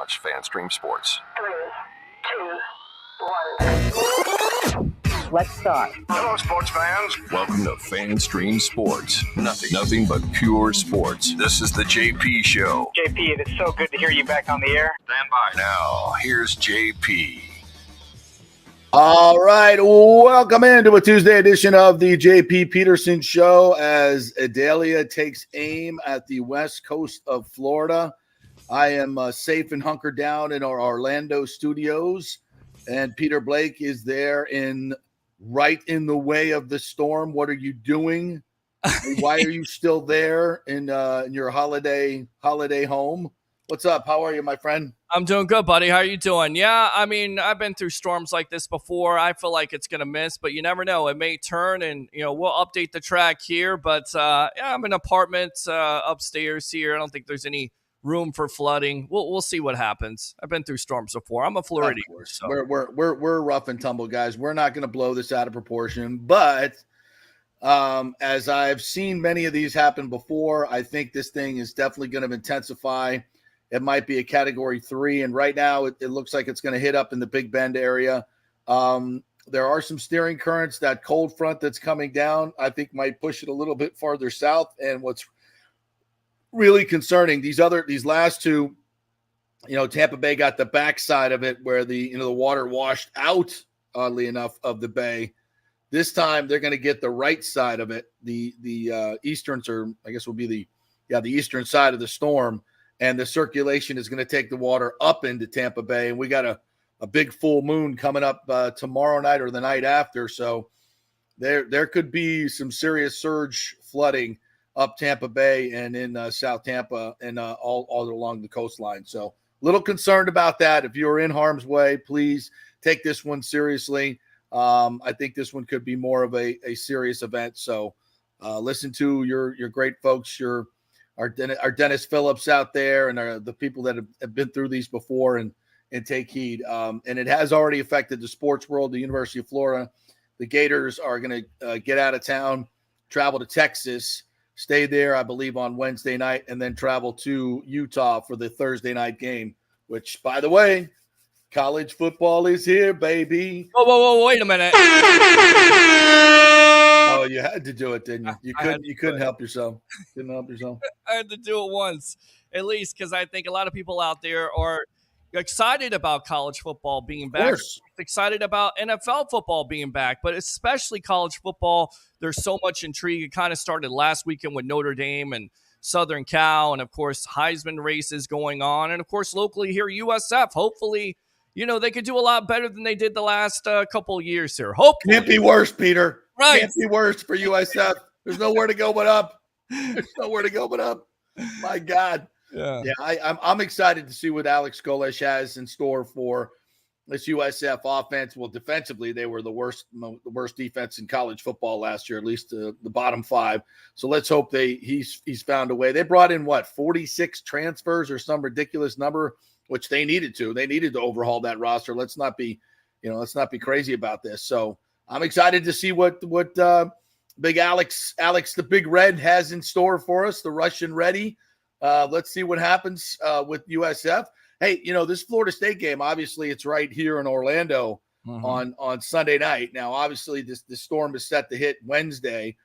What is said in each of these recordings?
launch FanStream Sports. 3, 2, 1. Let's start. Hello, sports fans. Welcome to FanStream Sports. Nothing but pure sports. This is the JP Show. JP, it is so good to hear you back on the air. Stand by. Now, here's JP. All right, welcome into a Tuesday edition of the JP Peterson Show as Adalia takes aim at the west coast of Florida. I am safe and hunkered down in our Orlando studios, and Peter Blake is there right in the way of the storm. What are you doing? Why are you still there in your holiday home? What's up? How are you, my friend? I'm doing good, buddy. How are you doing? Yeah, I mean, I've been through storms like this before. I feel like it's going to miss, but you never know. It may turn, and, we'll update the track here. But, yeah, I'm in an apartment upstairs here. I don't think there's any room for flooding. We'll see what happens. I've been through storms before. I'm a Floridian. So. We're rough and tumble, guys. We're not going to blow this out of proportion. But as I've seen many of these happen before, I think this thing is definitely going to intensify. It might be a Category 3, and right now it looks like it's going to hit up in the Big Bend area. There are some steering currents. That cold front that's coming down, I think, might push it a little bit farther south. And what's really concerning, these last two, Tampa Bay got the backside of it where the water washed out, oddly enough, of the bay. This time they're going to get the right side of it. The easterns, or I guess will be the eastern side of the storm. And the circulation is going to take the water up into Tampa Bay. And we got a big full moon coming up tomorrow night or the night after. So there could be some serious surge flooding up Tampa Bay and in South Tampa and all along the coastline. So a little concerned about that. If you're in harm's way, please take this one seriously. I think this one could be more of a serious event. So listen to your great folks, our Dennis Phillips out there, and the people that have been through these before, and take heed. And it has already affected the sports world. The University of Florida, the Gators are going to get out of town, travel to Texas, stay there, I believe, on Wednesday night, and then travel to Utah for the Thursday night game, which, by the way, college football is here, baby. Whoa, wait a minute. Oh, you had to do it, didn't you? You couldn't help yourself. I had to do it once, at least, because I think a lot of people out there are excited about college football being back, excited about NFL football being back, but especially college football. There's so much intrigue. It kind of started last weekend with Notre Dame and Southern Cal, and, of course, Heisman races going on. And, of course, locally here, USF. Hopefully, they could do a lot better than they did the last couple of years here. Hopefully. Can't be worse, Peter. Right. Can't be worse for USF. There's nowhere to go but up. My God. Yeah. I'm excited to see what Alex Golesh has in store for this USF offense. Well, defensively, they were the worst defense in college football last year, at least the bottom five. So let's hope he's found a way. They brought in 46 transfers or some ridiculous number, which they needed to. They needed to overhaul that roster. Let's not be crazy about this. So I'm excited to see what Big Alex the Big Red has in store for us, the Russian Ready. Let's see what happens with USF. Hey, this Florida State game, obviously it's right here in Orlando on Sunday night. Now, obviously this storm is set to hit Wednesday.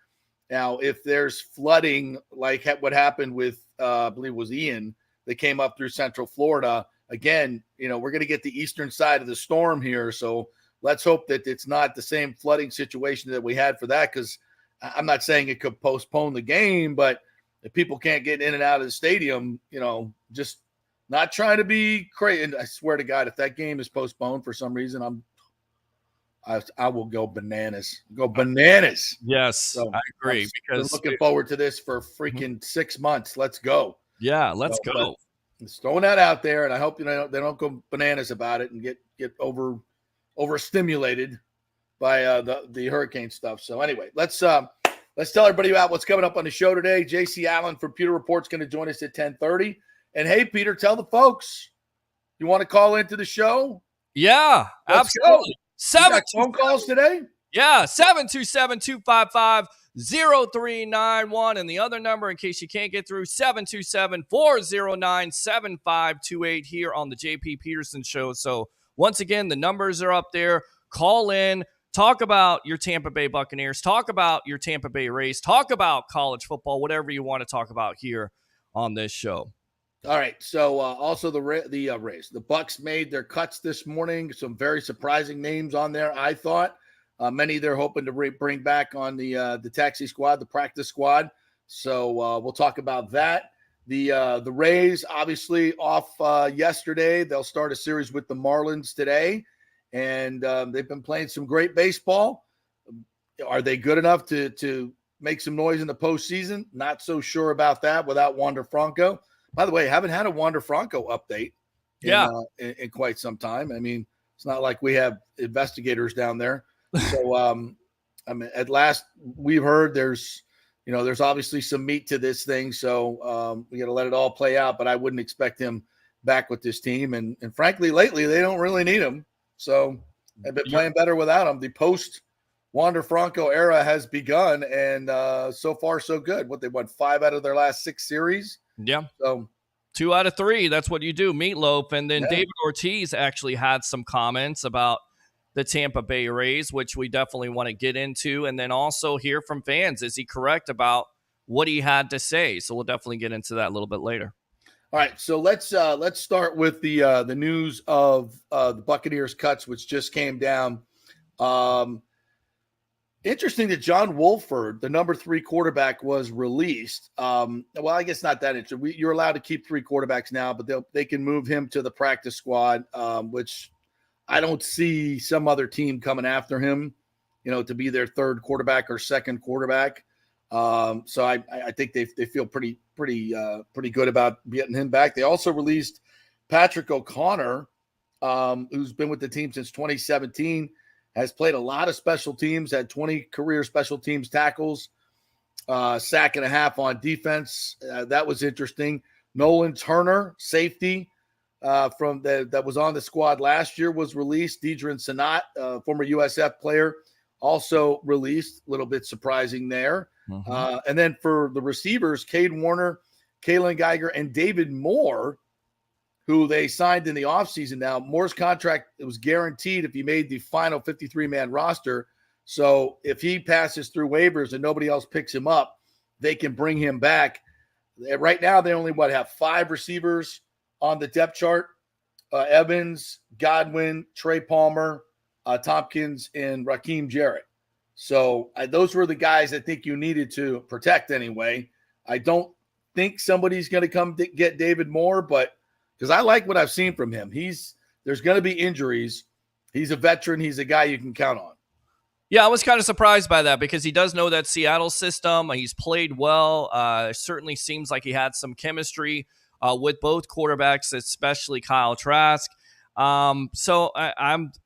Now, if there's flooding like what happened with, I believe it was Ian, that came up through Central Florida, again, we're going to get the eastern side of the storm here. So let's hope that it's not the same flooding situation that we had for that, because I'm not saying it could postpone the game, but if people can't get in and out of the stadium, just not trying to be crazy. And I swear to God, if that game is postponed for some reason, I will go bananas. Yes, so I agree. Because looking forward to this for freaking 6 months. Let's go. Yeah, let's go. Just throwing that out there, and I hope they don't go bananas about it and get overstimulated by the hurricane stuff. So anyway, let's tell everybody about what's coming up on the show today. JC Allen from Pewter Report's going to join us at 10:30. And hey, Peter, tell the folks, you want to call into the show? Yeah, Let's absolutely. Go. You got phone calls today? Yeah, 727-255 0391. And the other number, in case you can't get through, 727-409-7528 here on the JP Peterson Show. So once again, the numbers are up there. Call in. Talk about your Tampa Bay Buccaneers. Talk about your Tampa Bay Rays. Talk about college football, whatever you want to talk about here on this show. All right. So also the Rays. The Bucks made their cuts this morning. Some very surprising names on there, I thought. Many they're hoping to bring back on the taxi squad, the practice squad. So we'll talk about that. The Rays, obviously, off yesterday. They'll start a series with the Marlins today. And they've been playing some great baseball. Are they good enough to make some noise in the postseason? Not so sure about that without Wander Franco. By the way, haven't had a Wander Franco update in quite some time. I mean, it's not like we have investigators down there. So, I mean, at last we've heard there's obviously some meat to this thing. So we got to let it all play out. But I wouldn't expect him back with this team. And frankly, lately they don't really need him. So they've been playing better without him. The post-Wander Franco era has begun, and so far so good. What, they won 5 out of their last 6 series? Yeah. So 2 out of 3. That's what you do, meatloaf. And then David Ortiz actually had some comments about the Tampa Bay Rays, which we definitely want to get into, and then also hear from fans. Is he correct about what he had to say? So we'll definitely get into that a little bit later. All right, so let's start with the news of the Buccaneers cuts, which just came down. Interesting that John Wolford, the number 3 quarterback, was released. Well, I guess not that interesting. You're allowed to keep 3 quarterbacks now, but they can move him to the practice squad, which I don't see some other team coming after him, to be their 3rd quarterback or 2nd quarterback. So I think they feel pretty good about getting him back. They also released Patrick O'Connor, who's been with the team since 2017, has played a lot of special teams, had 20 career special teams tackles, sack and a half on defense. That was interesting. Nolan Turner, safety, that was on the squad last year, was released. Deidre Sanat, former USF player, also released. A little bit surprising there. Mm-hmm. And then for the receivers, Cade Warner, Kalen Geiger, and David Moore, who they signed in the offseason. Now, Moore's contract, it was guaranteed if he made the final 53-man roster. So if he passes through waivers and nobody else picks him up, they can bring him back. Right now, they only have 5 receivers on the depth chart. Evans, Godwin, Trey Palmer, Tompkins, and Raheem Jarrett. So those were the guys I think you needed to protect anyway. I don't think somebody's going to come to get David Moore, but because I like what I've seen from him. There's going to be injuries. He's a veteran. He's a guy you can count on. Yeah, I was kind of surprised by that because he does know that Seattle system. He's played well. Certainly seems like he had some chemistry with both quarterbacks, especially Kyle Trask. So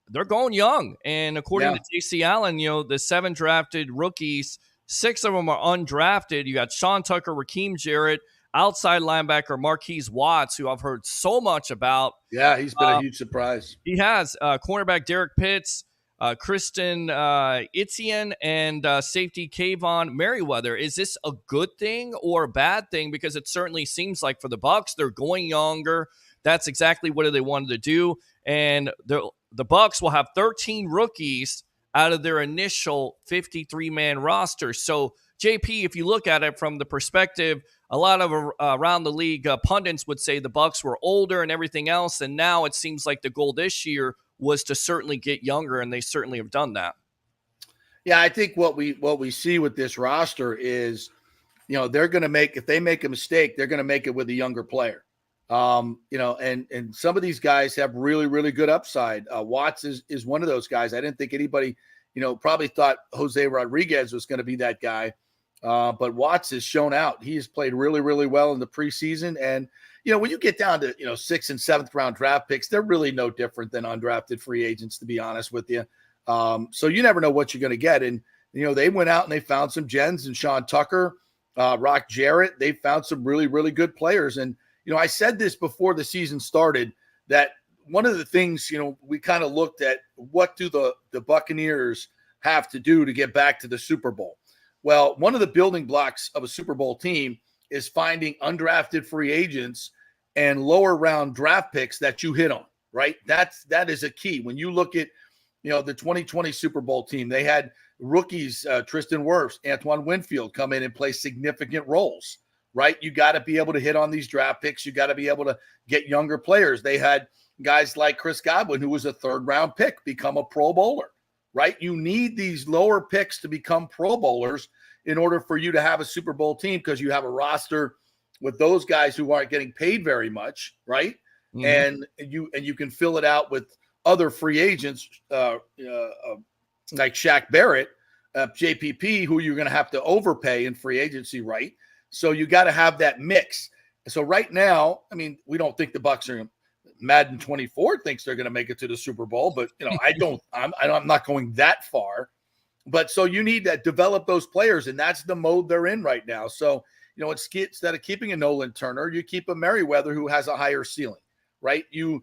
they're going young. And according to JC Allen, the 7 drafted rookies, 6 of them are undrafted. You got Sean Tucker, Raheem Jarrett, outside linebacker Marquise Watts, who I've heard so much about. Yeah, he's been a huge surprise. He has cornerback Derek Pitts, Kristen Etienne, and safety Kayvon Merriweather. Is this a good thing or a bad thing? Because it certainly seems like for the Bucs, they're going younger. That's exactly what they wanted to do. And the Bucs will have 13 rookies out of their initial 53-man roster. So, JP, if you look at it from the perspective, a lot of around the league pundits would say the Bucs were older and everything else, and now it seems like the goal this year was to certainly get younger, and they certainly have done that. Yeah, I think what we see with this roster is, they're going to if they make a mistake, they're going to make it with a younger player. And some of these guys have really, really good upside. Watts is one of those guys. I didn't think anybody, probably thought Jose Rodriguez was going to be that guy. But Watts has shown out. He has played really, really well in the preseason. And, when you get down to, 6th and 7th round draft picks, they're really no different than undrafted free agents, to be honest with you. So you never know what you're going to get. And, they went out and they found some gems in Sean Tucker, Rock Jarrett. They found some really, really good players. And, I said this before the season started, that one of the things, we kind of looked at, what do the Buccaneers have to do to get back to the Super Bowl? Well, one of the building blocks of a Super Bowl team is finding undrafted free agents and lower round draft picks that you hit on, right? That is a key. When you look at, the 2020 Super Bowl team, they had rookies, Tristan Wirfs, Antoine Winfield come in and play significant roles, right? You got to be able to hit on these draft picks. You got to be able to get younger players. They had guys like Chris Godwin, who was a third-round pick, become a Pro Bowler, right? You need these lower picks to become Pro Bowlers in order for you to have a Super Bowl team, because you have a roster with those guys who aren't getting paid very much, right? Mm-hmm. And you can fill it out with other free agents like Shaq Barrett, JPP, who you're going to have to overpay in free agency, right? So you got to have that mix. So right now, I mean, we don't think the Bucs are. Madden 24 thinks they're going to make it to the Super Bowl, but I'm not going that far. But so you need to develop those players, and that's the mode they're in right now. So, instead of keeping a Nolan Turner, you keep a Merriweather who has a higher ceiling, right? You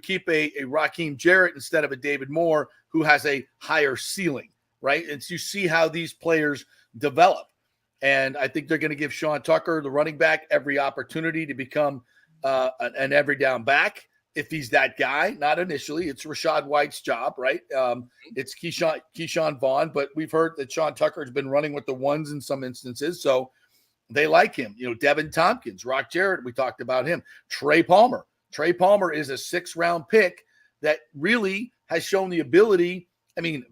keep a Raheem Jarrett instead of a David Moore who has a higher ceiling, right? And so you see how these players develop. And I think they're going to give Sean Tucker, the running back, every opportunity to become an every down back if he's that guy. Not initially. It's Rashad White's job, right? It's Keyshawn Vaughn, but we've heard that Sean Tucker has been running with the ones in some instances, so they like him. Devin Tompkins, Rock Jarrett, we talked about him. Trey Palmer. Trey Palmer is a 6th-round pick that really has shown the ability,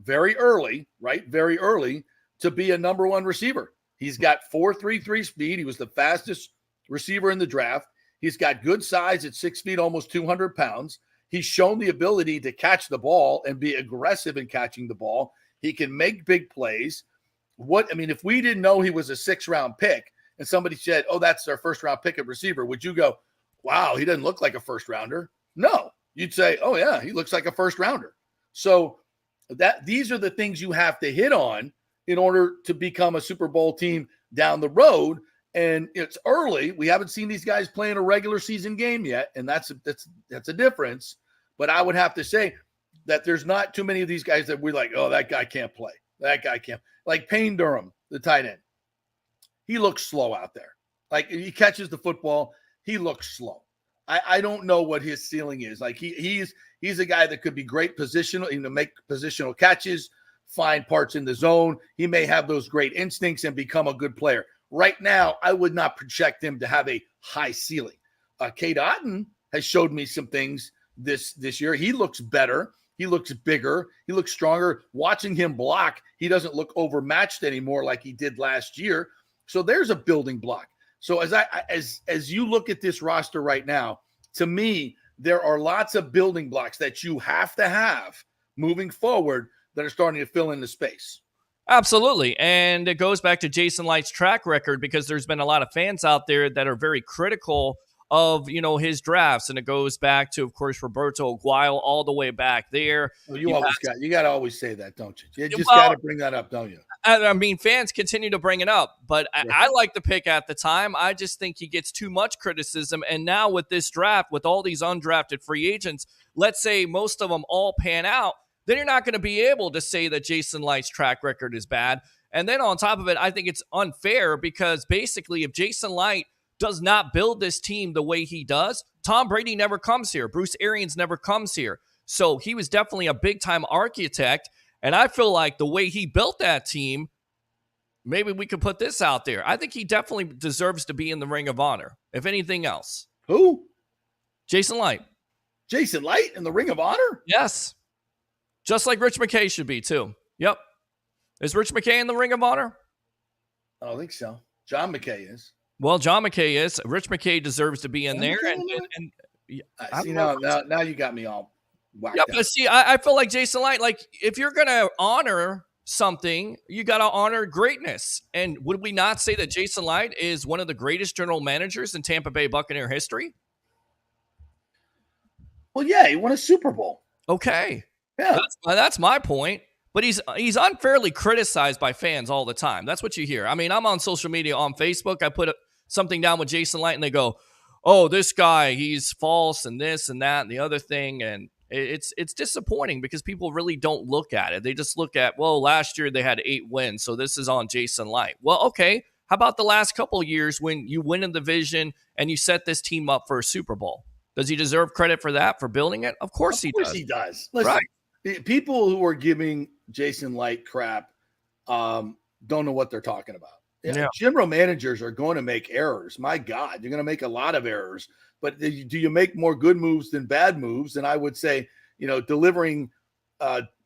very early, right? Very early to be a number 1 receiver. He's got 4.33 speed. He was the fastest receiver in the draft. He's got good size at 6 feet, almost 200 pounds. He's shown the ability to catch the ball and be aggressive in catching the ball. He can make big plays. If we didn't know he was a 6th-round pick and somebody said, oh, that's their 1st-round pick at receiver, would you go, wow, he doesn't look like a 1st-rounder? No. You'd say, oh, yeah, he looks like a 1st-rounder. So these are the things you have to hit on in order to become a Super Bowl team down the road. And it's early. We haven't seen these guys play in a regular season game yet, and that's a difference. But I would have to say that there's not too many of these guys that we're like, oh, that guy can't play. That guy can't. Like Payne Durham, the tight end. He looks slow out there. Like, he catches the football, he looks slow. I don't know what his ceiling is. Like, he's a guy that could be great positional, make positional catches, find parts in the zone. He may have those great instincts and become a good player. Right now, I would not project him to have a high ceiling. Cade Otton has showed me some things this year. He looks better. He looks bigger. He looks stronger. Watching him block, he doesn't look overmatched anymore like he did last year. So there's a building block. So as you look at this roster right now, to me, there are lots of building blocks that you have to have moving forward that are starting to fill in the space. Absolutely. And it goes back to Jason Light's track record, because there's been a lot of fans out there that are very critical of, his drafts. And it goes back to, of course, Roberto Aguayo all the way back there. Well, you got to always say that, don't you? You just got to bring that up, don't you? Fans continue to bring it up, but I like the pick at the time. I just think he gets too much criticism. And now with this draft, with all these undrafted free agents, let's say most of them all pan out, then you're not going to be able to say that Jason Light's track record is bad. And then on top of it, I think it's unfair, because basically if Jason Light does not build this team the way he does, Tom Brady never comes here. Bruce Arians never comes here. So he was definitely a big-time architect. And I feel like the way he built that team, maybe we could put this out there. I think he definitely deserves to be in the Ring of Honor, if anything else. Who? Jason Light. Jason Light in the Ring of Honor? Yes. Just like Rich McKay should be, too. Yep. Is Rich McKay in the Ring of Honor? I don't think so. John McKay is. Well, John McKay is. Rich McKay deserves to be in there. Now you got me all whacked out. But see, I feel like Jason Light, like, if you're going to honor something, you got to honor greatness. And would we not say that Jason Light is one of the greatest general managers in Tampa Bay Buccaneer history? Well, yeah, he won a Super Bowl. Okay. Yeah. That's my point. But he's unfairly criticized by fans all the time. That's what you hear. I mean, I'm on social media on Facebook. I put something down with Jason Light, and they go, oh, this guy, he's false and this and that and the other thing. And it's disappointing because people really don't look at it. They just look at, well, last year they had 8 wins, so this is on Jason Light. Well, okay. How about the last couple of years when you win a division and you set this team up for a Super Bowl? Does he deserve credit for that, for building it? Of course he does. Of course he does. Listen, people who are giving Jason Light crap don't know what they're talking about. Yeah. General managers are going to make errors. My God, you're going to make a lot of errors. But do you make more good moves than bad moves? And I would say, delivering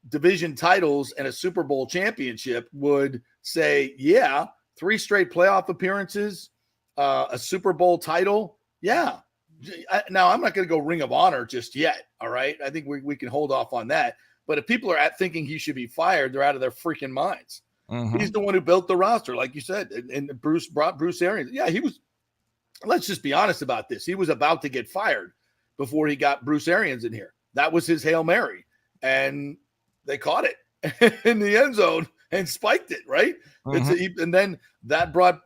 division titles and a Super Bowl championship would say, yeah, 3 straight playoff appearances, a Super Bowl title. Yeah. Now, I'm not going to go Ring of Honor just yet. All right. I think we can hold off on that. But if people are thinking he should be fired, they're out of their freaking minds. Mm-hmm. He's the one who built the roster, like you said. And Bruce brought Bruce Arians. Yeah, he was. Let's just be honest about this. He was about to get fired before he got Bruce Arians in here. That was his Hail Mary. And they caught it in the end zone and spiked it, right? Mm-hmm. And then that brought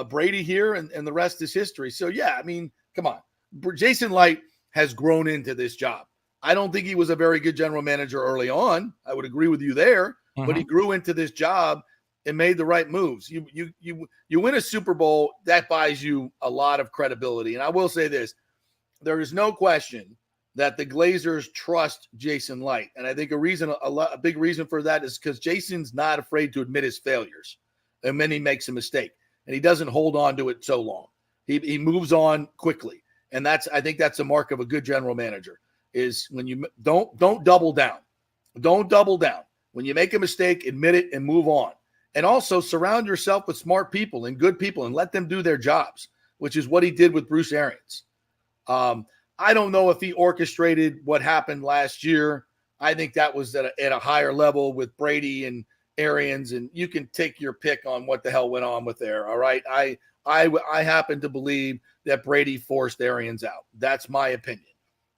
Brady here, and the rest is history. So, yeah, I mean, come on. Jason Light has grown into this job. I don't think he was a very good general manager early on. I would agree with you there. Mm-hmm. But he grew into this job and made the right moves. You win a Super Bowl, that buys you a lot of credibility. And I will say this, there is no question that the Glazers trust Jason Light. And I think a big reason for that is because Jason's not afraid to admit his failures. And then he makes a mistake. And he doesn't hold on to it so long. He moves on quickly. And I think that's a mark of a good general manager, is when you don't double down. Don't double down. When you make a mistake, admit it and move on. And also surround yourself with smart people and good people and let them do their jobs, which is what he did with Bruce Arians. I don't know if he orchestrated what happened last year. I think that was at a higher level with Brady and Arians, and you can take your pick on what the hell went on with there. All right. I happen to believe that Brady forced Arians out. That's my opinion.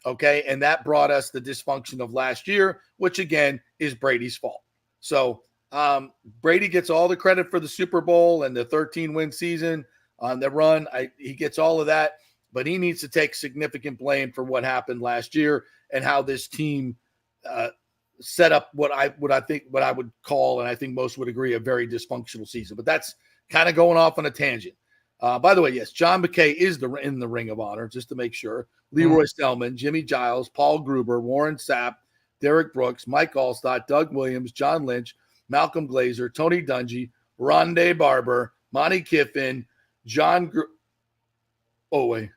Okay. And that brought us the dysfunction of last year, which again is Brady's fault. So Brady gets all the credit for the Super Bowl and the 13-win season on the run. He gets all of that, but he needs to take significant blame for what happened last year and how this team set up what I would call, and I think most would agree, a very dysfunctional season. But that's kind of going off on a tangent. By the way, yes, John McKay is in the Ring of Honor, just to make sure. Leroy Selman, Jimmy Giles, Paul Gruber, Warren Sapp, Derek Brooks, Mike Allstott, Doug Williams, John Lynch, Malcolm Glazer, Tony Dungy, Rondé Barber, Monty Kiffin, John oh, wait.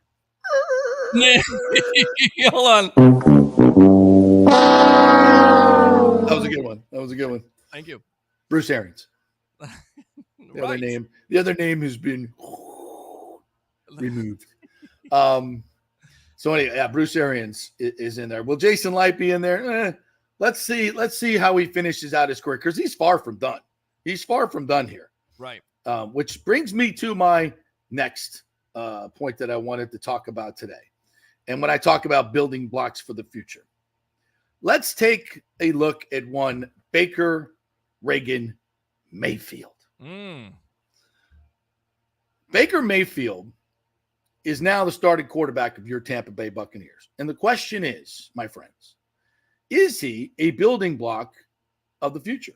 Hold on. That was a good one. Thank you. Bruce Arians. The Right. other name has been removed. So anyway, yeah, Bruce Arians is in there. Will Jason Light be in there? Let's see how he finishes out his career, because he's far from done. He's far from done here. Right. Which brings me to my next point that I wanted to talk about today. And when I talk about building blocks for the future, let's take a look at one Baker Reagan Mayfield. Baker Mayfield is now the starting quarterback of your Tampa Bay Buccaneers. And the question is, my friends, is he a building block of the future?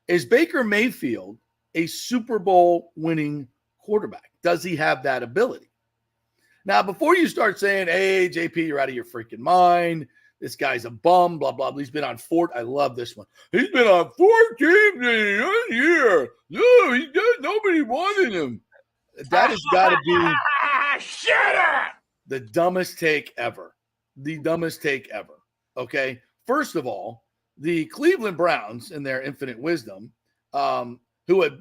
Is Baker Mayfield a Super Bowl winning quarterback? Does he have that ability? Now, before you start saying, hey, JP, you're out of your freaking mind, this guy's a bum, blah, blah, blah. He's been on I love this one. He's been on 4 teams in a year. No, he's good. Nobody wanted him. That has got to be Shut up! the dumbest take ever. The dumbest take ever. Okay. First of all, the Cleveland Browns, in their infinite wisdom, who had,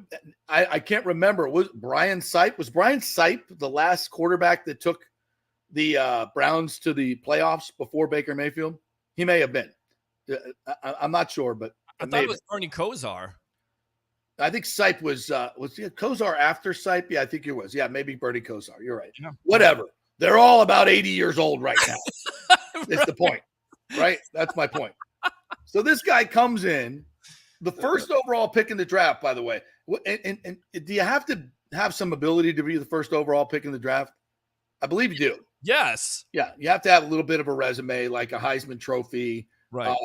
I can't remember, was Brian Sipe the last quarterback that took the Browns to the playoffs before Baker Mayfield? He may have been. I'm not sure, but I thought it was Bernie Kosar. I think Sipe was Kosar after Sipe? Yeah, I think it was. Yeah, maybe Bernie Kosar. You're right. Yeah. Whatever. They're all about 80 years old right now. That's the point, right? That's my point. So this guy comes in, the first overall pick in the draft, by the way. And do you have to have some ability to be the first overall pick in the draft? I believe you do. Yes. Yeah, you have to have a little bit of a resume, like a Heisman Trophy, Right.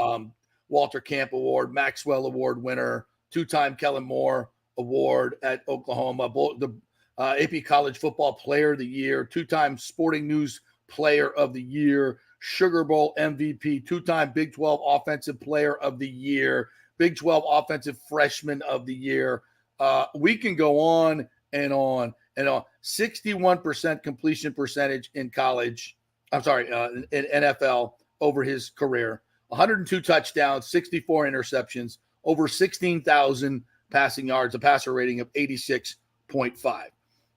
Walter Camp Award, Maxwell Award winner, 2-time Kellen Moore Award at Oklahoma, the AP College Football Player of the Year, 2-time Sporting News Player of the Year, Sugar Bowl MVP, 2-time Big 12 Offensive Player of the Year, Big 12 Offensive Freshman of the Year. We can go on and on and on. 61% completion percentage in college. I'm sorry, in NFL over his career. 102 touchdowns, 64 interceptions, over 16,000 passing yards, a passer rating of 86.5.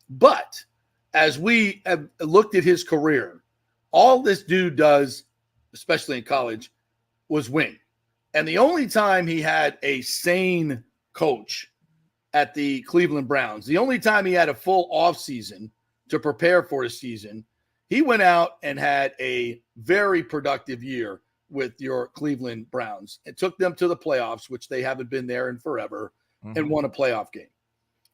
But as we have looked at his career, all this dude does, especially in college, was win. And the only time he had a sane coach at the Cleveland Browns, the only time he had a full offseason to prepare for his season, he went out and had a very productive year with your Cleveland Browns. It took them to the playoffs, which they haven't been there in forever, and won a playoff game.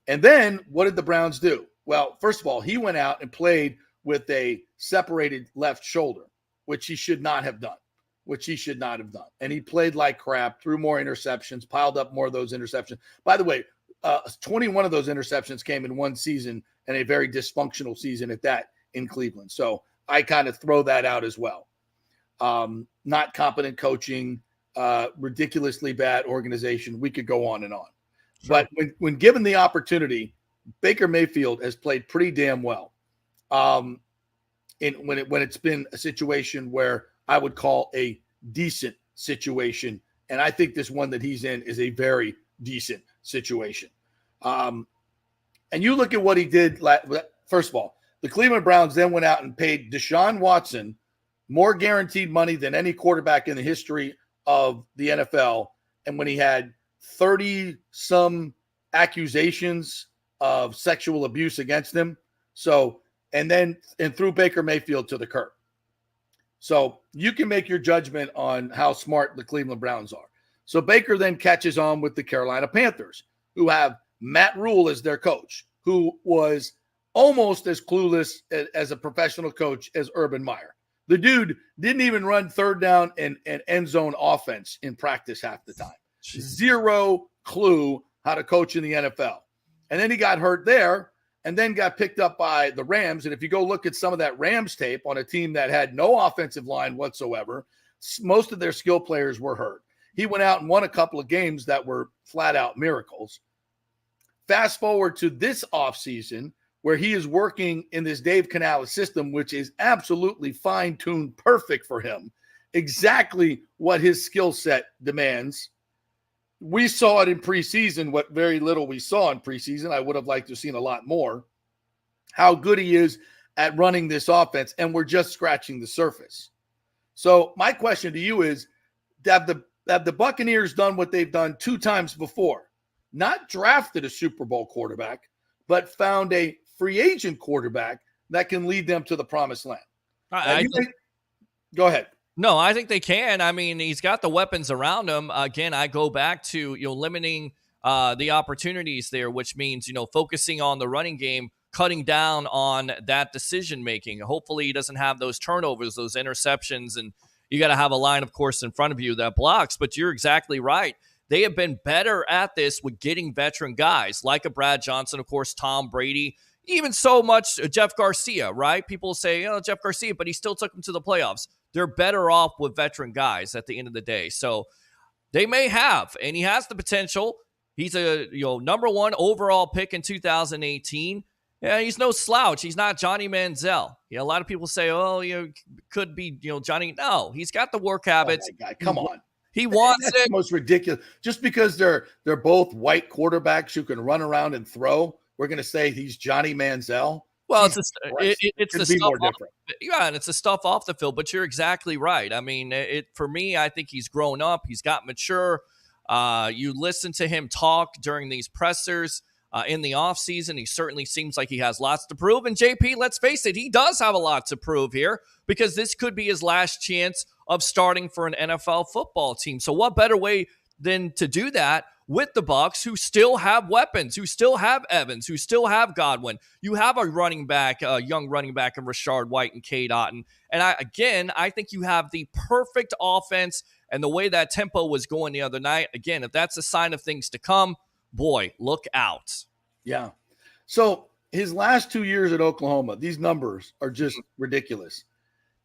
And then what did the Browns do? Well, first of all, he went out and played with a separated left shoulder, which he should not have done. And he played like crap, threw more interceptions, piled up more of those interceptions. By the way, 21 of those interceptions came in one season, and a very dysfunctional season at that in Cleveland. So I kind of throw that out as well. Not competent coaching, ridiculously bad organization. We could go on and on. Sure. But when given the opportunity, Baker Mayfield has played pretty damn well. When it's been a situation where I would call a decent situation, and I think this one that he's in is a very decent situation. And you look at what he did. First of all, the Cleveland Browns then went out and paid Deshaun Watson more guaranteed money than any quarterback in the history of the NFL. And when he had 30-some accusations of sexual abuse against him. And threw Baker Mayfield to the curb. So you can make your judgment on how smart the Cleveland Browns are. So Baker then catches on with the Carolina Panthers, who have Matt Rule as their coach, who was almost as clueless as a professional coach as Urban Meyer. The dude didn't even run third down and end zone offense in practice half the time. Zero clue how to coach in the NFL. And then he got hurt there and then got picked up by the Rams. And if you go look at some of that Rams tape on a team that had no offensive line whatsoever, most of their skill players were hurt. He went out and won a couple of games that were flat out miracles. Fast forward to this offseason where he is working in this Dave Canales system, which is absolutely fine-tuned, perfect for him, exactly what his skill set demands. We saw it in preseason, what very little we saw in preseason. I would have liked to have seen a lot more, how good he is at running this offense, and we're just scratching the surface. So my question to you is, have the Buccaneers done what they've done 2 times before? Not drafted a Super Bowl quarterback, but found a free agent quarterback that can lead them to the promised land. Go ahead. No, I think they can. I mean, he's got the weapons around him. Again, I go back to, limiting the opportunities there, which means, focusing on the running game, cutting down on that decision-making. Hopefully he doesn't have those turnovers, those interceptions, and you got to have a line, of course, in front of you that blocks. But you're exactly right. They have been better at this with getting veteran guys like a Brad Johnson, of course, Tom Brady, even so much Jeff Garcia, right? People say, Jeff Garcia, but he still took them to the playoffs. They're better off with veteran guys at the end of the day. So they may have, and he has the potential. He's a number 1 overall pick in 2018. Yeah, he's no slouch. He's not Johnny Manziel. A lot of people say, could be Johnny. No, he's got the work habits. Oh my God, come on. He wants That's it. The most ridiculous. Just because they're both white quarterbacks who can run around and throw, we're going to say he's Johnny Manziel. Well, it's the stuff more different. And it's the stuff off the field. But you're exactly right. I mean, for me, I think he's grown up. He's got mature. You listen to him talk during these pressers in the offseason. He certainly seems like he has lots to prove. And JP, let's face it, he does have a lot to prove here because this could be his last chance of starting for an NFL football team. So what better way than to do that with the Bucs, who still have weapons, who still have Evans, who still have Godwin. You have a running back, a young running back in Rashard White and Cade Otton. And I think you have the perfect offense, and the way that tempo was going the other night, again, if that's a sign of things to come, boy, look out. Yeah. So his last 2 years at Oklahoma, these numbers are just ridiculous.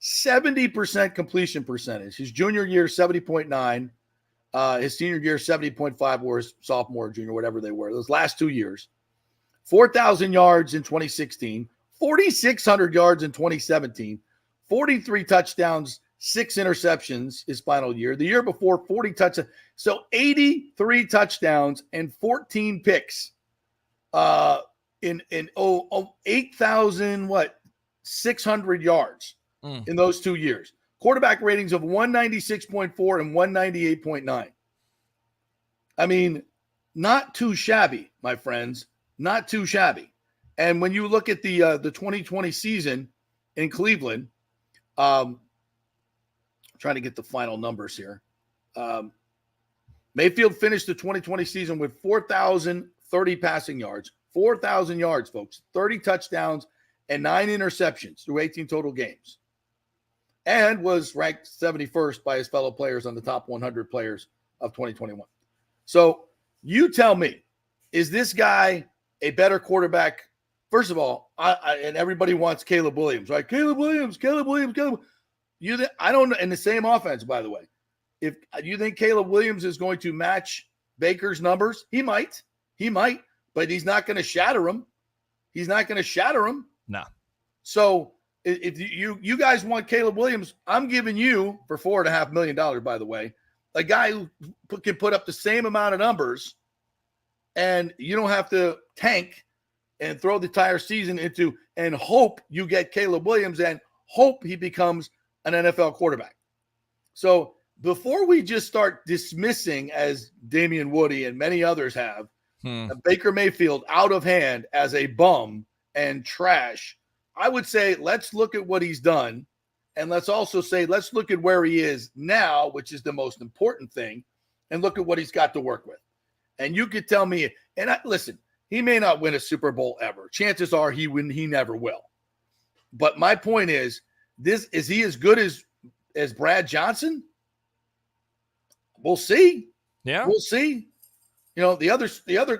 70% completion percentage. His junior year, 70.9. His senior year, 70.5, or his sophomore, junior, whatever they were. Those last 2 years. 4,000 yards in 2016, 4,600 yards in 2017, 43 touchdowns, 6 interceptions his final year. The year before, 40 touchdowns. So 83 touchdowns and 14 picks in 8,600 yards in those 2 years. Quarterback ratings of 196.4 and 198.9. I mean, not too shabby, my friends. Not too shabby. And when you look at the 2020 season in Cleveland, trying to get the final numbers here. Mayfield finished the 2020 season with 4,030 passing yards. 4,000 yards, folks. 30 touchdowns and 9 interceptions through 18 total games. And was ranked 71st by his fellow players on the top 100 players of 2021. So you tell me, is this guy a better quarterback? First of all, and everybody wants Caleb Williams, right? Caleb Williams. I don't know. In the same offense, by the way. If you think Caleb Williams is going to match Baker's numbers, he might, but he's not going to shatter him. No. So if you guys want Caleb Williams, I'm giving you, for $4.5 million, by the way, a guy who can put up the same amount of numbers, and you don't have to tank and throw the entire season into and hope you get Caleb Williams and hope he becomes an NFL quarterback. So before we just start dismissing, as Damian Woody and many others have, Baker Mayfield out of hand as a bum and trash, I would say let's look at what he's done, and let's also say let's look at where he is now, which is the most important thing, and look at what he's got to work with. And you could tell me, listen, he may not win a Super Bowl ever. Chances are he never will. But my point is he as good as Brad Johnson? We'll see. Yeah, we'll see. You know, the other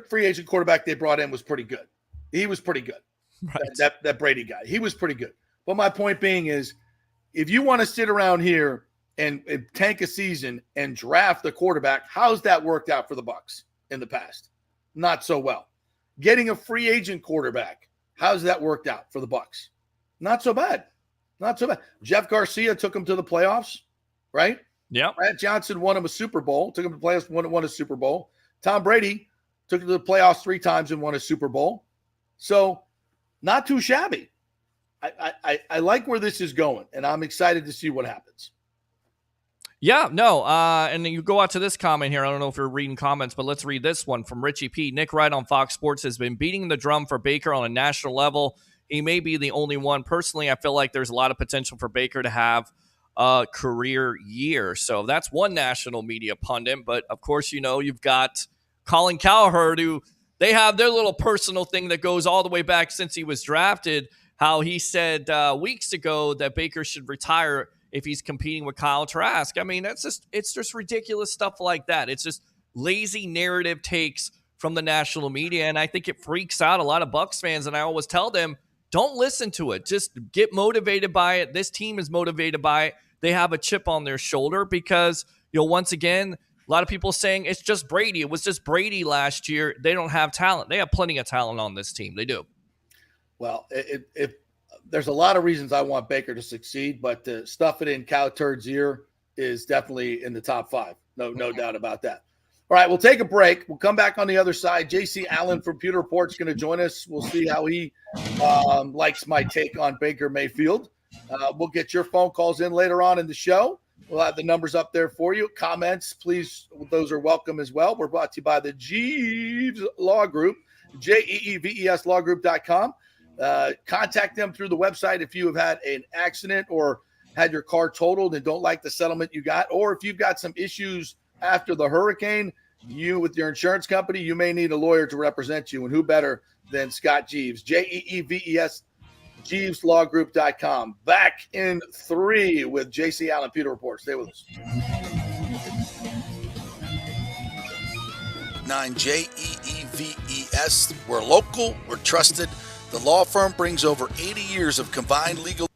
free agent quarterback they brought in was pretty good. He was pretty good. Right. That Brady guy. He was pretty good. But my point being is, if you want to sit around here and tank a season and draft a quarterback, how's that worked out for the Bucs in the past? Not so well. Getting a free agent quarterback, how's that worked out for the Bucs? Not so bad. Jeff Garcia took him to the playoffs, right? Yeah. Brad Johnson won him a Super Bowl, took him to the playoffs, won a Super Bowl. Tom Brady took him to the playoffs 3 times and won a Super Bowl. So not too shabby. I like where this is going, and I'm excited to see what happens. Yeah, no. And then you go out to this comment here. I don't know if you're reading comments, but let's read this one from Richie P. Nick Wright on Fox Sports has been beating the drum for Baker on a national level. He may be the only one. Personally, I feel like there's a lot of potential for Baker to have a career year. So that's one national media pundit. But, of course, you know, you've got Colin Cowherd, who they have their little personal thing that goes all the way back since he was drafted, how he said weeks ago that Baker should retire if he's competing with Kyle Trask. I mean, it's just ridiculous stuff like that. It's just lazy narrative takes from the national media, and I think it freaks out a lot of Bucs fans, and I always tell them, don't listen to it. Just get motivated by it. This team is motivated by it. They have a chip on their shoulder because, you know, once again, a lot of people saying it's just Brady. It was just Brady last year. They don't have talent. They have plenty of talent on this team. They do. Well, there's a lot of reasons I want Baker to succeed, but to stuff it in Cow Turd's ear is definitely in the top 5. No doubt about that. All right, we'll take a break. We'll come back on the other side. JC Allen from Pewter Report is going to join us. We'll see how he likes my take on Baker Mayfield. We'll get your phone calls in later on in the show. We'll have the numbers up there for you. Comments, please, those are welcome as well. We're brought to you by the Jeeves Law Group, JEEVES lawgroup.com. Contact them through the website if you have had an accident or had your car totaled and don't like the settlement you got, or if you've got some issues after the hurricane, you with your insurance company, you may need a lawyer to represent you, and who better than Scott Jeeves, Jeeves, JeevesLawGroup.com. Back in 3 with JC Allen, Pewter Report. Stay with us. 9JEEVES. We're local, we're trusted. The law firm brings over 80 years of combined legal.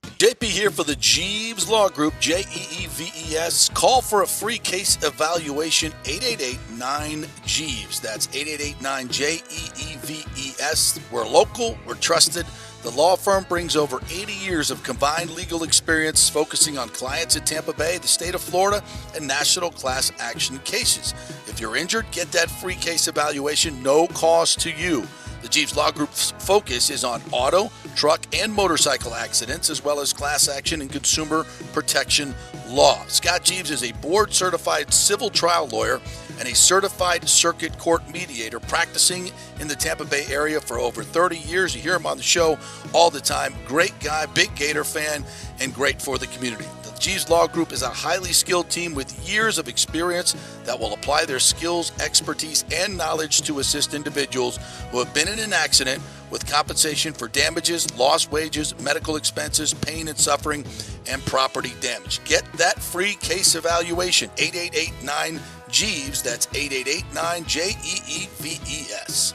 JP here for the Jeeves Law Group, JEEVES. Call for a free case evaluation, 888-9-JEEVES. That's 888-9-JEEVES. We're local, we're trusted. The law firm brings over 80 years of combined legal experience focusing on clients in Tampa Bay, the state of Florida, and national class action cases. If you're injured, get that free case evaluation, no cost to you. The Jeeves Law Group's focus is on auto, truck, and motorcycle accidents, as well as class action and consumer protection law. Scott Jeeves is a board-certified civil trial lawyer and a certified circuit court mediator practicing in the Tampa Bay area for over 30 years. You hear him on the show all the time. Great guy, big Gator fan, and great for the community. The Jeeves Law Group is a highly skilled team with years of experience that will apply their skills, expertise, and knowledge to assist individuals who have been in an accident with compensation for damages, lost wages, medical expenses, pain and suffering, and property damage. Get that free case evaluation, 888-9-JEEVES. That's 888-9-JEEVES.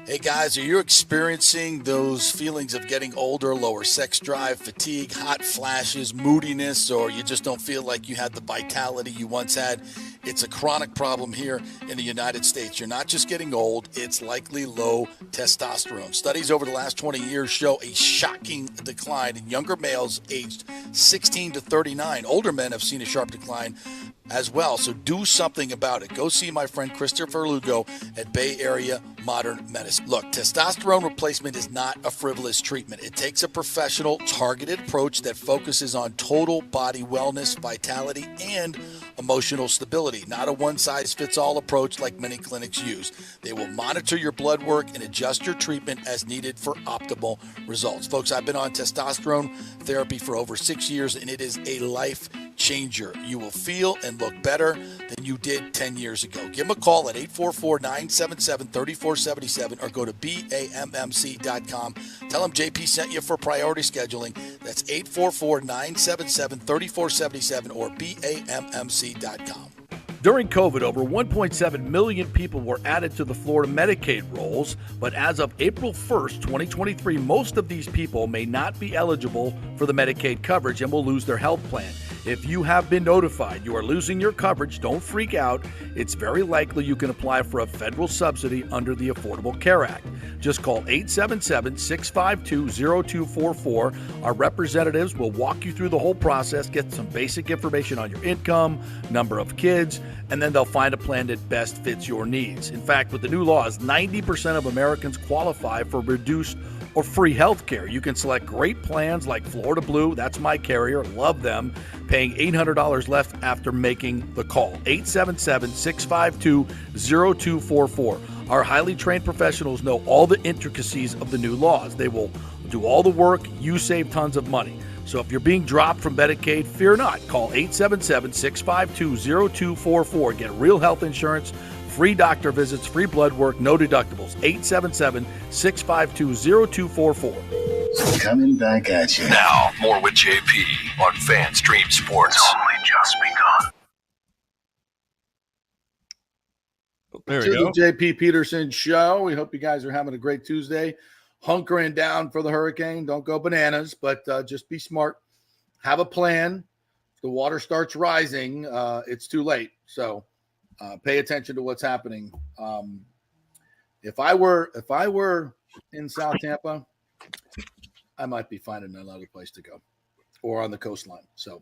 Hey guys, are you experiencing those feelings of getting older, lower sex drive, fatigue, hot flashes, moodiness, or you just don't feel like you had the vitality you once had? It's a chronic problem here in the United States. You're not just getting old, it's likely low testosterone. Studies over the last 20 years show a shocking decline in younger males aged 16 to 39. Older men have seen a sharp decline as well, so do something about it. Go see my friend Christopher Lugo at Bay Area Modern Medicine. Look, testosterone replacement is not a frivolous treatment. It takes a professional, targeted approach that focuses on total body wellness, vitality, and emotional stability, not a one-size-fits-all approach like many clinics use. They will monitor your blood work and adjust your treatment as needed for optimal results. Folks, I've been on testosterone therapy for over 6 years, and it is a life changer. You will feel and look better than you did 10 years ago. Give them a call at 844-977-3477 or go to BAMMC.com. Tell them JP sent you for priority scheduling. That's 844-977-3477 or BAMMC.com. During COVID, over 1.7 million people were added to the Florida Medicaid rolls, but as of April 1st, 2023, most of these people may not be eligible for the Medicaid coverage and will lose their health plan. If you have been notified you are losing your coverage, don't freak out. It's very likely you can apply for a federal subsidy under the Affordable Care Act. Just call 877-652-0244. Our representatives will walk you through the whole process, get some basic information on your income, number of kids, and then they'll find a plan that best fits your needs. In fact, with the new laws, 90% of Americans qualify for reduced or free health care. You can select great plans like Florida Blue, that's my carrier, love them, paying $800 left after making the call. 877-652-0244. Our highly trained professionals know all the intricacies of the new laws. They will do all the work, you save tons of money. So if you're being dropped from Medicaid, fear not. Call 877-652-0244. Get real health insurance, free doctor visits, free blood work, no deductibles. 877-652-0244. Coming back at you. Now, more with JP on FanStream Sports. It's only just begun. There we To go. the JP Peterson Show. We hope you guys are having a great Tuesday. Hunkering down for the hurricane. Don't go bananas, but just be smart. Have a plan. If the water starts rising, it's too late. So pay attention to what's happening. If I were in South Tampa, I might be finding another place to go or on the coastline. So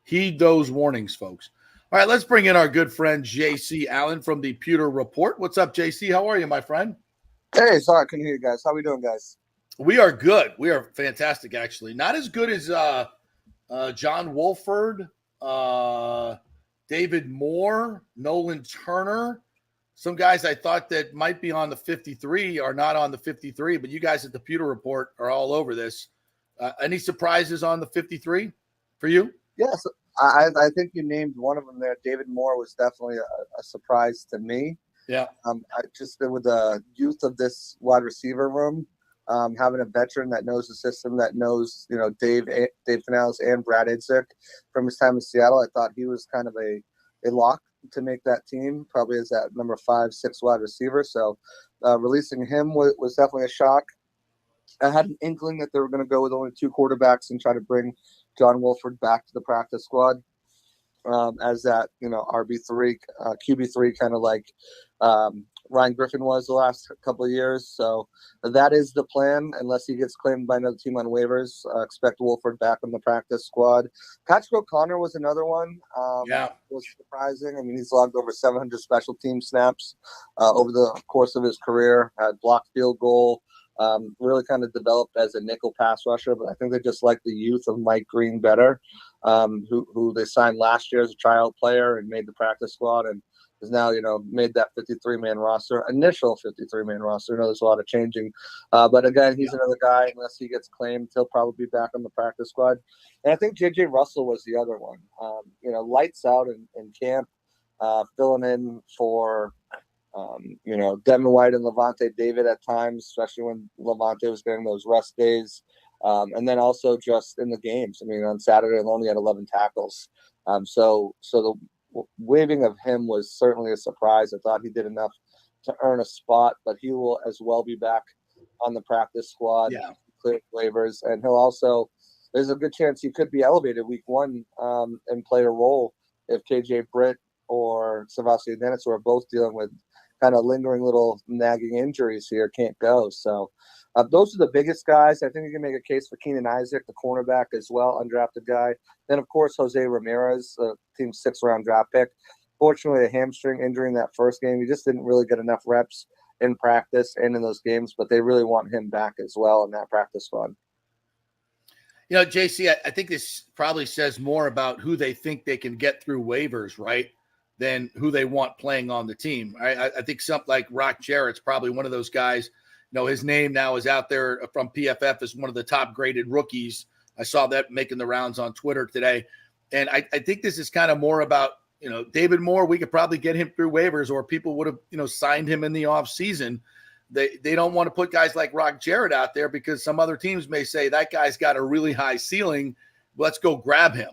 heed those warnings, folks. All right, let's bring in our good friend JC Allen from the Pewter Report. What's up, JC? How are you, my friend? Hey, sorry, I couldn't hear you guys. How we doing, guys? We are good. We are fantastic, actually. Not as good as John Wolford, David Moore, Nolan Turner. Some guys I thought that might be on the 53 are not on the 53, but you guys at the Pewter Report are all over this. Any surprises on the 53 for you? Yes. I think you named one of them there. David Moore was definitely a surprise to me. Yeah. I just with the youth of this wide receiver room, having a veteran that knows the system, that knows Dave Canales and Brad Idzik from his time in Seattle. I thought he was kind of a lock to make that team, probably as that number 5, 6 wide receiver. So releasing him was definitely a shock. I had an inkling that they were going to go with only 2 quarterbacks and try to bring John Wolford back to the practice squad as that RB3, QB3, kind of like Ryan Griffin was the last couple of years. So that is the plan, unless he gets claimed by another team on waivers. Expect Wolford back on the practice squad. Patrick O'Connor was another one. Was surprising. I mean, he's logged over 700 special team snaps over the course of his career. Had blocked field goal. Really kind of developed as a nickel pass rusher, but I think they just like the youth of Mike Green better, who they signed last year as a tryout player and made the practice squad, and is now made that 53-man roster, initial 53-man roster. There's a lot of changing, but again, he's another guy. Unless he gets claimed, he'll probably be back on the practice squad. And I think J.J. Russell was the other one. Lights out in camp, filling in for. Devin White and Levante David at times, especially when Levante was getting those rest days. And then also just in the games. I mean, on Saturday, he only had 11 tackles. So the waiving of him was certainly a surprise. I thought he did enough to earn a spot, but he will as well be back on the practice squad, clear waivers. And he'll also, there's a good chance he could be elevated week 1 and play a role if KJ Britt or Savasi Dennis, who are both dealing with kind of lingering little nagging injuries here, can't go. So those are the biggest guys. I think you can make a case for Keenan Isaac, the cornerback as well, undrafted guy. Then, of course, Jose Ramirez, team's 6th-round draft pick. Fortunately, a hamstring injury in that first game. He just didn't really get enough reps in practice and in those games, but they really want him back as well in that practice squad. JC, I think this probably says more about who they think they can get through waivers, right, than who they want playing on the team. I think something like Rock Jarrett's probably one of those guys. His name now is out there from PFF as one of the top graded rookies. I saw that making the rounds on Twitter today. And I think this is kind of more about, David Moore. We could probably get him through waivers, or people would have, signed him in the off season. They don't want to put guys like Rock Jarrett out there because some other teams may say that guy's got a really high ceiling. Let's go grab him.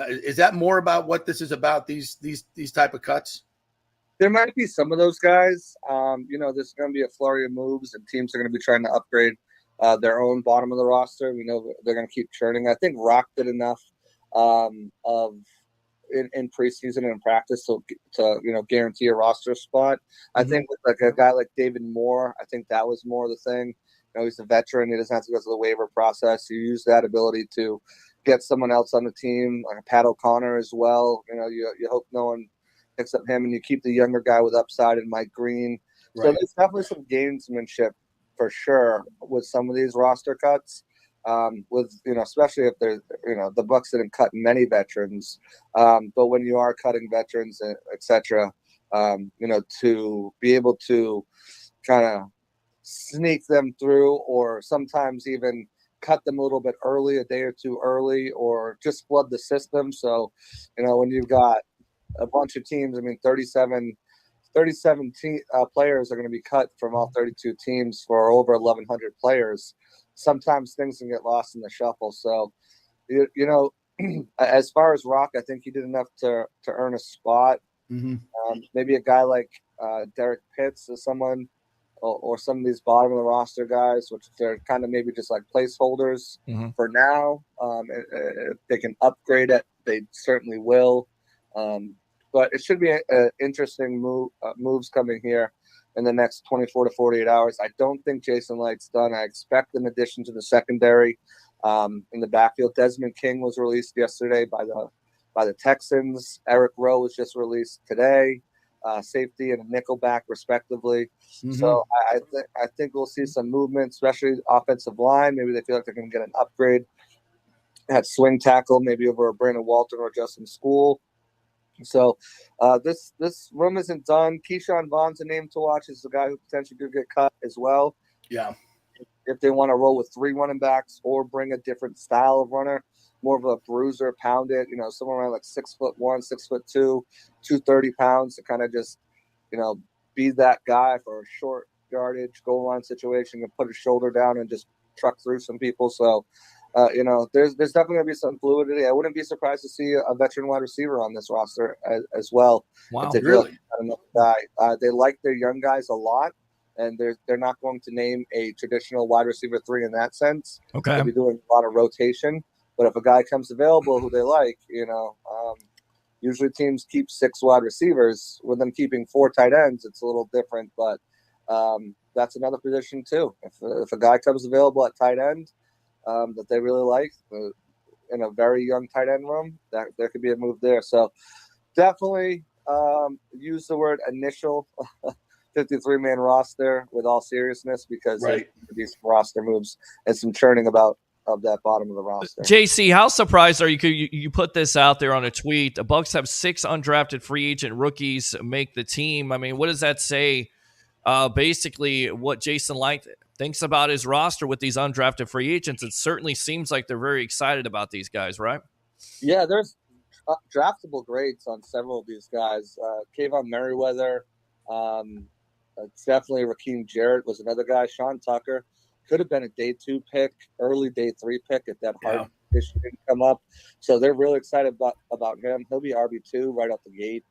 Is that more about what this is about, these type of cuts? There might be some of those guys. There's going to be a flurry of moves, and teams are going to be trying to upgrade their own bottom of the roster. We know they're going to keep churning. I think Rock did enough in preseason and in practice to guarantee a roster spot. I think with like a guy like David Moore, I think that was more the thing. He's a veteran. He doesn't have to go through the waiver process. You use that ability to get someone else on the team, like Pat O'Connor as well. You hope no one picks up him, and you keep the younger guy with upside in Mike Green. Right. So there's definitely some gamesmanship for sure with some of these roster cuts. Especially if there's, the Bucs didn't cut many veterans, but when you are cutting veterans, et cetera, to be able to kind of sneak them through, or sometimes even cut them a little bit early, a day or two early, or just flood the system. So, when you've got a bunch of teams, 37 players are going to be cut from all 32 teams for over 1,100 players. Sometimes things can get lost in the shuffle. So, as far as Rock, I think he did enough to earn a spot. Maybe a guy like Derek Pitts is someone, or some of these bottom of the roster guys, which they're kind of maybe just like placeholders for now. If they can upgrade it, they certainly will. But it should be interesting moves coming here in the next 24 to 48 hours. I don't think Jason Light's done. I expect an addition to the secondary in the backfield. Desmond King was released yesterday by the Texans. Eric Rowe was just released today. Safety and a nickelback, respectively. So I think we'll see some movement, especially offensive line. Maybe they feel like they're going to get an upgrade at swing tackle, maybe over a Brandon Walton or Justin School. So this room isn't done. Keyshawn Vaughn's a name to watch. Is the guy who potentially could get cut as well. Yeah. If they want to roll with 3 running backs or bring a different style of runner, more of a bruiser, pound it, somewhere around like 6'1", 6'2", 230 pounds to kind of just, be that guy for a short yardage goal line situation and put his shoulder down and just truck through some people. So, there's definitely going to be some fluidity. I wouldn't be surprised to see a veteran wide receiver on this roster as well. Wow, really? Guy. They like their young guys a lot, and they're not going to name a traditional wide receiver 3 in that sense. Okay. They'll be doing a lot of rotation. But if a guy comes available who they like, usually teams keep 6 wide receivers. With them keeping 4 tight ends, it's a little different. But that's another position too. If a guy comes available at tight end that they really like in a very young tight end room, that there could be a move there. So definitely use the word initial 53-man roster with all seriousness, because there's these roster moves and some churning of that bottom of the roster. JC, how surprised are you? You put this out there on a tweet. The Bucs have 6 undrafted free agent rookies make the team. I mean, what does that say? Basically, what Jason Licht thinks about his roster with these undrafted free agents. It certainly seems like they're very excited about these guys, right? Yeah, there's draftable grades on several of these guys. Kayvon Merriweather, definitely Raheem Jarrett was another guy. Sean Tucker could have been a day 2 pick, early day 3 pick if that heart issue didn't come up. So they're really excited about him. He'll be RB2 right off the gate.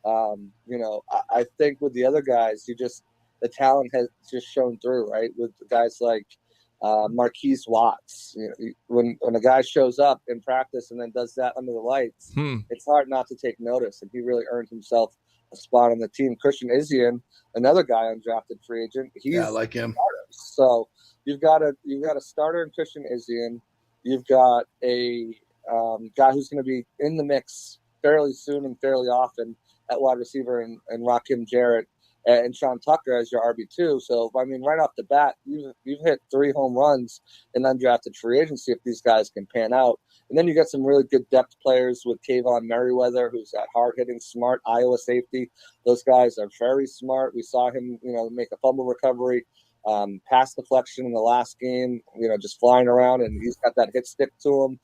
I think with the other guys, the talent has just shown through, right? With guys like Marquise Watts. When a guy shows up in practice and then does that under the lights, it's hard not to take notice. And he really earned himself a spot on the team. Christian Izien, another guy undrafted free agent. I like him. So you've got a starter in Christian Izien. You've got a guy who's going to be in the mix fairly soon and fairly often at wide receiver and Raheem Jarrett and Sean Tucker as your RB2. So, I mean, right off the bat, you've hit 3 home runs in undrafted free agency if these guys can pan out. And then you get some really good depth players with Kayvon Merriweather, who's that hard-hitting, smart Iowa safety. Those guys are very smart. We saw him, make a fumble recovery, pass deflection in the last game, just flying around, and he's got that hit stick to him.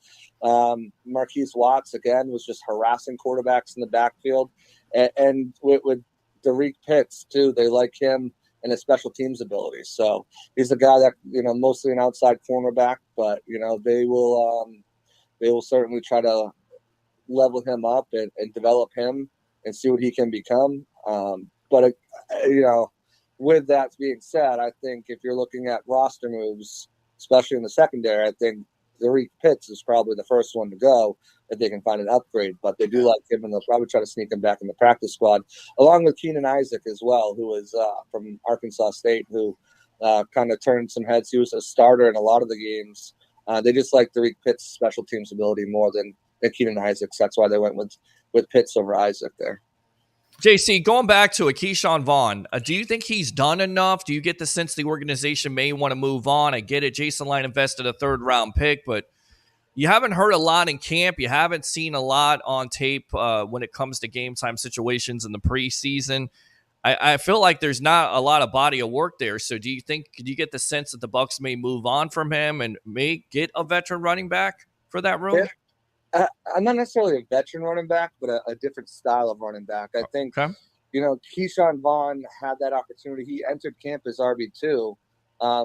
Marquise Watts, again, was just harassing quarterbacks in the backfield. And with Derek Pitts, too, they like him and his special teams abilities. So he's a guy that, mostly an outside cornerback, but, they will certainly try to level him up and develop him and see what he can become. But with that being said, I think if you're looking at roster moves, especially in the secondary, I think Derek Pitts is probably the first one to go if they can find an upgrade. But they do like him, and they'll probably try to sneak him back in the practice squad, along with Keenan Isaac as well, who is from Arkansas State, who kind of turned some heads. He was a starter in a lot of the games. They just like Derek Pitts' special teams ability more than Keenan Isaac's. That's why they went with Pitts over Isaac there. JC, going back to Keyshawn Vaughn, do you think he's done enough? Do you get the sense the organization may want to move on? I get it. Jason Licht invested a 3rd-round pick, but you haven't heard a lot in camp. You haven't seen a lot on tape when it comes to game time situations in the preseason. I feel like there's not a lot of body of work there. So do you get the sense that the Bucs may move on from him and may get a veteran running back for that room? Yeah. I'm not necessarily a veteran running back, but a different style of running back. I think, Keyshawn Vaughn had that opportunity. He entered camp as RB2, I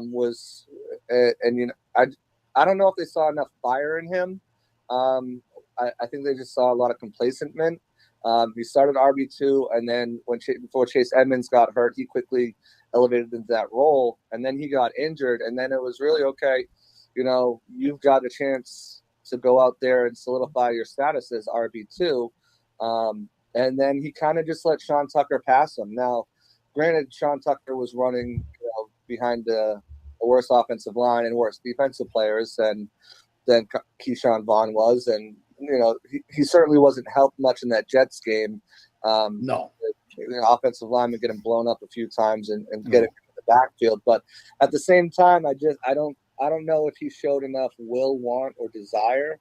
don't know if they saw enough fire in him. I think they just saw a lot of complacentment. He started RB2, and then before Chase Edmonds got hurt, he quickly elevated into that role, and then he got injured, and then it was really okay. You've got a chance to go out there and solidify your status as RB2. And then he kind of just let Sean Tucker pass him. Now, granted, Sean Tucker was running behind a worse offensive line and worse defensive players than Keyshawn Vaughn was. And, he certainly wasn't helped much in that Jets game. No. The offensive lineman getting blown up a few times and getting into the backfield. But at the same time, I don't know if he showed enough will, want, or desire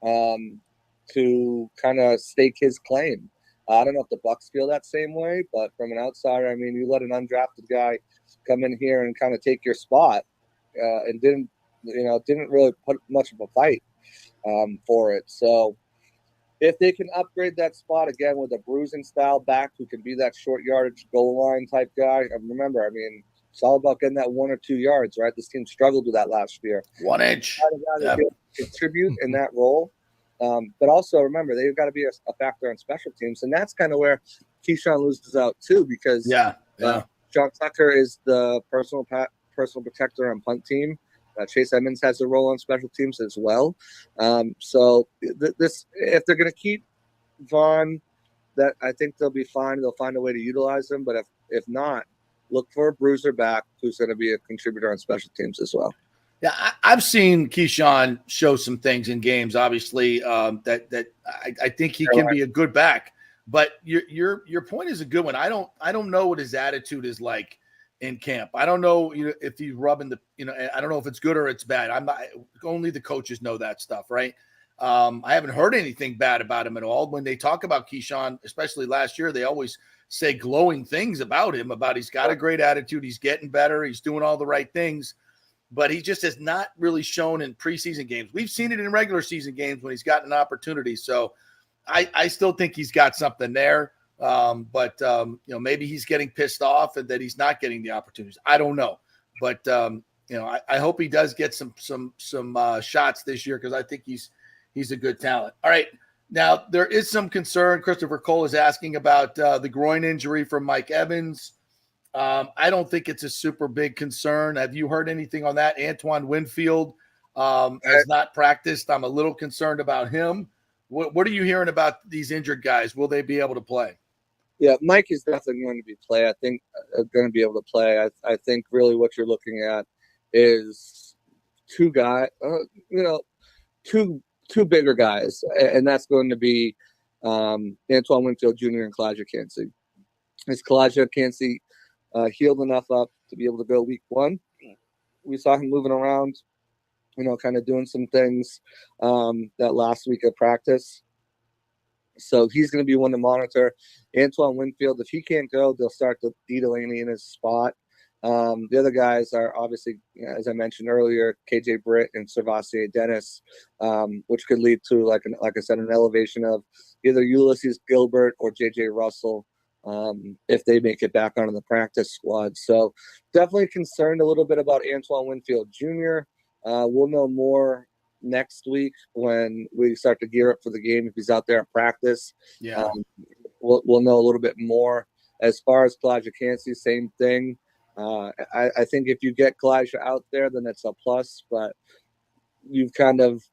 to kind of stake his claim. I don't know if the Bucs feel that same way, but from an outsider, I mean, you let an undrafted guy come in here and kind of take your spot and didn't really put much of a fight. for it. So if they can upgrade that spot again with a bruising style back who can be that short yardage goal line type guy, and remember, I mean, it's all about getting that 1 or 2 yards, right? This team struggled with that last year. 1 inch. Yep. Contribute in that role. But also remember, they've got to be a factor on special teams. And that's kind of where Keyshawn loses out too, because John Tucker is the personal protector on punt team. Chase Edmonds has a role on special teams as well. So if they're going to keep Vaughn, that I think they'll be fine. They'll find a way to utilize him. But if not, look for a bruiser back who's going to be a contributor on special teams as well. Yeah, I've seen Keyshawn show some things in games, obviously, that I think he can be a good back. But your point is a good one. I don't know what his attitude is like in camp. I don't know if he's rubbing I don't know if it's good or it's bad. Only the coaches know that stuff, right? I haven't heard anything bad about him at all. When they talk about Keyshawn, especially last year, they always say glowing things about him, about he's got a great attitude, he's getting better, he's doing all the right things. But he just has not really shown in preseason games. We've seen it in regular season games when he's gotten an opportunity. So I still think he's got something there. But maybe he's getting pissed off and that he's not getting the opportunities. I don't know. But, I hope he does get some shots this year because I think he's a good talent. All right. Now, there is some concern. Christopher Cole is asking about the groin injury from Mike Evans. I don't think it's a super big concern. Have you heard anything on that? Antoine Winfield has not practiced. I'm a little concerned about him. What are you hearing about these injured guys? Will they be able to play? Yeah, Mike is definitely going to be able to play. I think really what you're looking at is two bigger guys, and that's going to be Antoine Winfield Jr. and Kalijah Kancey. Is Kalijah Kancey healed enough up to be able to go week 1? We saw him moving around, kind of doing some things that last week of practice. So he's going to be one to monitor. Antoine Winfield, if he can't go, they'll start the D. Delaney in his spot. The other guys are obviously, as I mentioned earlier, KJ Britt and Servassier Dennis, which could lead to, like I said, an elevation of either Ulysses Gilbert or JJ Russell if they make it back onto the practice squad. So definitely concerned a little bit about Antoine Winfield Jr. We'll know more next week when we start to gear up for the game if he's out there at practice. Yeah, we'll know a little bit more. As far as Kalijah Kancey, same thing. I think if you get Kalijah out there, then that's a plus. But you've kind of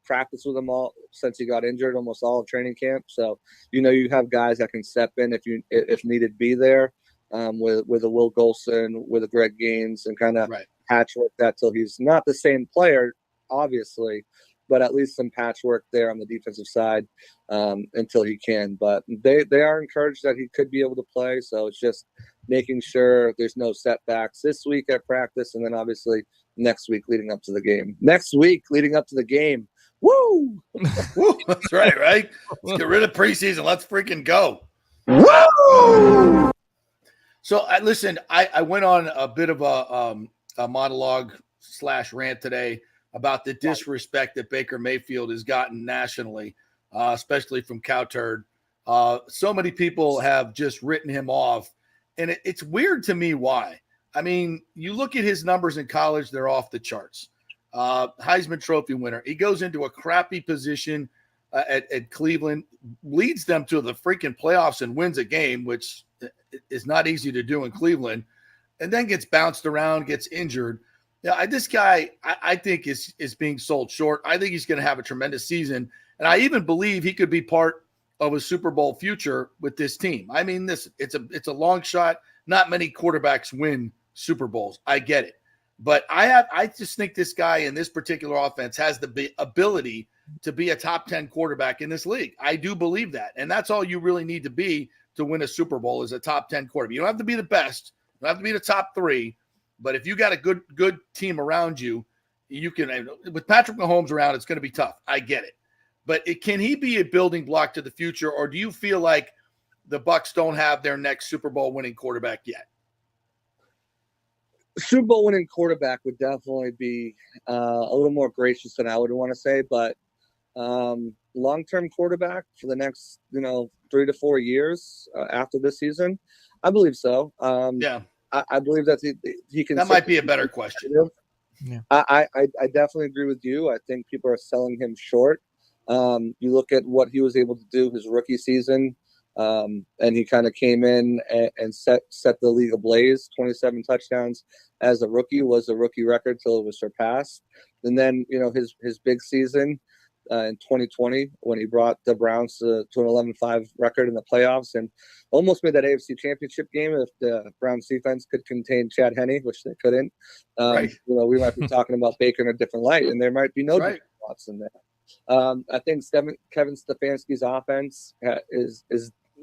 practice with him all since he got injured, almost all of training camp. So you have guys that can step in if needed be there, with a Will Golson, with a Greg Gaines, and kind of patchwork that till he's not the same player, obviously, but at least some patchwork there on the defensive side until he can. But they are encouraged that he could be able to play. So it's just making sure there's no setbacks this week at practice, and then obviously next week leading up to the game. Woo! Woo! That's right? Let's get rid of preseason. Let's freaking go. Woo! So listen, I went on a bit of a monologue / rant today about the disrespect that Baker Mayfield has gotten nationally, especially from Cowturd. So many people have just written him off, and it's weird to me why. I mean, you look at his numbers in college, they're off the charts. Heisman Trophy winner. He goes into a crappy position at Cleveland, leads them to the freaking playoffs and wins a game, which is not easy to do in Cleveland, and then gets bounced around, gets injured. Yeah, this guy, I think is being sold short. I think he's going to have a tremendous season, and I even believe he could be part of a Super Bowl future with this team. I mean, it's a long shot. Not many quarterbacks win Super Bowls. I get it, but I just think this guy in this particular offense has the ability to be a top 10 quarterback in this league. I do believe that, and that's all you really need to be to win a Super Bowl is a top 10 quarterback. You don't have to be the best. You don't have to be the top 3. But if you got a good team around you, you can. With Patrick Mahomes around, it's going to be tough. I get it. But can he be a building block to the future, or do you feel like the Bucs don't have their next Super Bowl winning quarterback yet? Super Bowl winning quarterback would definitely be a little more gracious than I would want to say, but long-term quarterback for the next 3 to 4 years after this season, I believe so. Yeah, I believe that he can. that might be a better question. Yeah. I definitely agree with you. I think people are selling him short. You look at what he was able to do his rookie season, and he kind of came in and set the league ablaze. 27 touchdowns as a rookie was a rookie record till it was surpassed. And then his big season in 2020 when he brought the Browns to an 11-5 record in the playoffs and almost made that AFC Championship game if the Browns defense could contain Chad Henne, which they couldn't. Right. We might be talking about Baker in a different light, and there might be no different thoughts in there. I think Kevin Stefanski's offense is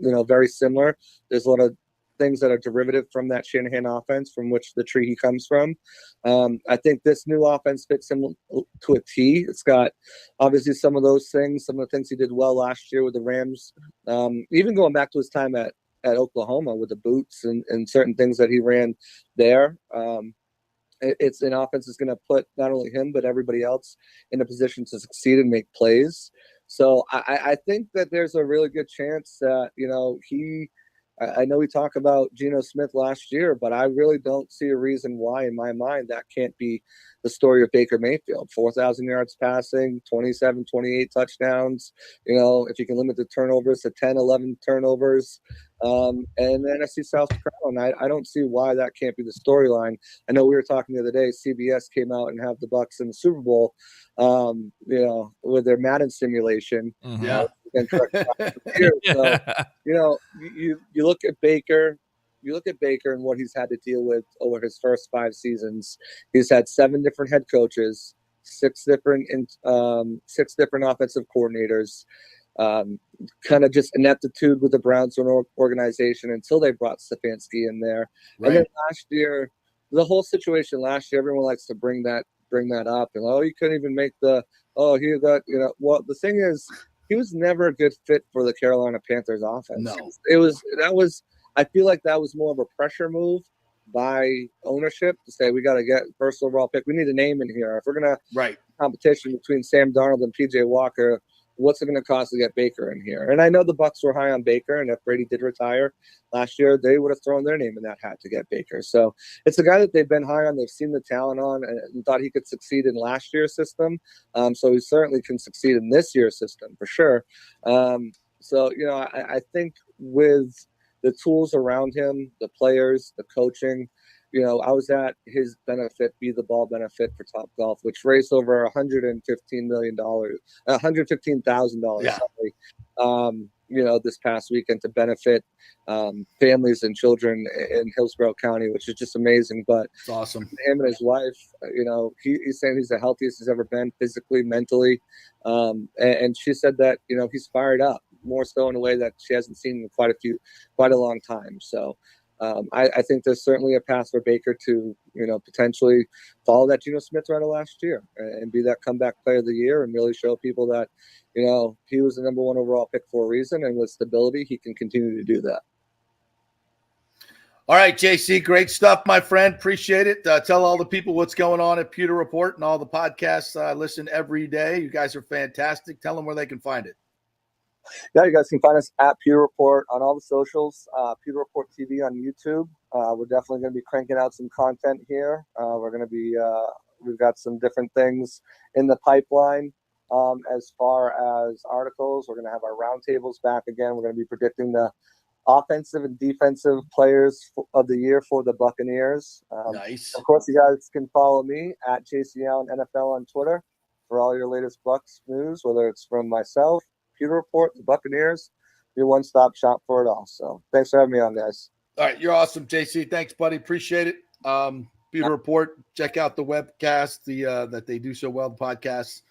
very similar. There's a lot of things that are derivative from that Shanahan offense, from which the tree he comes from. I think this new offense fits him to a T. It's got obviously some of those things, some of the things he did well last year with the Rams, even going back to his time at Oklahoma with the boots and certain things that he ran there. It's an offense that's going to put not only him but everybody else in a position to succeed and make plays. So I think that there's a really good chance that I know we talked about Geno Smith last year, but I really don't see a reason why, in my mind, that can't be the story of Baker Mayfield. 4,000 yards passing, 27, 28 touchdowns. If you can limit the turnovers to 10, 11 turnovers. And then NFC South Crown, I don't see why that can't be the storyline. I know we were talking the other day, CBS came out and have the Bucs in the Super Bowl, with their Madden simulation. Mm-hmm. Yeah. So, you look at Baker, and what he's had to deal with over his first 5 seasons. He's had 7 different head coaches, 6 different offensive coordinators, kind of just ineptitude with the Browns organization until they brought Stefanski in there. Right. And then last year, the whole situation last year, everyone likes to bring that up, and you couldn't even make the well, the thing is, he was never a good fit for the Carolina Panthers offense. No. I feel like that was more of a pressure move by ownership to say, we got to get first overall pick. We need a name in here. If we're going to competition between Sam Darnold and PJ Walker, what's it going to cost to get Baker in here? And I know the Bucs were high on Baker, and if Brady did retire last year, they would have thrown their name in that hat to get Baker. So it's a guy that they've been high on, they've seen the talent on, and thought he could succeed in last year's system. So he certainly can succeed in this year's system for sure. I think with the tools around him, the players, the coaching, I was at his benefit, Be the Ball benefit for Top Golf, which raised over $115,000, this past weekend to benefit families and children in Hillsborough County, which is just amazing. But it's awesome. Him and his wife, he's saying he's the healthiest he's ever been physically, mentally. And she said that, he's fired up more so in a way that she hasn't seen in quite a long time. So I think there's certainly a path for Baker to, potentially follow that Geno Smith run of last year and be that comeback player of the year and really show people that, he was the number 1 overall pick for a reason, and with stability, he can continue to do that. All right, JC, great stuff, my friend. Appreciate it. Tell all the people what's going on at Pewter Report and all the podcasts I listen every day. You guys are fantastic. Tell them where they can find it. Yeah, you guys can find us at Pewter Report on all the socials, Pewter Report TV on YouTube. We're definitely going to be cranking out some content here. We're going to be, we've got some different things in the pipeline. As far as articles, we're going to have our roundtables back again. We're going to be predicting the offensive and defensive players of the year for the Buccaneers. Nice. Of course, you guys can follow me at JC Allen NFL on Twitter for all your latest Bucs news, whether it's from myself, Pewter Report, the Buccaneers, your one-stop shop for it all. So thanks for having me on, guys. All right, you're awesome, JC. Thanks, buddy. Appreciate it. Pewter Report. Check out the webcast, that they do so well, the podcasts,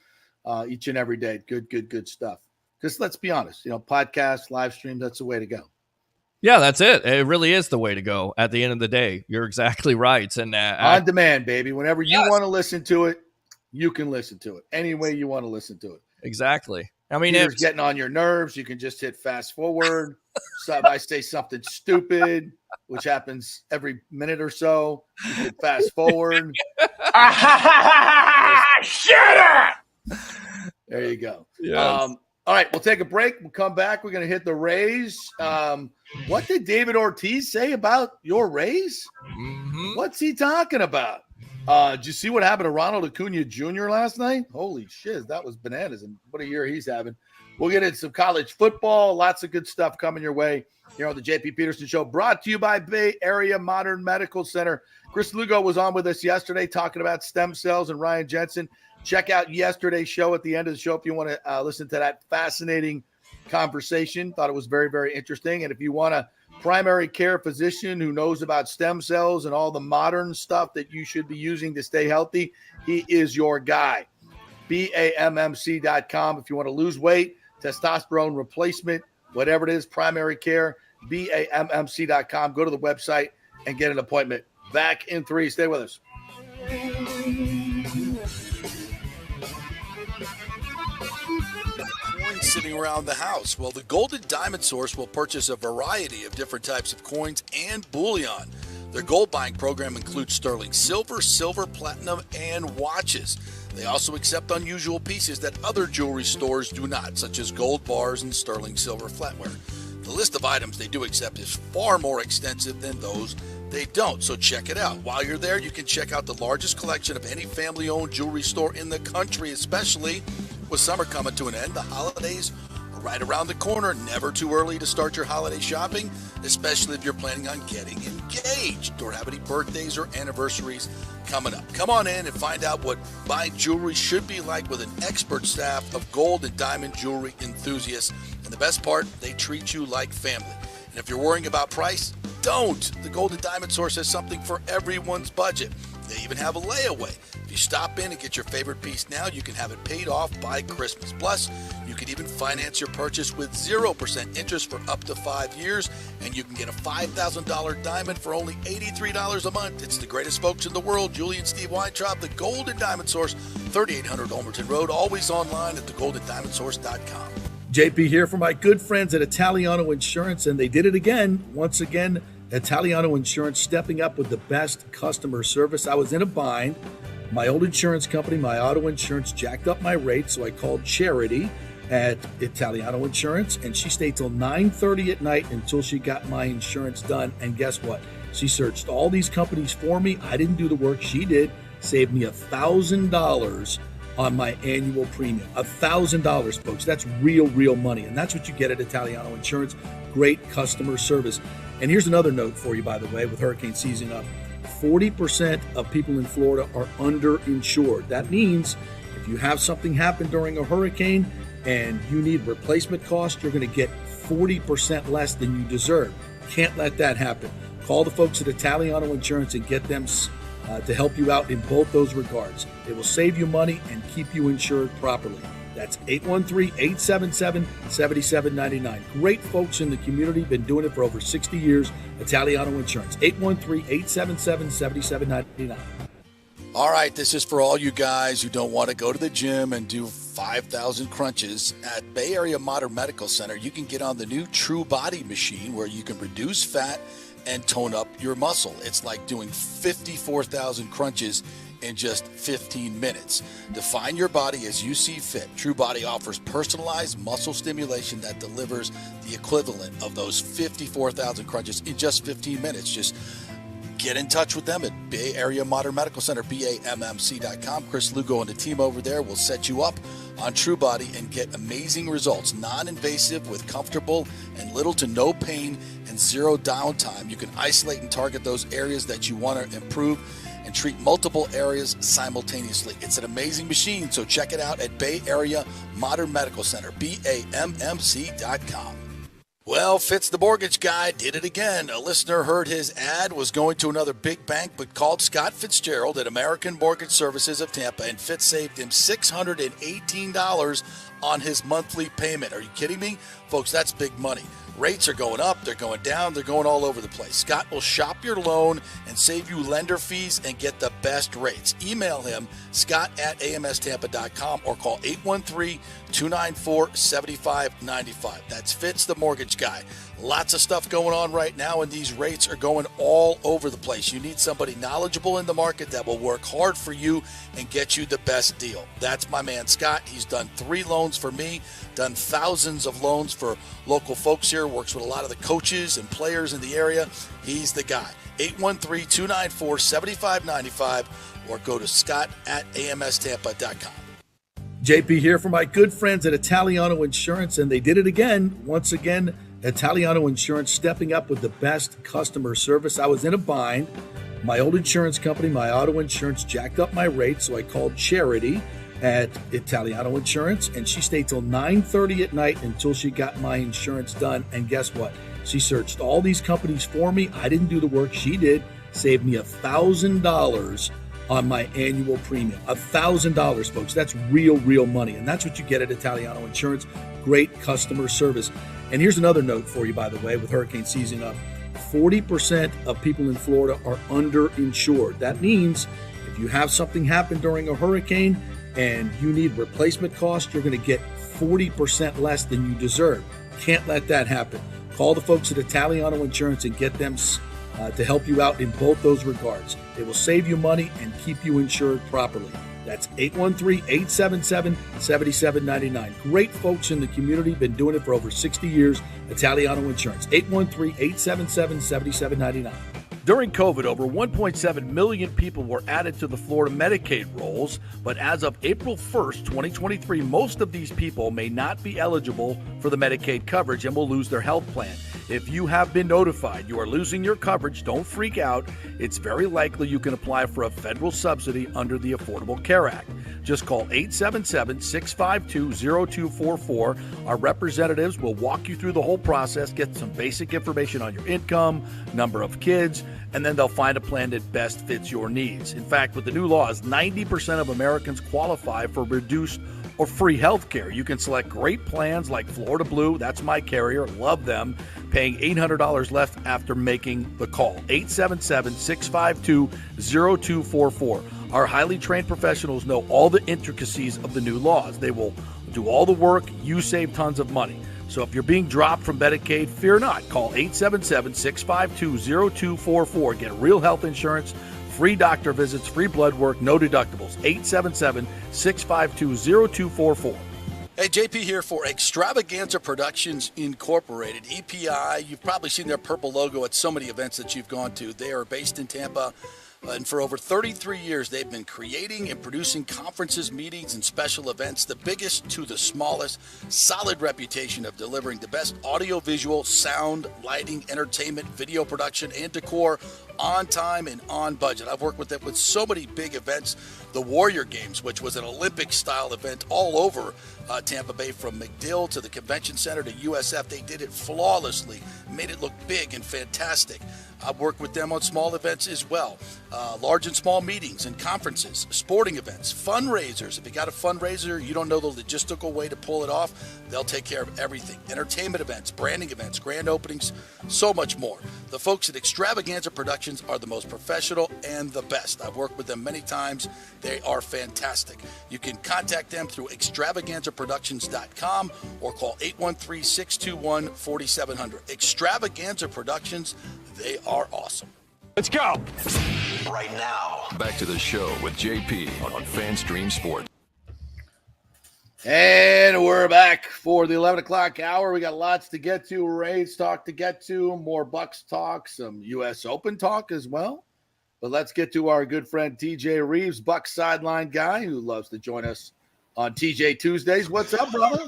each and every day. Good stuff. Because let's be honest, podcasts, live stream, that's the way to go. Yeah, that's it. It really is the way to go at the end of the day. You're exactly right. And on demand, baby. Whenever you want to listen to it, you can listen to it. Any way you want to listen to it. Exactly. I mean, if it's getting on your nerves, you can just hit fast forward. So if I say something stupid, which happens every minute or so, you can fast forward. Shut up! There you go. Yes. All right, we'll take a break. We'll come back. We're going to hit the Rays. What did David Ortiz say about your Rays? Mm-hmm. What's he talking about? Did you see what happened to Ronald Acuna Jr. last night? Holy shit, that was bananas. And what a year he's having. We'll get into some college football. Lots of good stuff coming your way here on the JP Peterson Show, brought to you by Bay Area Modern Medical Center. Chris Lugo was on with us yesterday talking about stem cells and Ryan Jensen. Check out yesterday's show at the end of the show if you want to listen to that fascinating conversation. Thought it was very, very interesting. And if you want a primary care physician who knows about stem cells and all the modern stuff that you should be using to stay healthy, he is your guy. BAMMC.com. If you want to lose weight, testosterone replacement, whatever it is, primary care, BAMMC.com. Go to the website and get an appointment. Back in 3. Stay with us. Sitting around the house. Well, the Golden Diamond Source will purchase a variety of different types of coins and bullion. Their gold buying program includes sterling silver, silver, platinum, and watches. They also accept unusual pieces that other jewelry stores do not, such as gold bars and sterling silver flatware. The list of items they do accept is far more extensive than those they don't, so check it out. While you're there, you can check out the largest collection of any family-owned jewelry store in the country, especially with summer coming to an end. The holidays are right around the corner. Never too early to start your holiday shopping, especially if you're planning on getting engaged or have any birthdays or anniversaries coming up. Come on in and find out what buying jewelry should be like with an expert staff of gold and diamond jewelry enthusiasts. And the best part, they treat you like family. And if you're worrying about price, don't. The Golden Diamond Source has something for everyone's budget. They even have a layaway. If you stop in and get your favorite piece now, you can have it paid off by Christmas. Plus, you can even finance your purchase with 0% interest for up to 5 years, and you can get a $5,000 diamond for only $83 a month. It's the greatest folks in the world, Julie and Steve Weintraub, the Golden Diamond Source, 3800 Olmerton Road, always online at thegoldendiamondsource.com. JP here for my good friends at Italiano Insurance, and they did it again. Once again, Italiano Insurance stepping up with the best customer service. I was in a bind. My old insurance company, my auto insurance, jacked up my rate, so I called Charity at Italiano Insurance, and she stayed till 9:30 at night until she got my insurance done. And guess what? She searched all these companies for me. I didn't do the work. She did. Saved me $1,000 on my annual premium. $1,000, folks. That's real money. And that's what you get at Italiano Insurance. Great customer service. And here's another note for you, by the way, with hurricane season up. 40% of people in Florida are underinsured. That means if you have something happen during a hurricane and you need replacement costs, you're going to get 40% less than you deserve. Can't let that happen. Call the folks at Italiano Insurance and get them to help you out in both those regards. It will save you money and keep you insured properly. That's 813-877-7799. Great folks in the community, been doing it for over 60 years. Italiano Insurance, 813-877-7799. All right, this is for all you guys who don't want to go to the gym and do 5,000 crunches. At Bay Area Modern Medical Center, you can get on the new True Body machine where you can reduce fat and tone up your muscle. It's like doing 54,000 crunches in just 15 minutes. Define your body as you see fit. True Body offers personalized muscle stimulation that delivers the equivalent of those 54,000 crunches in just 15 minutes. Just get in touch with them at Bay Area Modern Medical Center, BAMMC.com. Chris Lugo and the team over there will set you up on True Body and get amazing results. Non-invasive with comfortable and little to no pain and zero downtime. You can isolate and target those areas that you want to improve and treat multiple areas simultaneously. It's an amazing machine, so check it out at Bay Area Modern Medical Center, BAMMC.com. Well, Fitz the mortgage guy did it again. A listener heard his ad, was going to another big bank, but called Scott Fitzgerald at American Mortgage Services of Tampa, and Fitz saved him $618 on his monthly payment. Are you kidding me? Folks, that's big money. Rates are going up, they're going down, they're going all over the place. Scott will shop your loan and save you lender fees and get the best rates. Email him, scott@amstampa.com, or call 813-294-7595. That's Fitz, the mortgage guy. Lots of stuff going on right now, and these rates are going all over the place. You need somebody knowledgeable in the market that will work hard for you and get you the best deal. That's my man, Scott. He's done 3 loans for me, done thousands of loans for local folks here, works with a lot of the coaches and players in the area. He's the guy. 813-294-7595, or go to scott@amstampa.com. JP here for my good friends at Italiano Insurance, and they did it again. Once again, Italiano Insurance stepping up with the best customer service. I was in a bind. My old insurance company, my auto insurance, jacked up my rates, so I called Charity at Italiano Insurance, and she stayed till 9:30 at night until she got my insurance done. And guess what? She searched all these companies for me. I didn't do the work. She did. Saved me $1,000 on my annual premium. $1,000, folks. That's real money. And that's what you get at Italiano Insurance. Great customer service. And here's another note for you, by the way, with hurricane season up. 40% of people in Florida are underinsured. That means if you have something happen during a hurricane and you need replacement costs, you're going to get 40% less than you deserve. Can't let that happen. Call the folks at Italiano Insurance and get them to help you out in both those regards. They will save you money and keep you insured properly. That's 813-877-7799. Great folks in the community, been doing it for over 60 years. Italiano Insurance, 813-877-7799. During COVID, over 1.7 million people were added to the Florida Medicaid rolls, but as of April 1st, 2023, most of these people may not be eligible for the Medicaid coverage and will lose their health plan. If you have been notified you are losing your coverage, don't freak out. It's very likely you can apply for a federal subsidy under the Affordable Care Act. Just call 877-652-0244. Our representatives will walk you through the whole process, get some basic information on your income, number of kids, and then they'll find a plan that best fits your needs. In fact, with the new laws, 90% of Americans qualify for reduced or free health care. You can select great plans like Florida Blue, that's my carrier, love them, paying $800 left after making the call. 877-652-0244. Our highly trained professionals know all the intricacies of the new laws. They will do all the work, you save tons of money. So if you're being dropped from Medicaid, fear not. Call 877-652-0244. Get real health insurance, free doctor visits, free blood work, no deductibles. 877-652-0244. Hey, JP here for Extravaganza Productions Incorporated, EPI. You've probably seen their purple logo at so many events that you've gone to. They are based in Tampa. And for over 33 years, they've been creating and producing conferences, meetings, and special events, the biggest to the smallest. Solid reputation of delivering the best audio-visual, sound, lighting, entertainment, video production, and decor on time and on budget. I've worked with them with so many big events. The Warrior Games, which was an Olympic-style event all over Tampa Bay, from McDill to the Convention Center to USF. They did it flawlessly, made it look big and fantastic. I've worked with them on small events as well, large and small meetings and conferences, sporting events, fundraisers. If you got a fundraiser, you don't know the logistical way to pull it off, they'll take care of everything. Entertainment events, branding events, grand openings, so much more. The folks at Extravaganza Productions are the most professional and the best. I've worked with them many times. They are fantastic. You can contact them through extravaganzaproductions.com or call 813-621-4700. Extravaganza Productions, they are awesome. Let's go. Right now, back to the show with JP on FanStream Sports. And we're back for the 11 o'clock hour. We got lots to get to, Rays talk to get to, more Bucks talk, some U.S. Open talk as well. But let's get to our good friend TJ Reeves, Bucks sideline guy who loves to join us on TJ Tuesdays. What's up, brother?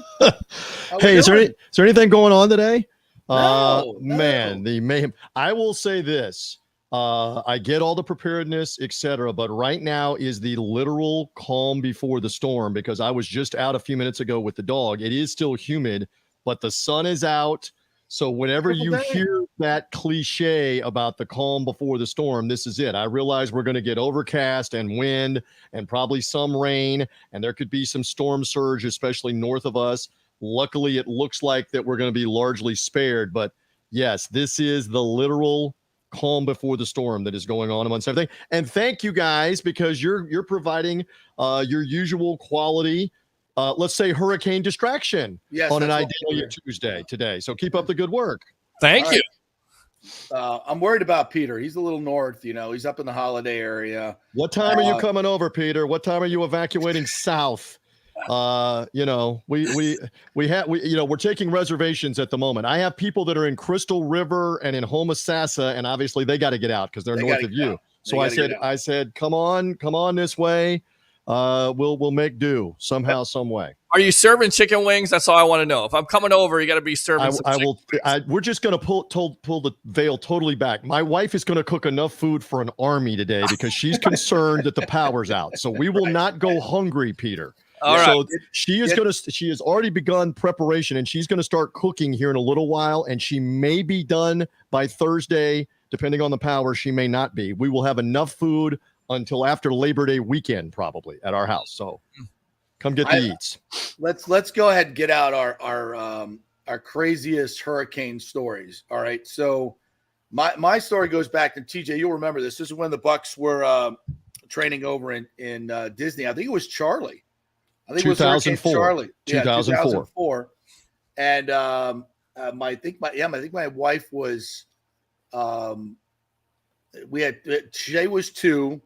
Hey, is there anything going on today? No. Man, the mayhem. I will say this. I get all the preparedness, etc., but right now is the literal calm before the storm, because I was just out a few minutes ago with the dog. It is still humid, but the sun is out. So whenever you hear that cliche about the calm before the storm, this is it. I realize we're going to get overcast and wind and probably some rain, and there could be some storm surge, especially north of us. Luckily, it looks like that we're going to be largely spared. But yes, this is the literal calm before the storm that is going on amongst everything. And thank you guys, because you're providing your usual quality, let's say, hurricane distraction on an Ideally Tuesday today. So keep up the good work. Thank you. I'm worried about Peter. He's a little north, he's up in the Holiday area. What time are you coming over, Peter? What time are you evacuating south? We're taking reservations at the moment. I have people that are in Crystal River and in Homosassa, and obviously they got to get out because they're north of you. So I said, come on this way. We'll make do somehow, some way. Are you serving chicken wings? That's all I want to know. If I'm coming over, you got to be serving we're just going to pull the veil totally back. My wife is going to cook enough food for an army today because she's concerned that the power's out. So we will not go hungry, Peter. All right. So she has already begun preparation, and she's going to start cooking here in a little while, and she may be done by Thursday, depending on the power. She may not be. We will have enough food until after Labor Day weekend, probably, at our house. So come get the eats. Let's go ahead and get out our craziest hurricane stories. All right. So my story goes back to TJ. You'll remember this. This is when the Bucks were training over in Disney. I think it was Charlie. I think 2004. It was Charlie. 2004. And I think my wife was. Shay was 2.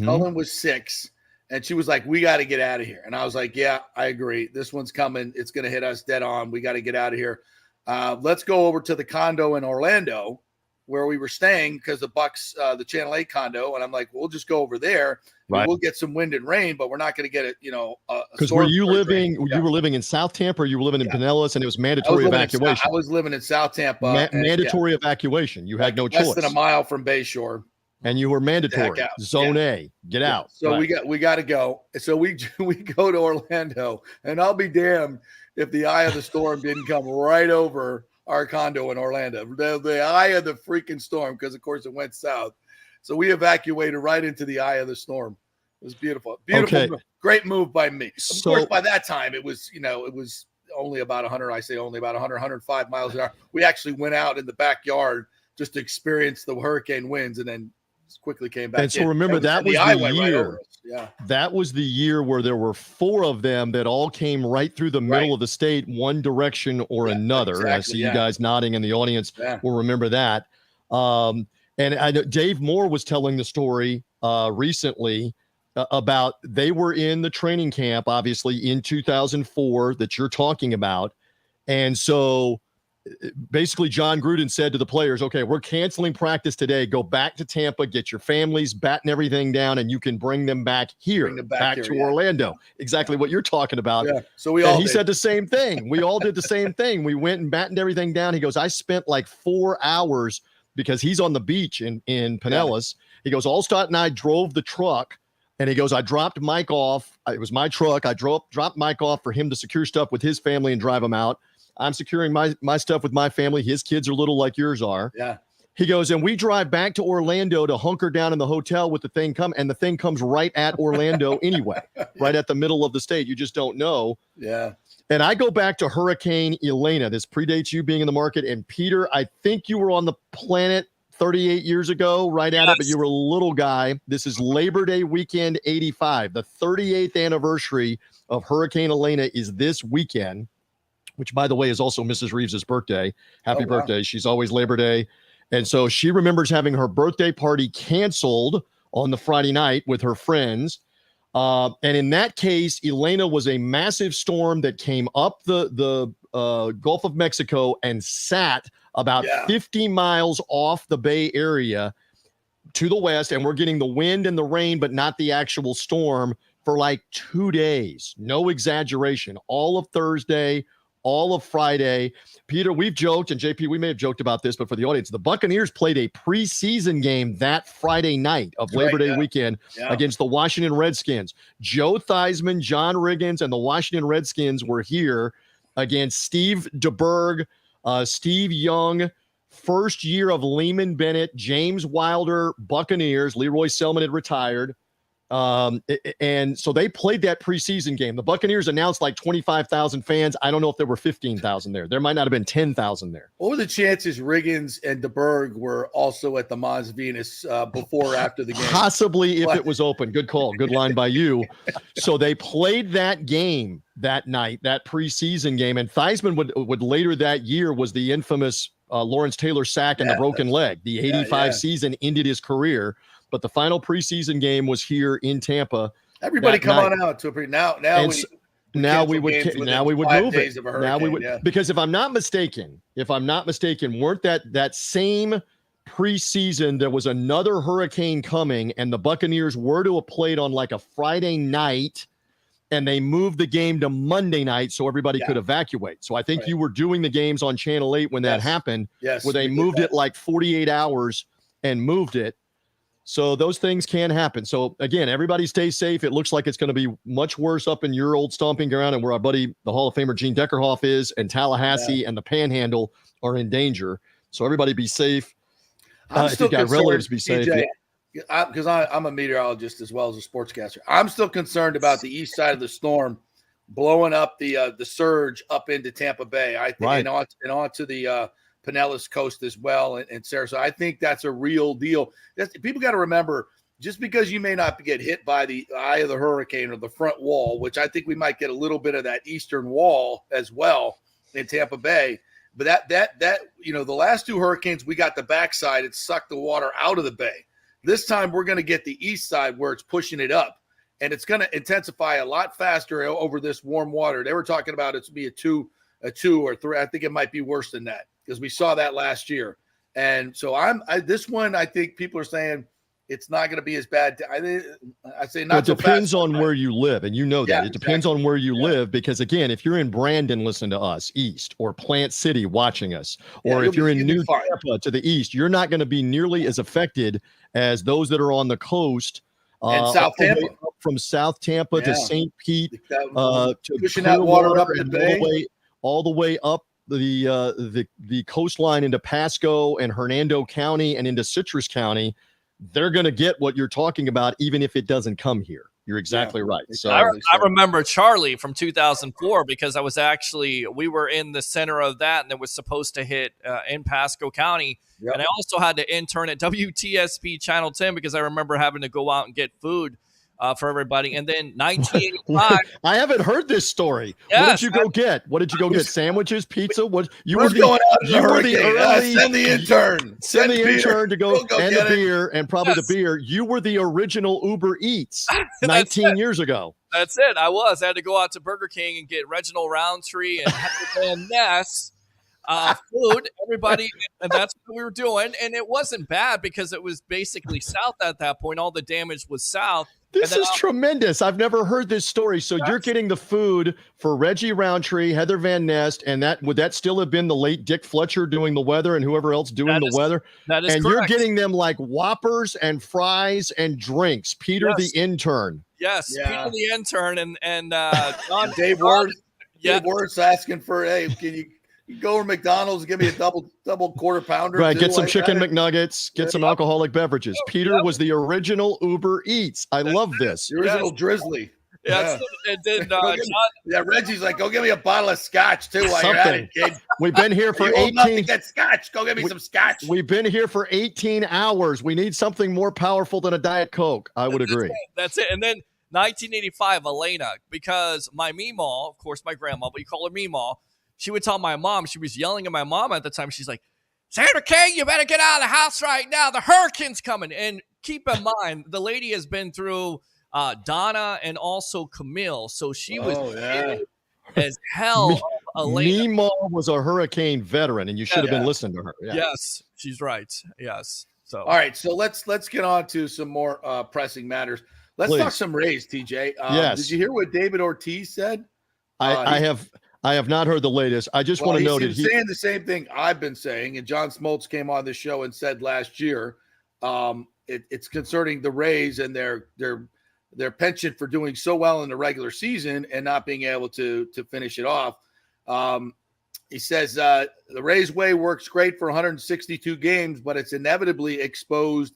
Cullen was 6, and she was like, we got to get out of here. And I was like, yeah, I agree. This one's coming. It's going to hit us dead on. We got to get out of here. Let's go over to the condo in Orlando where we were staying because the Bucks, the Channel 8 condo. And I'm like, we'll just go over there. Right. We'll get some wind and rain, but we're not going to get it, because were you were living in South Tampa, or you were living in Pinellas, and it was mandatory evacuation? I was living in South Tampa. Mandatory evacuation. You had no choice. Less than a mile from Bayshore. And you were mandatory. Zone A. Get out. So we got to go. So we go to Orlando, and I'll be damned if the eye of the storm didn't come right over our condo in Orlando. The eye of the freaking storm, because of course it went south. So we evacuated right into the eye of the storm. It was beautiful. Okay. Great move by me. Of course, by that time it was only about 100. I say only about 100, 105 miles an hour. We actually went out in the backyard just to experience the hurricane winds, and then quickly came back. And so remember, that was the year. That was the year where there were 4 of them that all came right through the middle of the state, one direction or another. Exactly, I see you guys nodding in the audience. Will remember that. And I know Dave Moore was telling the story recently about they were in the training camp, obviously in 2004 that you're talking about. And so basically John Gruden said to the players, okay, we're canceling practice today. Go back to Tampa, get your families, batten everything down, and you can bring them back here, back to Orlando. Exactly what you're talking about. Yeah. So he said the same thing. We all did the same thing. We went and battened everything down. He goes, I spent like 4 hours because he's on the beach in Pinellas. He goes, Allstott and I drove the truck. And he goes, I dropped Mike off. It was my truck. I dropped Mike off for him to secure stuff with his family and drive him out. I'm securing my stuff with my family. His kids are little like yours are. Yeah. He goes, and we drive back to Orlando to hunker down in the hotel with the thing and the thing comes right at Orlando anyway, right at the middle of the state. You just don't know. Yeah. And I go back to Hurricane Elena. This predates you being in the market. And Peter, I think you were on the planet 38 years ago, right at it, but you were a little guy. This is Labor Day weekend 85. The 38th anniversary of Hurricane Elena is this weekend, which, by the way, is also Mrs. Reeves's birthday. Happy birthday. She's always Labor Day. And so she remembers having her birthday party canceled on the Friday night with her friends. And in that case, Elena was a massive storm that came up the Gulf of Mexico and sat about 50 miles off the Bay Area to the west. And we're getting the wind and the rain, but not the actual storm for like 2 days. No exaggeration. All of Thursday, all of Friday. Peter, we've joked, and JP, we may have joked about this, but for the audience, the Buccaneers played a preseason game that Friday night of Labor Day weekend against the Washington Redskins. Joe Theismann, John Riggins, and the Washington Redskins were here against Steve DeBerg, Steve Young, first year of Lehman Bennett, James Wilder Buccaneers. Leroy Selman had retired. And so they played that preseason game. The Buccaneers announced like 25,000 fans. I don't know if there were 15,000 there. There might not have been 10,000 there. What were the chances Riggins and DeBerg were also at the Mons Venus before or after the game? Possibly if it was open. Good call. Good line by you. So they played that game that night, that preseason game. And Theismann would later that year was the infamous Lawrence Taylor sack and the broken leg. The 85 season ended his career. But the final preseason game was here in Tampa. Everybody come night. On out to a now we would move it. Now we would because if I'm not mistaken, weren't that same preseason there was another hurricane coming and the Buccaneers were to have played on like a Friday night and they moved the game to Monday night so everybody could evacuate. So I think you were doing the games on Channel 8 when that happened, where they moved it like 48 hours and moved it. So those things can happen. So again, everybody stay safe. It looks like it's going to be much worse up in your old stomping ground and where our buddy, the Hall of Famer Gene Deckerhoff is, and Tallahassee and the Panhandle are in danger. So everybody be safe. If you got relatives, be safe. Because I'm a meteorologist as well as a sportscaster. I'm still concerned about the east side of the storm blowing up the surge up into Tampa Bay. I think and onto the Pinellas Coast as well, and Sarasota. I think that's a real deal. People got to remember, just because you may not get hit by the eye of the hurricane or the front wall, which I think we might get a little bit of that eastern wall as well in Tampa Bay. But that the last two hurricanes, we got the backside. It sucked the water out of the bay. This time we're going to get the east side where it's pushing it up, and it's going to intensify a lot faster over this warm water. They were talking about it's be a two or three. I think it might be worse than that, because we saw that last year. And so this one, I think people are saying it's not going to be as bad. I say not. It depends on where you live. And you know that. It depends on where you live, because again, if you're in Brandon listening to us east, or Plant City watching us, or if you're in New Tampa to the east, you're not going to be nearly as affected as those that are on the coast. And South Tampa. From South Tampa to St. Pete, to pushing that water up in the bay. All the way up the coastline into Pasco and Hernando County and into Citrus County. They're going to get what you're talking about, even if it doesn't come here. You're exactly right. So I remember Charlie from 2004, because we were in the center of that, and it was supposed to hit in Pasco County. Yep. And I also had to intern at WTSP Channel 10, because I remember having to go out and get food for everybody. And then 1985. I haven't heard this story. Yes, what did you go get? What did you go get? Sandwiches, pizza? What you were the early send the intern. Send the intern to go and the beer, and probably the beer. You were the original Uber Eats 19 years ago. That's it. I had to go out to Burger King and get Reginald Roundtree and Ness food, everybody, and that's what we were doing. And it wasn't bad, because it was basically south at that point. All the damage was south. This is tremendous. I've never heard this story. So you're getting the food for Reggie Roundtree, Heather Van Nest, and would that still have been the late Dick Fletcher doing the weather and whoever else doing the weather? That is and correct. You're getting them like Whoppers and fries and drinks. Peter the intern. Yes, Peter the intern and John, Dave Ward. Dave Ward's asking for, hey, can you go to McDonald's and give me a double quarter pounder? Right, get some chicken McNuggets, get some alcoholic beverages. Peter was the original Uber Eats. I love this. The original Drizzly. Yeah. And then John, Reggie's like, go get me a bottle of scotch too while you're at it, kid. We've been here for 18. To get scotch. Go get me some scotch. We've been here for 18 hours. We need something more powerful than a Diet Coke. I would agree. That's it. And then 1985, Elena, because my Meemaw, of course, my grandma, but you call her Meemaw, she would tell my mom, she was yelling at my mom at the time. She's like, Sandra King, you better get out of the house right now. The hurricane's coming. And keep in mind, the lady has been through Donna and also Camille. So she was as hell. Meemaw was a hurricane veteran, and you should have been listening to her. Yeah. Yes, she's right. Yes. So all right. So let's get on to some more pressing matters. Let's talk some Rays, TJ. Yes. Did you hear what David Ortiz said? I have not heard the latest. I just want to note he's saying the same thing I've been saying, and John Smoltz came on the show and said last year it's concerning the Rays and their penchant for doing so well in the regular season and not being able to finish it off. He says the Rays way works great for 162 games, but it's inevitably exposed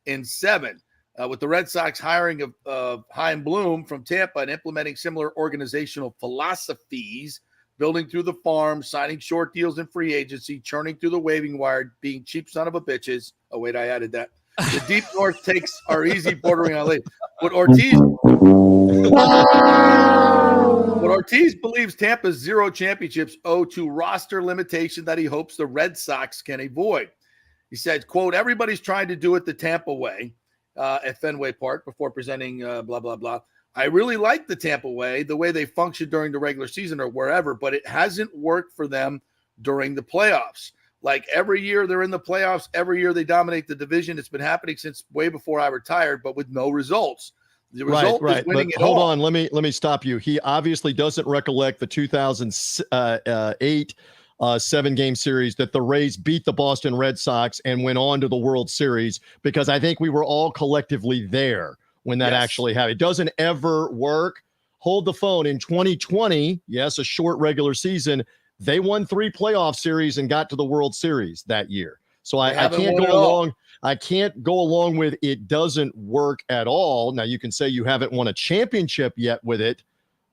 in 7. with the Red Sox hiring of Chaim Bloom from Tampa and implementing similar organizational philosophies, building through the farm, signing short deals in free agency, churning through the waiving wire, being cheap son of a bitches. Oh, wait, I added that. The deep north takes are easy, bordering on late. What Ortiz believes Tampa's 0 championships owe to roster limitation that he hopes the Red Sox can avoid. He said, quote, everybody's trying to do it the Tampa way at Fenway Park before presenting blah, blah, blah. I really like the Tampa way, the way they function during the regular season or wherever, but it hasn't worked for them during the playoffs. Like every year they're in the playoffs, every year they dominate the division. It's been happening since way before I retired, but with no results. The result is winning it all. Hold on, let me stop you. He obviously doesn't recollect the 2008 7-game series that the Rays beat the Boston Red Sox and went on to the World Series, because I think we were all collectively there when that actually happened. It doesn't ever work. Hold the phone. In 2020, yes, a short regular season, they won 3 playoff series and got to the World Series that year. So I can't go along. I can't go along with it doesn't work at all. Now you can say you haven't won a championship yet with it,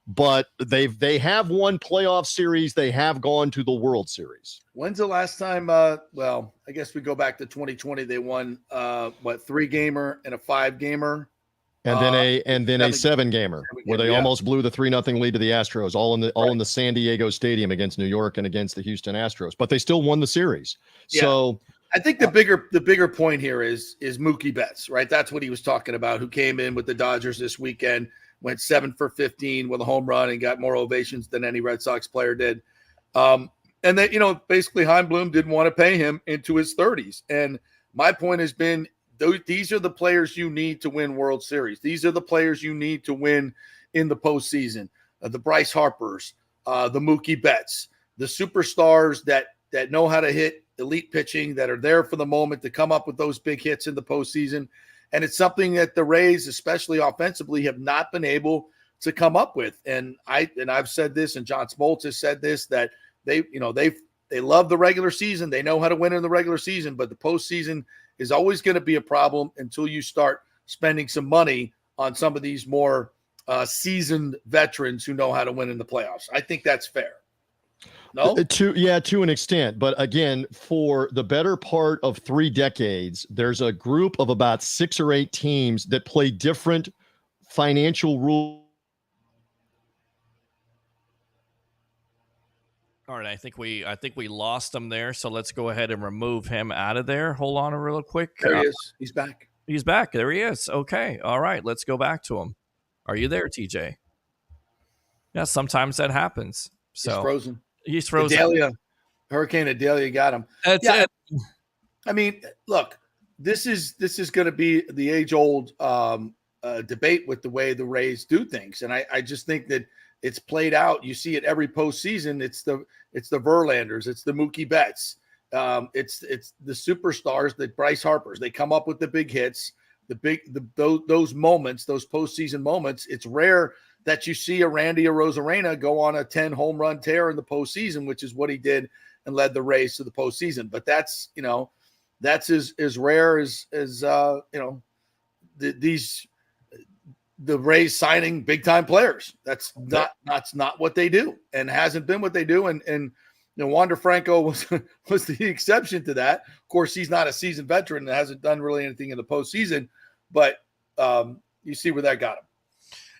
but they have won playoff series. They have gone to the World Series. When's the last time? Well, I guess we go back to 2020. They won 3-gamer and a 5-gamer. And then a 7-gamer where they almost blew the 3-0 lead to the Astros, all in the San Diego Stadium against New York and against the Houston Astros. But they still won the series. Yeah. So I think the bigger point here is Mookie Betts, right? That's what he was talking about, who came in with the Dodgers this weekend, went 7 for 15 with a home run and got more ovations than any Red Sox player did. And that, basically Chaim Bloom didn't want to pay him into his 30s. And my point has been, these are the players you need to win World Series. These are the players you need to win in the postseason. The Bryce Harpers, the Mookie Betts, the superstars that know how to hit elite pitching, that are there for the moment to come up with those big hits in the postseason. And it's something that the Rays, especially offensively, have not been able to come up with. And I've said this, and John Smoltz has said this, that they love the regular season. They know how to win in the regular season, but the postseason is always going to be a problem until you start spending some money on some of these more seasoned veterans who know how to win in the playoffs. I think that's fair. No? To an extent. But again, for the better part of 3 decades, there's a group of about 6 or 8 teams that play different financial rules. All right, I think we lost him there, so let's go ahead and remove him out of there. Hold on real quick. There he is. He's back. He's back. There he is. Okay. All right, let's go back to him. Are you there, TJ? Yeah, sometimes that happens. So He's frozen. Hurricane Adelia got him. That's it. I mean, look, this is going to be the age-old debate with the way the Rays do things, and I just think that it's played out. You see it every postseason. It's the Verlanders. It's the Mookie Betts. It's the superstars, the Bryce Harpers. They come up with the big hits, those moments, those postseason moments. It's rare that you see a Randy Arozarena go on a 10 home run tear in the postseason, which is what he did and led the Rays to the postseason. But that's as rare as the Rays signing big time players. That's not what they do, and hasn't been what they do. And Wander Franco was the exception to that. Of course, he's not a seasoned veteran and hasn't done really anything in the postseason, but you see where that got him.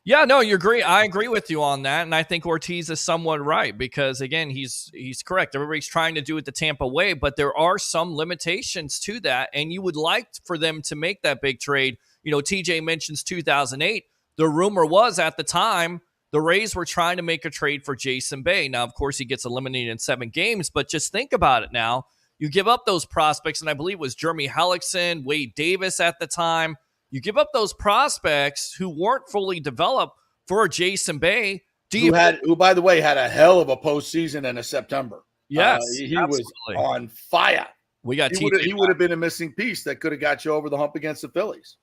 Yeah, no, you agree. I agree with you on that, and I think Ortiz is somewhat right because, again, he's correct. Everybody's trying to do it the Tampa way, but there are some limitations to that, and you would like for them to make that big trade. TJ mentions 2008. The rumor was at the time the Rays were trying to make a trade for Jason Bay. Now, of course, he gets eliminated in 7 games, but just think about it now. You give up those prospects, and I believe it was Jeremy Hellickson, Wade Davis at the time. You give up those prospects who weren't fully developed for Jason Bay. Who, by the way, had a hell of a postseason and a September. Yes, he was on fire. He would have been a missing piece that could have got you over the hump against the Phillies.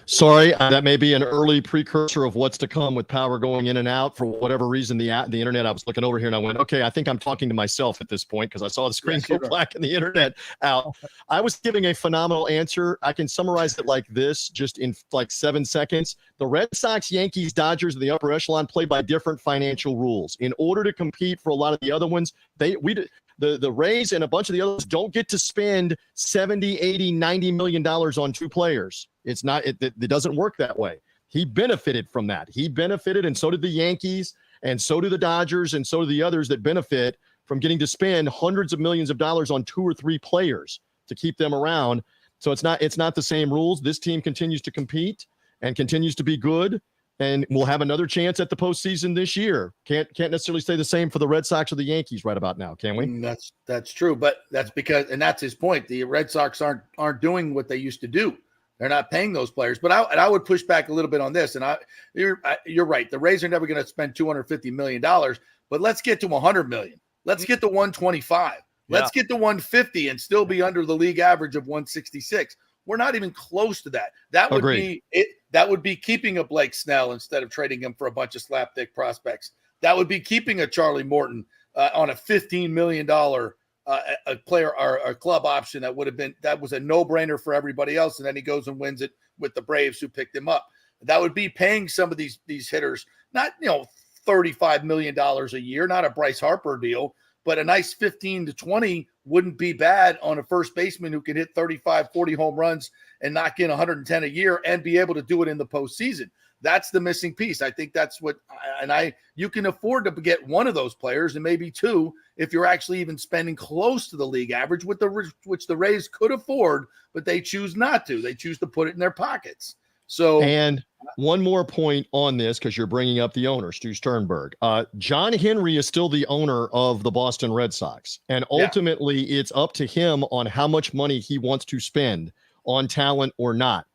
Sorry, that may be an early precursor of what's to come with power going in and out. For whatever reason, the internet, I was looking over here and I went, okay, I think I'm talking to myself at this point because I saw the screen go black and the internet out. I was giving a phenomenal answer. I can summarize it like this, just in like 7 seconds. The Red Sox, Yankees, Dodgers, and the upper echelon play by different financial rules. In order to compete for a lot of the other ones, the Rays and a bunch of the others don't get to spend 70, 80, 90 million dollars on two players. It's not, it doesn't work that way. He benefited from that. He benefited, and so did the Yankees, and so do the Dodgers, and so do the others that benefit from getting to spend hundreds of millions of dollars on 2 or 3 players to keep them around. So it's not the same rules. This team continues to compete and continues to be good, and we'll have another chance at the postseason this year. Can't necessarily say the same for the Red Sox or the Yankees right about now, can we? That's true, but that's because, and that's his point. The Red Sox aren't doing what they used to do. They're not paying those players. But I would push back a little bit on this. And you're right. The Rays are never going to spend $250 million, but let's get to $100 million. Let's get to 125. Let's get to 150 and still be under the league average of 166. We're not even close to that. That would be it. That would be keeping a Blake Snell instead of trading him for a bunch of slapdick prospects. That would be keeping a Charlie Morton on a $15 million a player or a club option that was a no-brainer for everybody else, and then he goes and wins it with the Braves who picked him up. That would be paying some of these hitters, not $35 million a year, not a Bryce Harper deal, but a nice 15 to 20 wouldn't be bad on a first baseman who can hit 35, 40 home runs and knock in 110 a year and be able to do it in the postseason. That's the missing piece. I think that's what, you can afford to get one of those players and maybe two if you're actually even spending close to the league average, which the Rays could afford, but they choose not to. They choose to put it in their pockets. So, and one more point on this, because you're bringing up the owner, Stu Sternberg. John Henry is still the owner of the Boston Red Sox, and ultimately it's up to him on how much money he wants to spend on talent or not.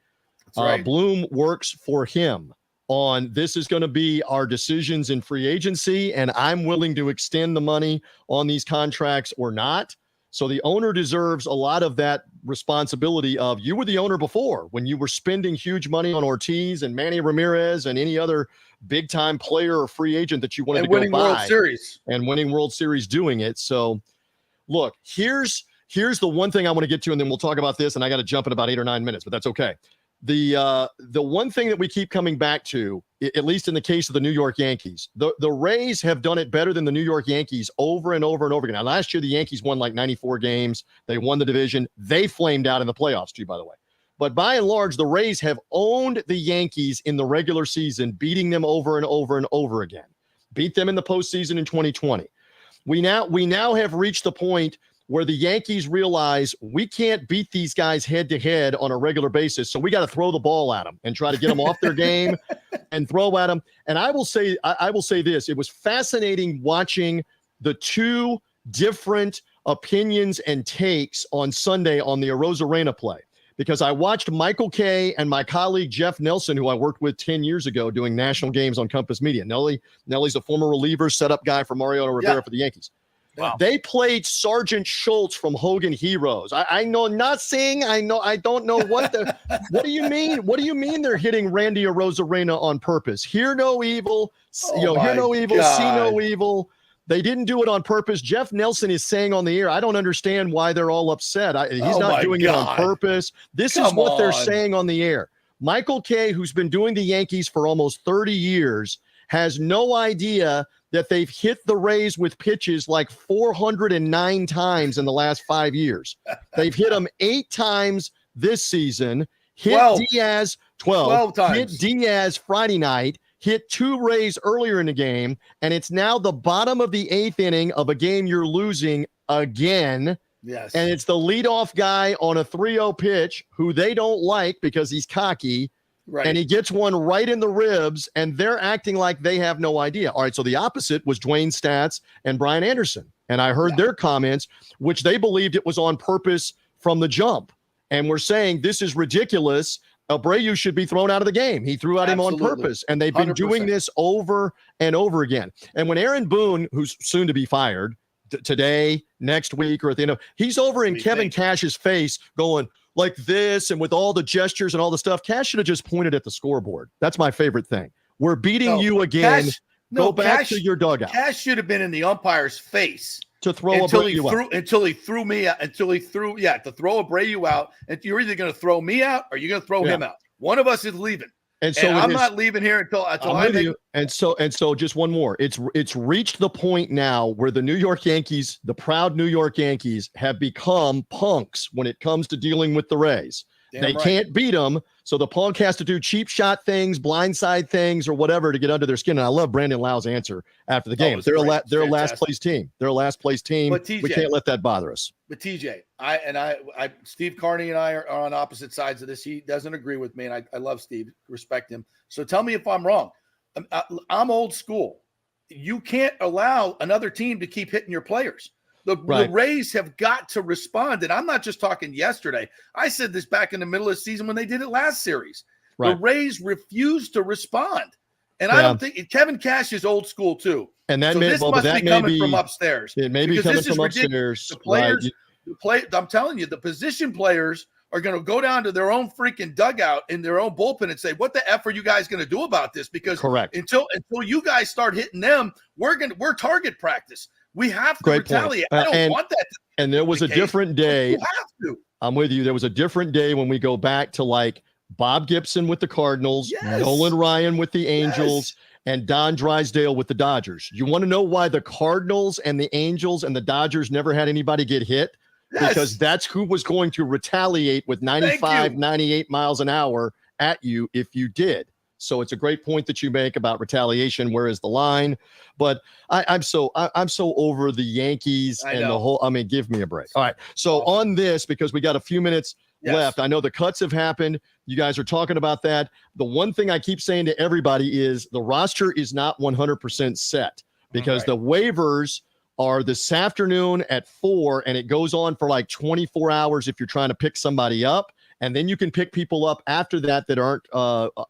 That's right. Bloom works for him on this is going to be our decisions in free agency, and I'm willing to extend the money on these contracts or not. So the owner deserves a lot of that responsibility of, you were the owner before when you were spending huge money on Ortiz and Manny Ramirez and any other big time player or free agent that you wanted to go buy. And winning World Series doing it. So look, here's the one thing I want to get to, and then we'll talk about this, and I got to jump in about 8 or 9 minutes, but that's okay. The one thing that we keep coming back to, at least in the case of the New York Yankees, the Rays have done it better than the New York Yankees over and over and over again. Now, last year, the Yankees won like 94 games. They won the division. They flamed out in the playoffs too, by the way. But by and large, the Rays have owned the Yankees in the regular season, beating them over and over and over again. Beat them in the postseason in 2020. We now have reached the point where the Yankees realize we can't beat these guys head to head on a regular basis. So we got to throw the ball at them and try to get them off their game and throw at them. And I will say this, it was fascinating watching the two different opinions and takes on Sunday on the Arozarena play, because I watched Michael Kay and my colleague Jeff Nelson, who I worked with 10 years ago doing national games on Compass Media. Nellie's a former reliever, setup guy for Mariano Rivera for the Yankees. Wow. They played Sergeant Schultz from Hogan Heroes. I know nothing. I don't know what what do you mean? What do you mean they're hitting Randy Arozarena on purpose? Hear no evil, hear no evil, see no evil. They didn't do it on purpose. Jeff Nelson is saying on the air, I don't understand why they're all upset. He's not doing it on purpose. This is what they're saying on the air. Michael Kay, who's been doing the Yankees for almost 30 years, has no idea that they've hit the Rays with pitches like 409 times in the last 5 years. They've hit them 8 times this season. Hit 12. Diaz 12 times. Hit Diaz Friday night. Hit 2 Rays earlier in the game, and it's now the bottom of the 8th inning of a game you're losing again. Yes. And it's the leadoff guy on a 3-0 pitch who they don't like because he's cocky. Right. And he gets one right in the ribs, and they're acting like they have no idea. All right, so the opposite was Dwayne Stats and Brian Anderson. And I heard their comments, which they believed it was on purpose from the jump. And we're saying this is ridiculous. Abreu should be thrown out of the game. He threw out him on purpose. And they've been 100%. Doing this over and over again. And when Aaron Boone, who's soon to be fired today, next week, or at the end of, he's over in Kevin Cash's face going, like this and with all the gestures and all the stuff. Cash should have just pointed at the scoreboard. That's my favorite thing. We're beating you again. Go back to your dugout. Cash should have been in the umpire's face to throw until he threw Abreu out. And you're either going to throw me out or you're going to throw him out. One of us is leaving. And so I'm not leaving here until I make. And so just one more. It's reached the point now where the New York Yankees, the proud New York Yankees, have become punks when it comes to dealing with the Rays. They can't beat them, so the punk has to do cheap shot things, blindside things, or whatever to get under their skin. And I love Brandon Lau's answer after the game. They're a last place team. They're a last place team. But TJ, we can't let that bother us. But TJ, Steve Carney and I are on opposite sides of this. He doesn't agree with me, and I love Steve, respect him. So tell me if I'm wrong. I'm old school. You can't allow another team to keep hitting your players. The Rays have got to respond. And I'm not just talking yesterday. I said this back in the middle of the season when they did it last series. Right. The Rays refused to respond. And I don't think Kevin Cash is old school too. And that must be coming from upstairs. It may be coming from upstairs. The players, I'm telling you, the position players are going to go down to their own freaking dugout in their own bullpen and say, what the F are you guys going to do about this? Because until you guys start hitting them, we're target practice. We have to retaliate. I don't want that. And there was a different day. You have to. I'm with you. There was a different day when we go back to like Bob Gibson with the Cardinals, Nolan Ryan with the Angels, and Don Drysdale with the Dodgers. You want to know why the Cardinals and the Angels and the Dodgers never had anybody get hit? Because that's who was going to retaliate with 95, 98 miles an hour at you if you did. So it's a great point that you make about retaliation. Where is the line? But I'm so over the Yankees and the whole. I mean, give me a break. All right. So on this, because we got a few minutes left, I know the cuts have happened. You guys are talking about that. The one thing I keep saying to everybody is the roster is not 100% set because the waivers are this afternoon at 4, and it goes on for like 24 hours if you're trying to pick somebody up. And then you can pick people up after that aren't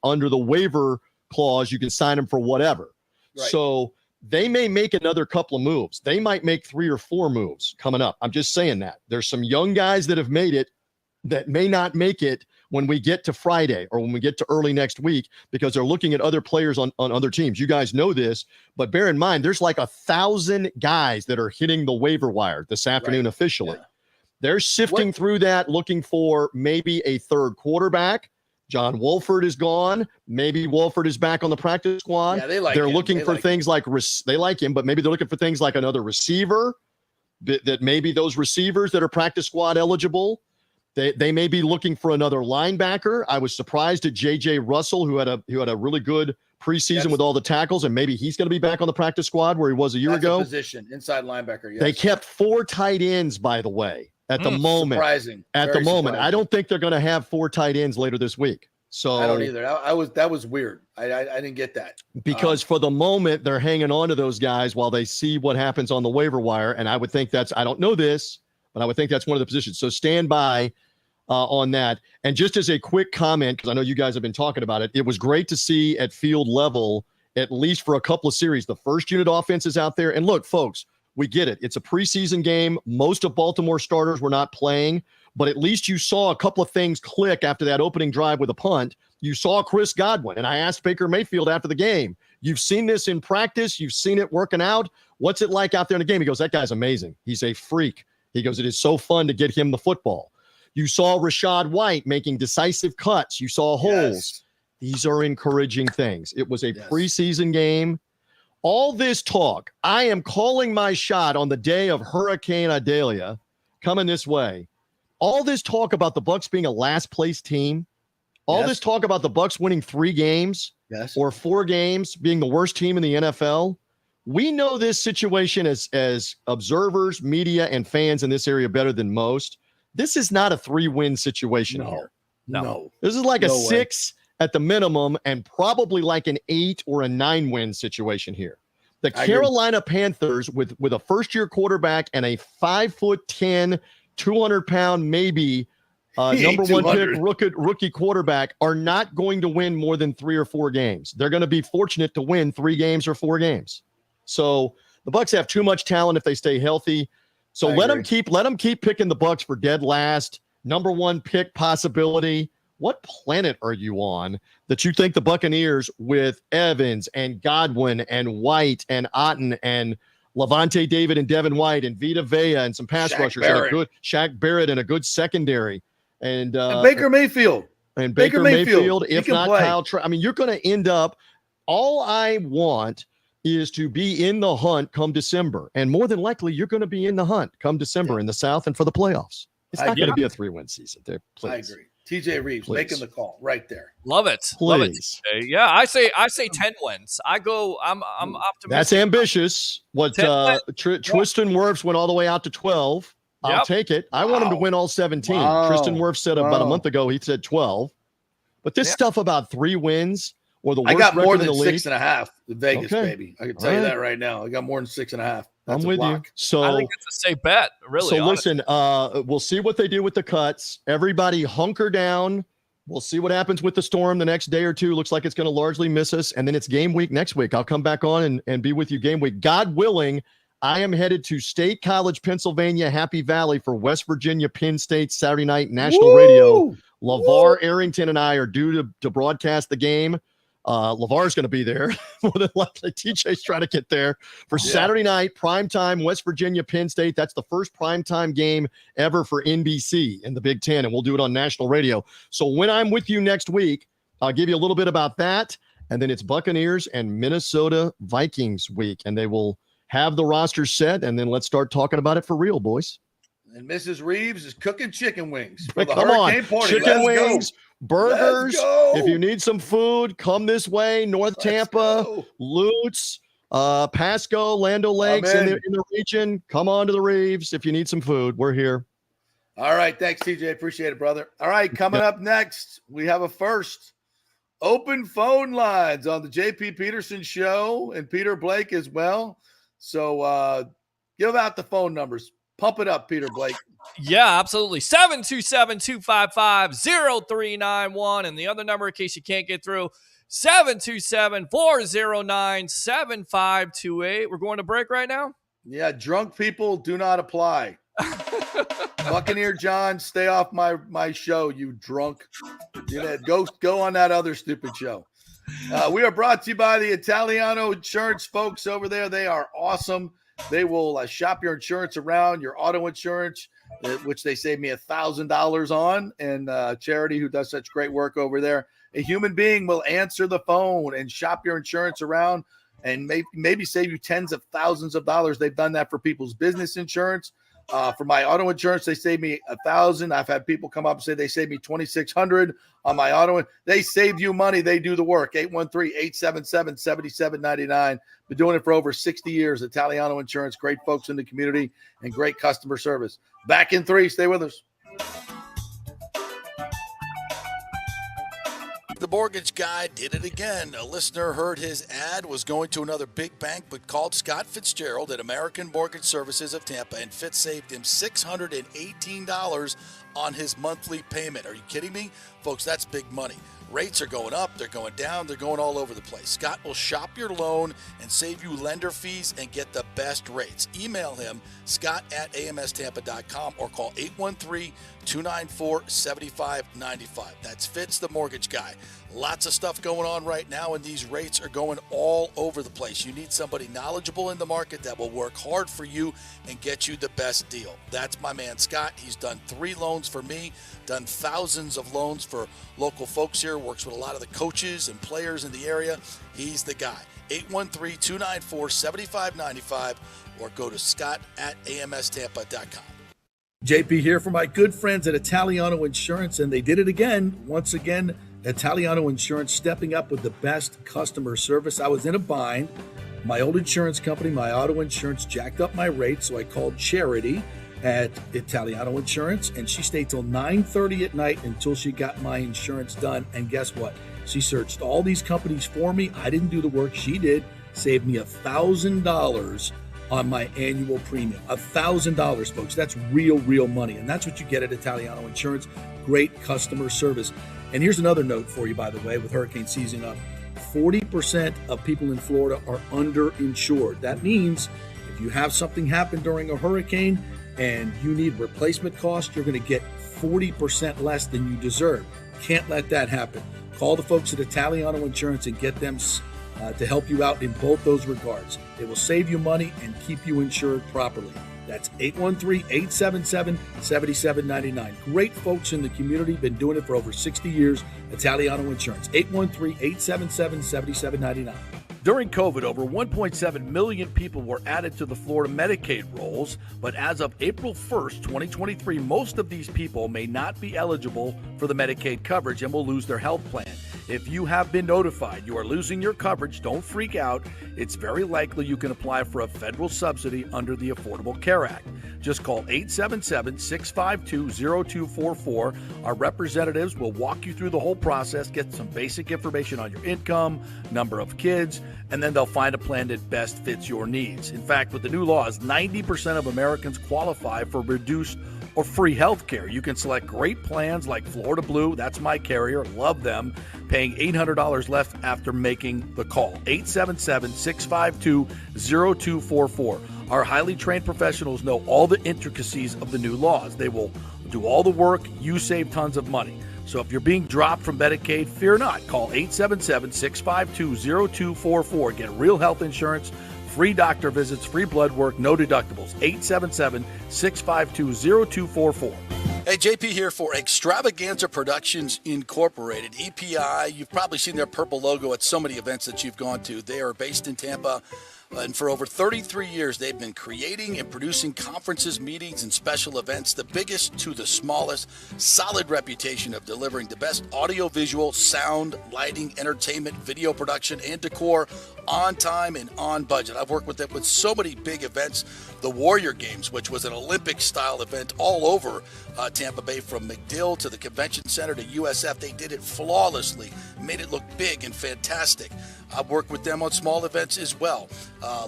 under the waiver clause. You can sign them for whatever. Right. So they may make another couple of moves. They might make 3 or 4 moves coming up. I'm just saying that. There's some young guys that have made it that may not make it when we get to Friday or when we get to early next week because they're looking at other players on other teams. You guys know this, but bear in mind, there's like 1,000 guys that are hitting the waiver wire this afternoon officially. Yeah. They're sifting through that, looking for maybe a third quarterback. John Wolford is gone. Maybe Wolford is back on the practice squad. Yeah, they're looking for things like they like him, but maybe they're looking for things like another receiver. That maybe those receivers that are practice squad eligible. They may be looking for another linebacker. I was surprised at J.J. Russell, who had a really good preseason with all the tackles, and maybe he's going to be back on the practice squad where he was a year ago. Position inside linebacker. Yes. They kept 4 tight ends, by the way. At the moment, surprising. I don't think they're going to have 4 tight ends later this week. So I don't either. That was weird. I didn't get that because for the moment they're hanging on to those guys while they see what happens on the waiver wire. And I would think I don't know this, but I would think that's one of the positions. So stand by on that. And just as a quick comment, because I know you guys have been talking about it, it was great to see at field level, at least for a couple of series, the first unit offense is out there. And look, folks. We get it. It's a preseason game. Most of Baltimore starters were not playing, but at least you saw a couple of things click after that opening drive with a punt. You saw Chris Godwin, and I asked Baker Mayfield after the game, you've seen this in practice. You've seen it working out. What's it like out there in the game? He goes, that guy's amazing. He's a freak. He goes, it is so fun to get him the football. You saw Rachaad White making decisive cuts. You saw holes. Yes. These are encouraging things. It was a preseason game. All this talk, I am calling my shot on the day of Hurricane Idalia coming this way. All this talk about the Bucs being a last place team, all this talk about the Bucs winning 3 games or 4 games, being the worst team in the NFL. We know this situation as observers, media, and fans in this area better than most. This is not a 3-win situation here. No. This is like a 6 at the minimum and probably like an 8 or a 9-win situation here. The Carolina Panthers with a first-year quarterback and a 5'10", 200-pound maybe number 1 pick rookie quarterback are not going to win more than 3 or 4 games. They're going to be fortunate to win 3 games or 4 games. So the Bucs have too much talent if they stay healthy. So let them keep picking the Bucs for dead last. number one pick possibility. What planet are you on that you think the Buccaneers with Evans and Godwin and White and Otten and Levante David and Devin White and Vita Vea and some pass rushers and a good Shaq Barrett and a good secondary and Baker Mayfield and Baker Mayfield if not play. Kyle I mean, you're going to end up. All I want is to be in the hunt come December, and more than likely you're going to be in the hunt come December in the South and for the playoffs. It's not going to be a 3-win season. There, please. I agree. TJ Reeves making the call right there. Love it. Please. Love it. TJ. Yeah, I say 10 wins. I'm optimistic. That's ambitious. What Tristan Wirfs went all the way out to 12. I'll take it. I want him to win all 17. Tristan Wirfs said about a month ago he said 12. But this stuff about 3 wins or the worst I got more than in the league, 6.5 in Vegas, baby. I can tell you that right now. I got more than 6.5. I'm with you. So I think it's a safe bet, really. So listen, we'll see what they do with the cuts. Everybody hunker down. We'll see what happens with the storm the next day or two. Looks like it's going to largely miss us. And then it's game week next week. I'll come back on and be with you game week. God willing, I am headed to State College, Pennsylvania, Happy Valley for West Virginia, Penn State, Saturday night, national radio. LeVar Arrington and I are due to broadcast the game. LeVar's going to be there. More than likely, TJ's trying to get there for Saturday night, primetime, West Virginia, Penn State. That's the first primetime game ever for NBC in the Big Ten, and we'll do it on national radio. So when I'm with you next week, I'll give you a little bit about that, and then it's Buccaneers and Minnesota Vikings week, and they will have the roster set, and then let's start talking about it for real, boys. And Mrs. Reeves is cooking chicken wings for the Come hurricane on. party. Chicken wings, burgers. If you need some food, come this way. North Tampa, Lutz, Pasco, Land O'Lakes in the region. Come on to the Reeves if you need some food. We're here. All right. Thanks, TJ. Appreciate it, brother. All right. Coming up next, we have a first. Open phone lines on the JP Peterson show and Peter Blake as well. So give out the phone numbers. Pump it up, Peter Blake. Yeah, absolutely. 727-255-0391. And the other number, in case you can't get through, 727-409-7528. We're going to break right now? Yeah, drunk people do not apply. Buccaneer John, stay off my show, you drunk. Go on that other stupid show. We are brought to you by the Italiano Insurance folks over there. They are awesome. They will shop your insurance around, your auto insurance, which they saved me $1,000 on, and Charity, who does such great work over there. A human being will answer the phone and shop your insurance around and maybe save you tens of thousands of dollars. They've done that for people's business insurance. For my auto insurance, they saved me $1,000. I've had people come up and say they saved me $2,600 on my auto. They saved you money. They do the work. 813-877-7799. Been doing it for over 60 years. Italiano Insurance, great folks in the community and great customer service. Back in 3. Stay with us. The mortgage guy did it again. A listener heard his ad, was going to another big bank, but called Scott Fitzgerald at American Mortgage Services of Tampa, and Fitz saved him $618 on his monthly payment. Are you kidding me? Folks, that's big money. Rates are going up, they're going down, they're going all over the place. Scott will shop your loan and save you lender fees and get the best rates. Email him, scott@amstampa.com, or call 813-294-7595. That's Fitz, the mortgage guy. Lots of stuff going on right now, and these rates are going all over the place. You need somebody knowledgeable in the market that will work hard for you and get you the best deal. That's my man, Scott. He's done 3 loans for me, done thousands of loans for local folks here, works with a lot of the coaches and players in the area. He's the guy. 813-294-7595, or go to scott@amstampa.com. JP here for my good friends at Italiano Insurance, and they did it again. Once again, Italiano Insurance stepping up with the best customer service. I was in a bind. My old insurance company, my auto insurance, jacked up my rates, so I called Charity at Italiano Insurance, and she stayed till 9:30 at night until she got my insurance done. And guess what? She searched all these companies for me. I didn't do the work. She did. Saved me $1,000 on my annual premium. $1,000, folks. That's real money. And that's what you get at Italiano Insurance. Great customer service. And here's another note for you, by the way, with hurricane season up. 40% of people in Florida are underinsured. That means if you have something happen during a hurricane and you need replacement costs, you're going to get 40% less than you deserve. Can't let that happen. Call the folks at Italiano Insurance and get them to help you out in both those regards. They will save you money and keep you insured properly. That's 813-877-7799. Great folks in the community, been doing it for over 60 years. Italiano Insurance, 813-877-7799. During COVID, over 1.7 million people were added to the Florida Medicaid rolls, but as of April 1st, 2023, most of these people may not be eligible for the Medicaid coverage and will lose their health plan. If you have been notified you are losing your coverage, don't freak out. It's very likely you can apply for a federal subsidy under the Affordable Care Act. Just call 877-652-0244. Our representatives will walk you through the whole process, get some basic information on your income, number of kids, and then they'll find a plan that best fits your needs. In fact, with the new laws, 90% of Americans qualify for reduced or free health care. You can select great plans like Florida Blue, that's my carrier, love them, paying $800 less after making the call. 877-652-0244. Our highly trained professionals know all the intricacies of the new laws. They will do all the work, you save tons of money. So if you're being dropped from Medicaid, fear not. Call 877-652-0244. Get real health insurance, free doctor visits, free blood work, no deductibles. 877-652-0244. Hey, JP here for Extravaganza Productions Incorporated, EPI. You've probably seen their purple logo at so many events that you've gone to. They are based in Tampa. And for over 33 years, they've been creating and producing conferences, meetings, and special events, the biggest to the smallest. Solid reputation of delivering the best audio-visual, sound, lighting, entertainment, video production, and decor on time and on budget. I've worked with them with so many big events. The Warrior Games, which was an Olympic-style event all over Tampa Bay, from McDill to the Convention Center to USF. They did it flawlessly, made it look big and fantastic. I've worked with them on small events as well,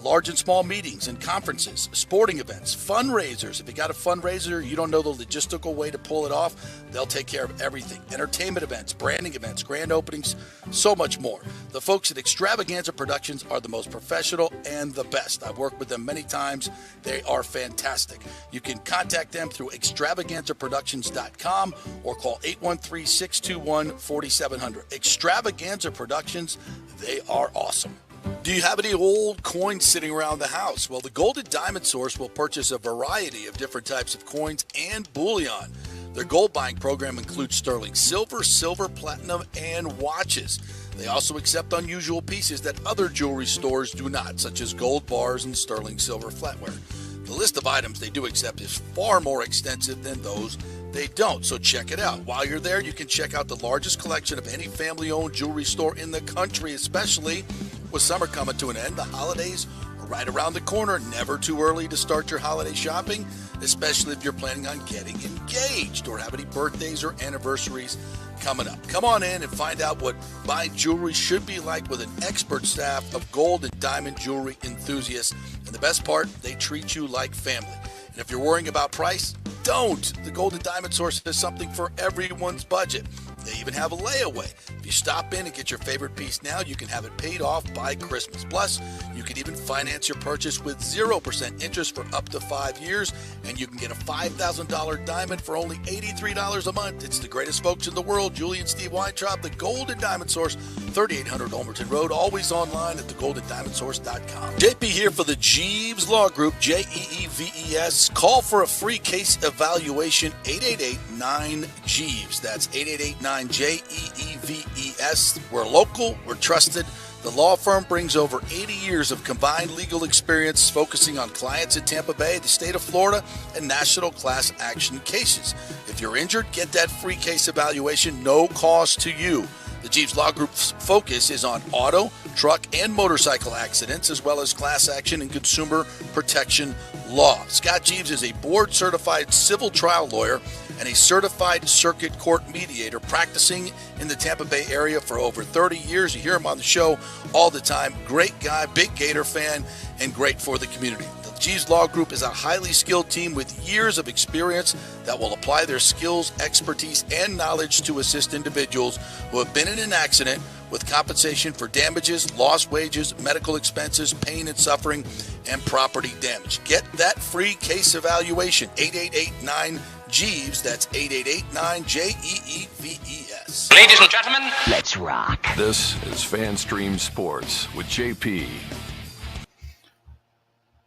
large and small meetings and conferences, sporting events, fundraisers. If you got a fundraiser, you don't know the logistical way to pull it off, they'll take care of everything. Entertainment events, branding events, grand openings, so much more. The folks at Extravaganza Productions are the most professional and the best. I've worked with them many times. They are fantastic. You can contact them through extravaganzaproductions.com or call 813-621-4700. Extravaganza Productions, they are awesome. Do you have any old coins sitting around the house? Well, the Golden Diamond Source will purchase a variety of different types of coins and bullion. Their gold buying program includes sterling silver, silver, platinum, and watches. They also accept unusual pieces that other jewelry stores do not, such as gold bars and sterling silver flatware. The list of items they do accept is far more extensive than those they don't, so check it out. While you're there, you can check out the largest collection of any family-owned jewelry store in the country, especially with summer coming to an end. The holidays are right around the corner. Never too early to start your holiday shopping, especially if you're planning on getting engaged or have any birthdays or anniversaries coming up. Come on in and find out what buying jewelry should be like with an expert staff of gold and diamond jewelry enthusiasts. And the best part, they treat you like family. And if you're worrying about price, don't. The Golden Diamond Source has something for everyone's budget. They even have a layaway. If you stop in and get your favorite piece now, you can have it paid off by Christmas. Plus, you can even finance your purchase with 0% interest for up to 5 years, and you can get a $5,000 diamond for only $83 a month. It's the greatest folks in the world, Julie and Steve Weintraub, the Golden Diamond Source, 3800 Olmerton Road, always online at thegoldendiamondsource.com. JP here for the Jeeves Law Group, Jeeves. Call for a free case evaluation, 888-9-JEEVES. That's 888-9-JEEVES. We're local, we're trusted. The law firm brings over 80 years of combined legal experience focusing on clients in Tampa Bay, the state of Florida, and national class action cases. If you're injured, get that free case evaluation, no cost to you. The Jeeves Law Group's focus is on auto, truck, and motorcycle accidents, as well as class action and consumer protection law. Scott Jeeves is a board-certified civil trial lawyer and a certified circuit court mediator practicing in the Tampa Bay area for over 30 years. You hear him on the show all the time. Great guy, big Gator fan, and great for the community. The Jeeves Law Group is a highly skilled team with years of experience that will apply their skills, expertise, and knowledge to assist individuals who have been in an accident with compensation for damages, lost wages, medical expenses, pain and suffering, and property damage. Get that free case evaluation, 888-9 Jeeves, that's 888-9-JEEVES. Ladies and gentlemen, Let's rock. This is FanStream Sports with JP.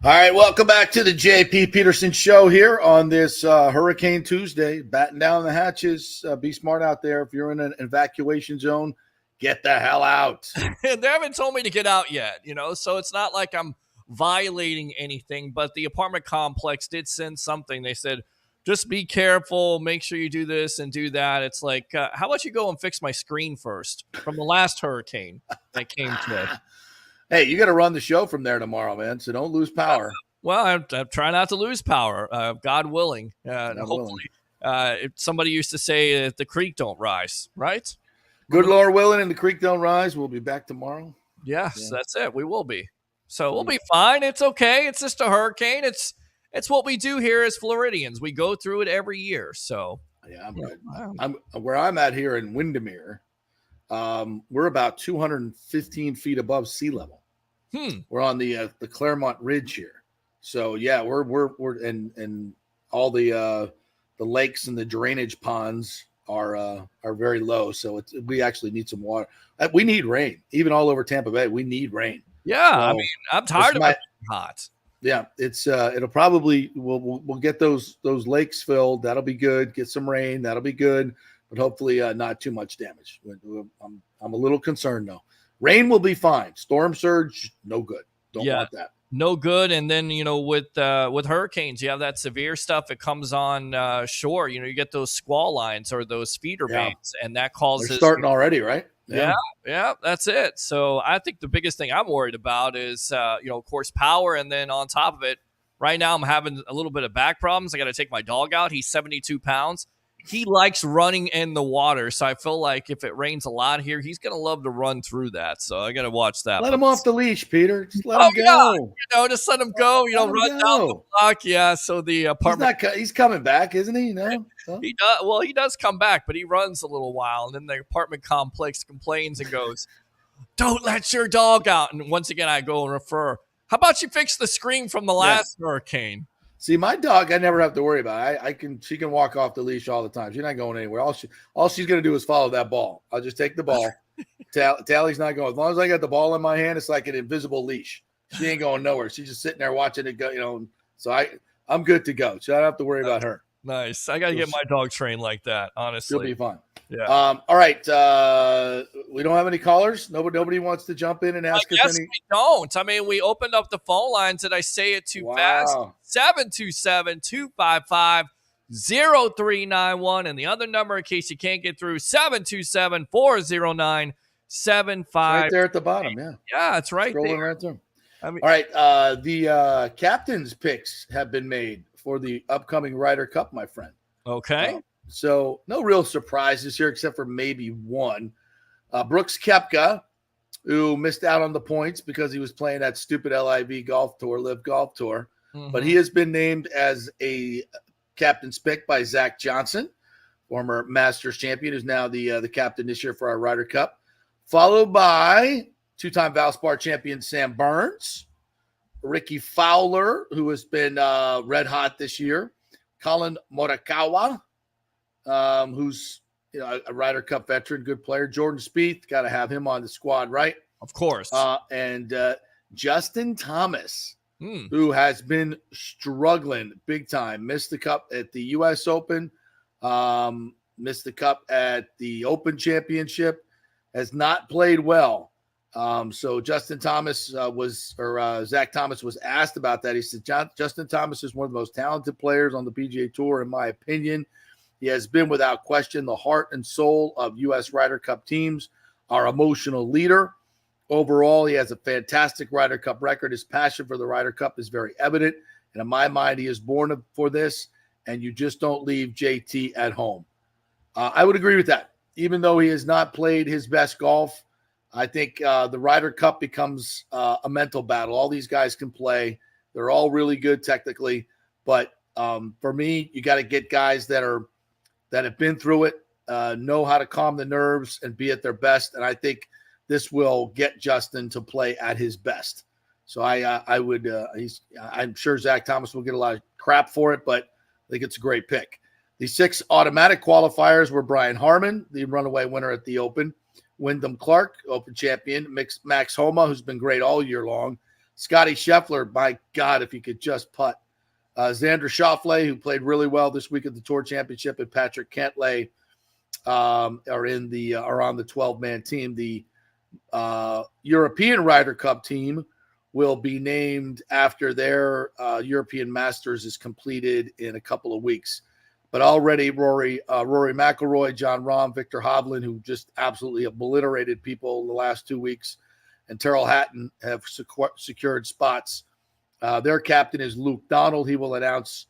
All right, welcome back to the JP Peterson Show here on this Hurricane Tuesday. Batten down the hatches. Be smart out there. If you're in an evacuation zone, get the hell out. They haven't told me to get out yet, so it's not like I'm violating anything, but the apartment complex did send something. They said, just be careful, make sure you do this and do that. It's like, how about you go and fix my screen first from the last hurricane that came through? Hey, you got to run the show from there tomorrow, man, so don't lose power. Well, I'm trying not to lose power, God willing. Hopefully. Somebody used to say the creek don't rise, right? Good Lord willing and the creek don't rise. We'll be back tomorrow. Yes, that's it. We will be. So we'll be fine. It's okay. It's just a hurricane. It's what we do here as Floridians. We go through it every year. So yeah, I'm good. I'm where I'm at here in Windermere. We're about 215 feet above sea level. We're on the Claremont Ridge here. So yeah, we're and all the lakes and the drainage ponds are very low. So we actually need some water. We need rain. Even all over Tampa Bay, we need rain. Yeah, so I mean, I'm tired of it hot. Yeah, it's it'll probably we'll get those lakes filled. That'll be good. Get some rain. That'll be good. But hopefully not too much damage. I'm a little concerned though. Rain will be fine. Storm surge, no good. Don't want that. No good. And then with hurricanes, you have that severe stuff. It comes on shore. You get those squall lines or those feeder bands, and that causes. They're starting already, right? Yeah, that's it. So I think the biggest thing I'm worried about is, of course, power. And then on top of it, right now I'm having a little bit of back problems. I got to take my dog out. He's 72 pounds. He likes running in the water. So I feel like if it rains a lot here, he's going to love to run through that. So I got to watch that. Let him off the leash, Peter. Just let him go. Yeah. Just let him go. Run down the block. Yeah. So the apartment. He's coming back, isn't he? No. He does. Well, he does come back, but he runs a little while. And then the apartment complex complains and goes, "Don't let your dog out." And once again, I go and refer. How about you fix the screen from the last hurricane? See, my dog, I never have to worry about. She can walk off the leash all the time. She's not going anywhere. All she's going to do is follow that ball. I'll just take the ball. Tally's not going. As long as I got the ball in my hand, it's like an invisible leash. She ain't going nowhere. She's just sitting there watching it go. So I'm good to go. So I don't have to worry about her. Nice. I got to get my dog trained like that. Honestly, she'll be fine. Yeah. All right. We don't have any callers. Nobody wants to jump in and ask us any. We don't. I mean, we opened up the phone lines. Did I say it too fast? 727-255-0391. And the other number, in case you can't get through, 727-409-75. Right there at the bottom. Yeah. Yeah, it's right Scrolling there. right through. All right. The captain's picks have been made for the upcoming Ryder Cup, my friend. Okay. So no real surprises here except for maybe one. Brooks Koepka, who missed out on the points because he was playing that stupid LIV Golf Tour, Live Golf Tour. Mm-hmm. But he has been named as a captain's pick by Zach Johnson, former Masters champion, who's now the captain this year for our Ryder Cup. Followed by two-time Valspar champion Sam Burns, Ricky Fowler, who has been red hot this year, Colin Morikawa, who's a Ryder Cup veteran, good player. Jordan Spieth, got to have him on the squad, right? Of course. And Justin Thomas, who has been struggling big time. Missed the Cup at the U.S. Open, missed the Cup at the Open Championship, has not played well. So Justin Thomas Zach Thomas was asked about that. He said, Justin Thomas is one of the most talented players on the PGA Tour, in my opinion. He has been, without question, the heart and soul of U.S. Ryder Cup teams, our emotional leader. Overall, he has a fantastic Ryder Cup record. His passion for the Ryder Cup is very evident. And in my mind, he is born for this, and you just don't leave JT at home. I would agree with that. Even though he has not played his best golf, I think the Ryder Cup becomes a mental battle. All these guys can play. They're all really good technically. But for me, you got to get guys that have been through it, know how to calm the nerves and be at their best. And I think this will get Justin to play at his best. So I'm sure Zach Thomas will get a lot of crap for it, but I think it's a great pick. The 6 automatic qualifiers were Brian Harmon, the runaway winner at the Open, Wyndham Clark, Open champion, Max Homa, who's been great all year long, Scotty Scheffler, my God, if he could just putt, Xander Schauffele, who played really well this week at the Tour Championship, and Patrick Cantlay are on the 12-man team. The European Ryder Cup team will be named after their European Masters is completed in a couple of weeks. But already Rory McIlroy, John Rahm, Victor Hovland, who just absolutely obliterated people in the last 2 weeks, and Terrell Hatton have secured spots. Their captain is Luke Donald. He will announce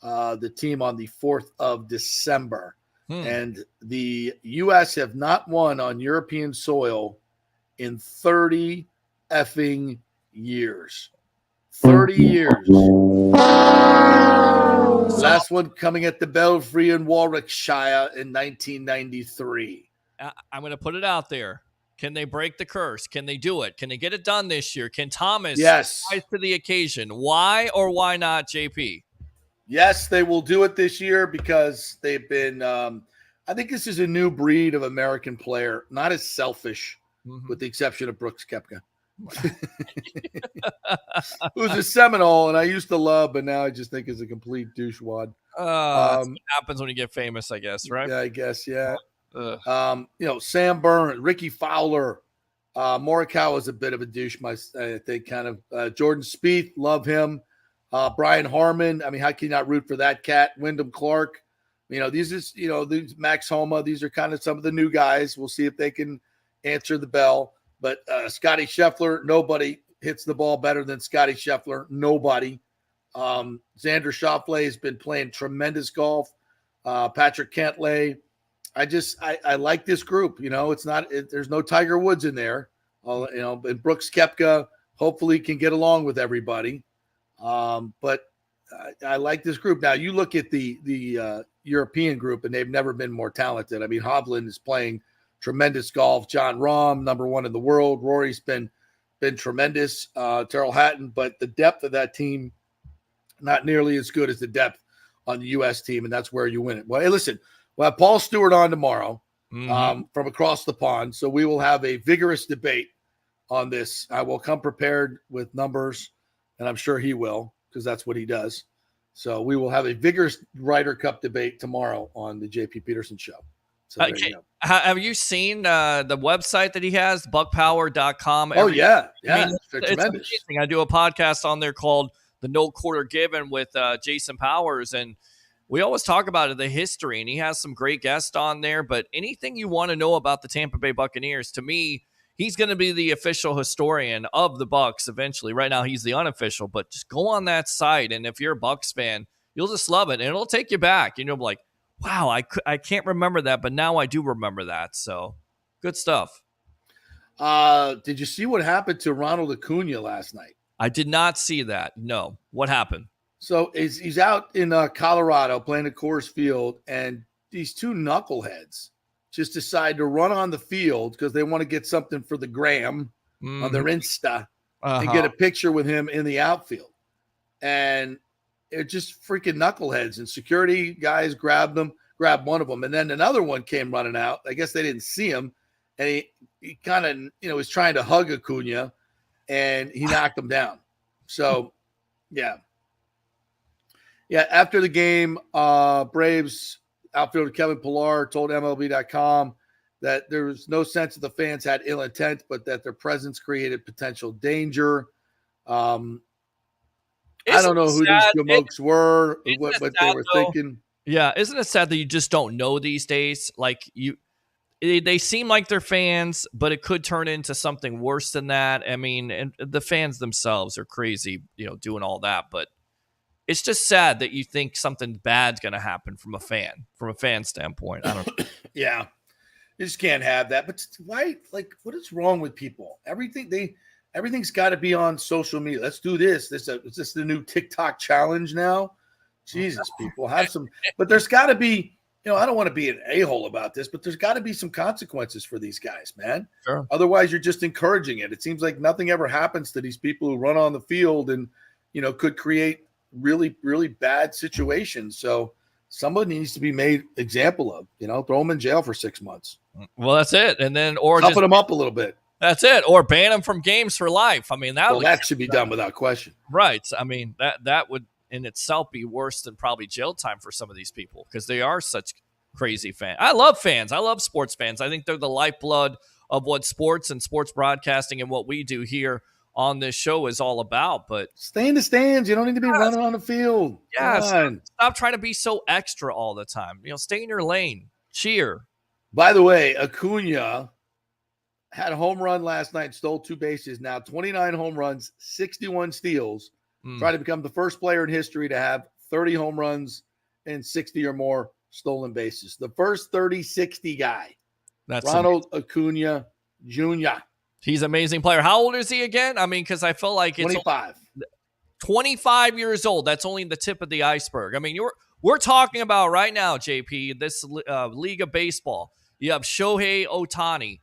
the team on the 4th of December. And the U.S. have not won on European soil in 30 effing years. 30 years. Last one coming at the Belfry in Warwickshire in 1993. I'm going to put it out there. Can they break the curse? Can they do it? Can they get it done this year? Can Thomas rise to the occasion? Why or why not, JP? Yes, they will do it this year because they've been I think this is a new breed of American player, not as selfish, with the exception of Brooks Koepka. Who's a Seminole, and I used to love, but now I just think is a complete douchewad. That's what happens when you get famous, I guess, right? Yeah, I guess, yeah. Sam Burns, Ricky Fowler, Morikawa is a bit of a douche, I think, kind of. Jordan Spieth, love him. Brian Harmon, I mean, how can you not root for that cat? Wyndham Clark, these Max Homa, these are kind of some of the new guys. We'll see if they can answer the bell. But Scotty Scheffler, nobody hits the ball better than Scotty Scheffler. Nobody. Xander Schauffele has been playing tremendous golf. Patrick Cantlay. I like this group. There's no Tiger Woods in there. And Brooks Koepka hopefully can get along with everybody. But I like this group. Now you look at the European group, and they've never been more talented. I mean, Hovland is playing tremendous golf. John Rahm, number 1 in the world. Rory's been tremendous. Terrell Hatton, but the depth of that team, not nearly as good as the depth on the U.S. team, and that's where you win it. Well, hey, listen, we'll have Paul Stewart on tomorrow from across the pond, so we will have a vigorous debate on this. I will come prepared with numbers, and I'm sure he will, because that's what he does. So we will have a vigorous Ryder Cup debate tomorrow on the JP Peterson Show. So there you go. Have you seen the website that he has, buckpower.com? Oh, yeah. Yeah, it's tremendous. Amazing. I do a podcast on there called The No Quarter Given with Jason Powers, and we always talk about the history, and he has some great guests on there. But anything you want to know about the Tampa Bay Buccaneers, to me, he's going to be the official historian of the Bucs eventually. Right now, he's the unofficial, but just go on that site, and if you're a Bucs fan, you'll just love it, and it'll take you back. And you'll be like, wow, I can't remember that, but now I do remember that. So good stuff. Did you see what happened to Ronald Acuna last night? I did not see that. No. What happened? So he's out in Colorado playing at Coors Field, and these 2 knuckleheads just decide to run on the field because they want to get something for the gram on their Insta and get a picture with him in the outfield. And they're just freaking knuckleheads, and security guys grabbed one of them, and then another one came running out. I guess they didn't see him, and he kind of was trying to hug Acuna, and he knocked him down. So, yeah. After the game, Braves outfielder Kevin Pillar told MLB.com that there was no sense that the fans had ill intent, but that their presence created potential danger. I don't know who these jamokes were, what they were thinking. Yeah, isn't it sad that you just don't know these days? Like they seem like they're fans, but it could turn into something worse than that. I mean, and the fans themselves are crazy, doing all that. But it's just sad that you think something bad's going to happen from a fan standpoint. I don't know. Yeah, you just can't have that. But why? Like, what is wrong with people? Everything's got to be on social media. Let's do this. Is this the new TikTok challenge now? Jesus, people have some, but there's got to be, I don't want to be an a-hole about this, but there's got to be some consequences for these guys, man. Sure. Otherwise, you're just encouraging it. It seems like nothing ever happens to these people who run on the field and, could create really, really bad situations. So somebody needs to be made example of. Throw them in jail for 6 months. Well, that's it. And then or toughen just them up a little bit. That's it. Or ban them from games for life. I mean, that should be done without question. Right. I mean, that would in itself be worse than probably jail time for some of these people because they are such crazy fans. I love fans. I love sports fans. I think they're the lifeblood of what sports and sports broadcasting and what we do here on this show is all about. But stay in the stands. You don't need to be running on the field. Yeah. Stop trying to be so extra all the time. Stay in your lane. Cheer. By the way, Acuna had a home run last night, stole 2 bases. Now 29 home runs, 61 steals. Trying to become the first player in history to have 30 home runs and 60 or more stolen bases. The first 30-60 guy. That's Ronald Acuna Jr. He's an amazing player. How old is he again? I mean, because I feel like it's 25. 25 years old. That's only the tip of the iceberg. I mean, we're talking about right now, JP, this League of Baseball. You have Shohei Ohtani.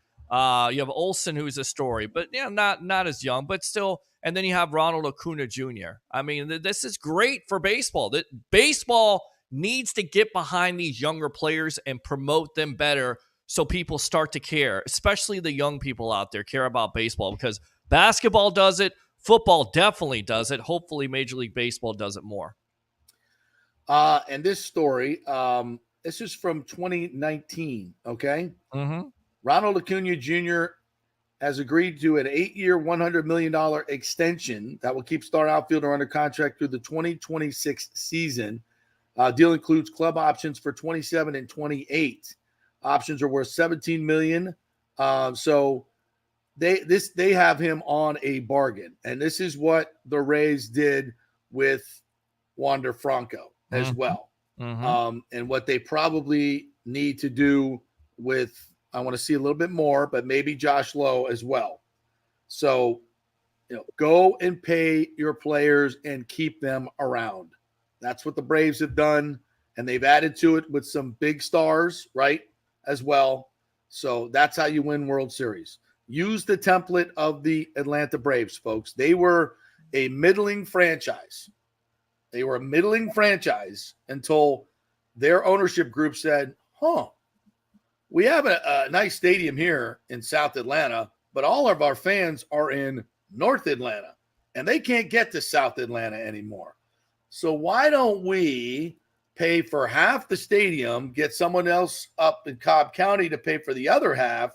You have Olsen, who's a story, but not as young, but still. And then you have Ronald Acuna Jr. I mean, this is great for baseball. Baseball needs to get behind these younger players and promote them better so people start to care, especially the young people out there care about baseball because basketball does it. Football definitely does it. Hopefully Major League Baseball does it more. And this story, this is from 2019, okay? Mm-hmm. Ronald Acuna Jr. has agreed to an 8-year, $100 million extension that will keep star outfielder under contract through the 2026 season. Deal includes club options for 27 and 28. Options are worth $17 million. So they have him on a bargain. And this is what the Rays did with Wander Franco as well. Mm-hmm. And what they probably need to do with, I want to see a little bit more, but maybe Josh Lowe as well. So, go and pay your players and keep them around. That's what the Braves have done. And they've added to it with some big stars, right, as well. So that's how you win World Series. Use the template of the Atlanta Braves, folks. They were a middling franchise. They were a middling franchise until their ownership group said, we have a nice stadium here in South Atlanta, but all of our fans are in North Atlanta, and they can't get to South Atlanta anymore. So why don't we pay for half the stadium, get someone else up in Cobb County to pay for the other half,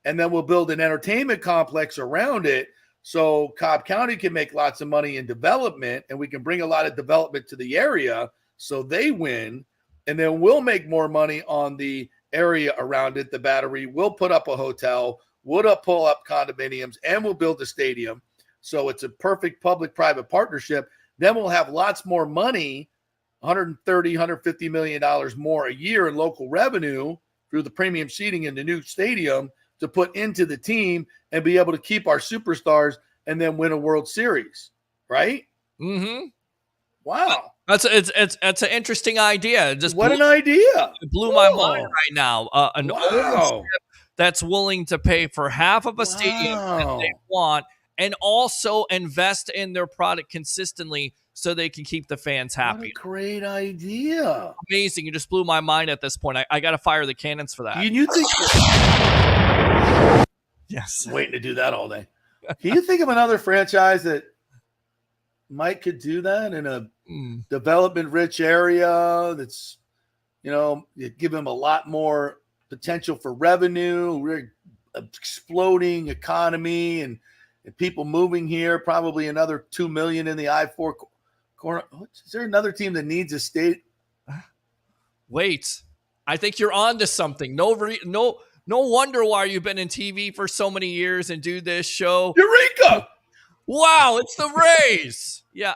and then we'll build an entertainment complex around it so Cobb County can make lots of money in development, and we can bring a lot of development to the area so they win, and then we'll make more money on the area around it, the Battery. We'll put up a hotel, we'll pull up condominiums, and we'll build a stadium. So it's a perfect public-private partnership. Then we'll have lots more money, $130, $150 million more a year in local revenue through the premium seating in the new stadium to put into the team and be able to keep our superstars and then win a World Series, right? Mm-hmm. Wow. It's an interesting idea. An idea. It blew my mind right now. An ownership that's willing to pay for half of a stadium that they want and also invest in their product consistently so they can keep the fans happy. What a great idea. Amazing. You just blew my mind at this point. I got to fire the cannons for that. You think? Yes. I'm waiting to do that all day. Can you think of another franchise that Mike could do that in a development-rich area that's, give him a lot more potential for revenue, we're exploding economy and people moving here, probably another 2 million in the I-4 corner. Is there another team that needs a state? Wait, I think you're on to something. No wonder why you've been in TV for so many years and do this show. Eureka! Wow, it's the Rays. Yeah,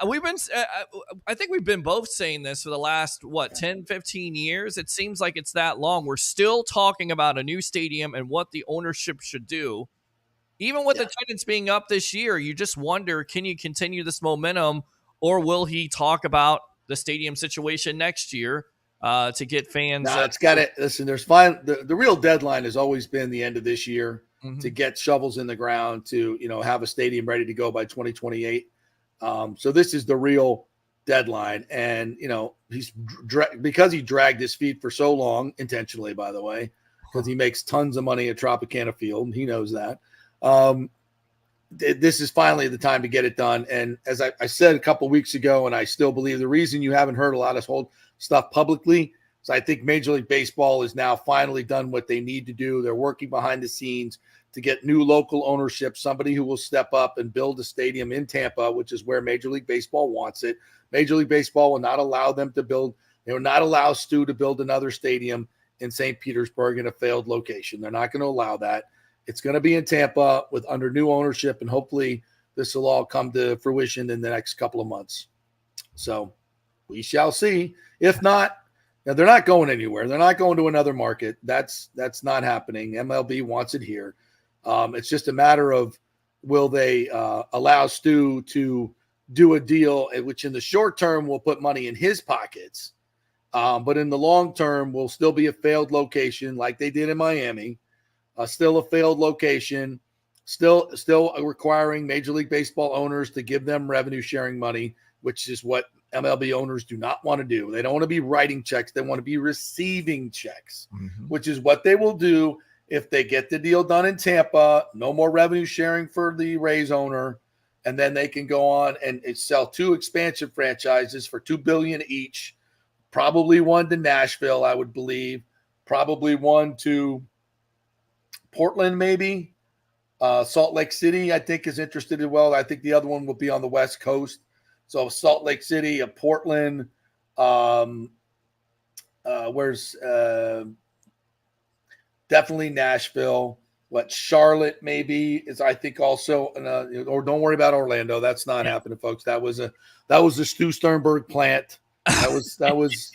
I think we've been both saying this for the last, 10, 15 years. It seems like it's that long. We're still talking about a new stadium and what the ownership should do. Even with attendance being up this year, you just wonder, can you continue this momentum or will he talk about the stadium situation next year to get fans? No, it's got to – listen, there's fine. The real deadline has always been the end of this year to get shovels in the ground to, have a stadium ready to go by 2028. So this is the real deadline. And, he's because he dragged his feet for so long, intentionally, by the way, because he makes tons of money at Tropicana Field. And he knows that. This is finally the time to get it done. And as I said a couple weeks ago, and I still believe the reason you haven't heard a lot of whole stuff publicly is I think Major League Baseball is now finally done what they need to do. They're working behind the scenes to get new local ownership, somebody who will step up and build a stadium in Tampa, which is where Major League Baseball wants it. Major League Baseball will not allow them to build. They will not allow Stu to build another stadium in St. Petersburg in a failed location. They're not going to allow that. It's going to be in Tampa with under new ownership, and hopefully this will all come to fruition in the next couple of months. So we shall see. If not, they're not going anywhere. They're not going to another market. That's not happening. MLB wants it here. It's just a matter of will they allow Stu to do a deal, which in the short term will put money in his pockets, but in the long term will still be a failed location like they did in Miami. Still a failed location, still requiring Major League Baseball owners to give them revenue sharing money, which is what MLB owners do not want to do. They don't want to be writing checks. They want to be receiving checks, which is what they will do if they get the deal done in Tampa. No more revenue sharing for the Rays owner, and then they can go on and sell 2 expansion franchises for $2 billion each, probably one to Nashville, I would believe, probably one to Portland, maybe. Salt Lake City, I think, is interested as well. I think the other one will be on the West Coast. So Salt Lake City, Portland, where's definitely Nashville. Charlotte maybe is, I think, also. Or don't worry about Orlando. That's not happening, folks. That was a Stu Sternberg plant. That was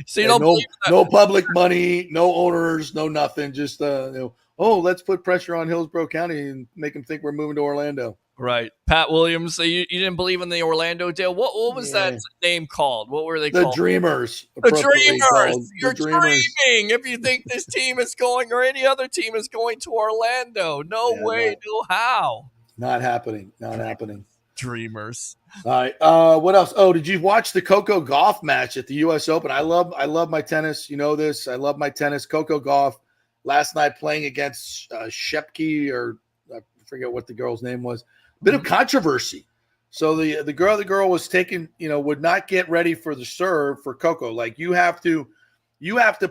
So you don't no public money, no owners, no nothing. Just let's put pressure on Hillsborough County and make them think we're moving to Orlando. Right. Pat Williams, so you didn't believe in the Orlando deal. What was that name called? What were they called? The Dreamers. The Dreamers. You're dreaming if you think this team is going or any other team is going to Orlando. No way, no how. Not happening. Not happening. Dreamers. All right. What else? Oh, did you watch the Coco Gauff match at the U.S. Open? I love my tennis. You know this. I love my tennis. Coco Gauff last night playing against Shepke, or I forget what the girl's name was. Bit of controversy. So the girl was taking, would not get ready for the serve for Coco. Like you have to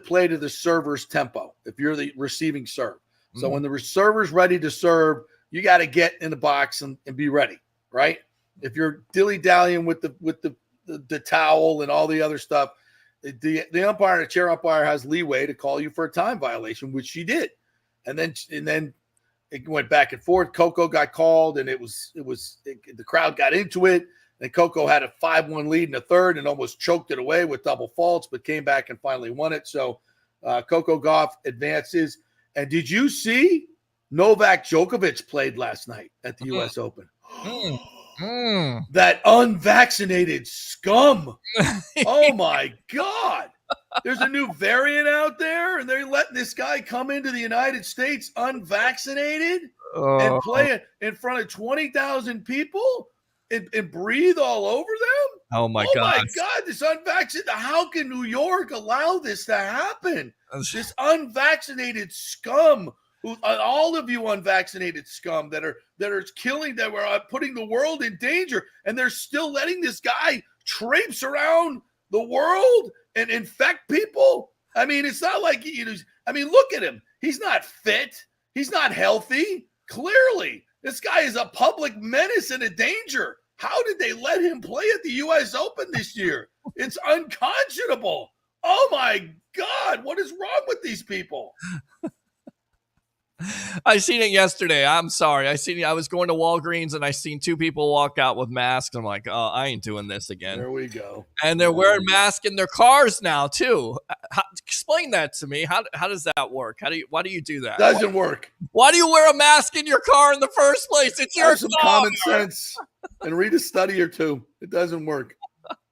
play to the server's tempo if you're the receiving serve. So when the server's ready to serve, you got to get in the box and be ready, right? If you're dilly-dallying with the towel and all the other stuff, the umpire, the chair umpire, has leeway to call you for a time violation, which she did, and then it went back and forth. Coco got called, and the crowd got into it, and Coco had a 5-1 lead in the third and almost choked it away with double faults, but came back and finally won it. So Coco Gauff advances. And did you see Novak Djokovic played last night at the U.S. Open? That unvaccinated scum. Oh my God. There's a new variant out there, and they're letting this guy come into the United States unvaccinated and play in front of 20,000 people and breathe all over them. Oh my God. God. Oh my God, this unvaccinated. How can New York allow this to happen? This unvaccinated scum. All of you unvaccinated scum that are killing, that were putting the world in danger, and they're still letting this guy traipse around the world and infect people. I mean, it's not like look at him. He's not fit. He's not healthy. Clearly, this guy is a public menace and a danger. How did they let him play at the U.S. Open this year? It's unconscionable. Oh my God, what is wrong with these people? I seen it yesterday. I'm sorry. I was going to Walgreens and I seen 2 people walk out with masks. I'm like, oh, I ain't doing this again. There we go. And they're wearing masks in their cars now too. Explain that to me. How does that work? Why do you do that? Doesn't work. Why do you wear a mask in your car in the first place? It's your some common sense and read a study or 2. It doesn't work.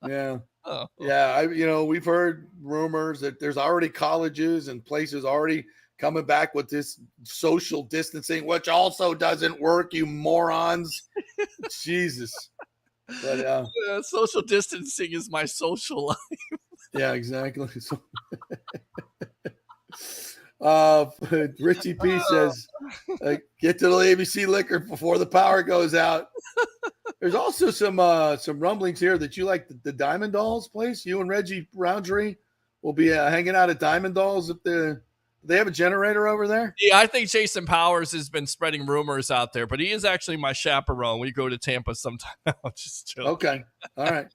Yeah. Oh. Yeah. We've heard rumors that there's already colleges and places already coming back with this social distancing, which also doesn't work, you morons. Jesus. But social distancing is my social life. Yeah, exactly. So, Richie P says, "Get to the ABC liquor before the power goes out." There's also some rumblings here that you like the Diamond Dolls place. You and Reggie Roundtree will be hanging out at Diamond Dolls. They have a generator over there. Yeah, I think Jason Powers has been spreading rumors out there, but he is actually my chaperone. We go to Tampa sometime. Just joking. Okay, all right.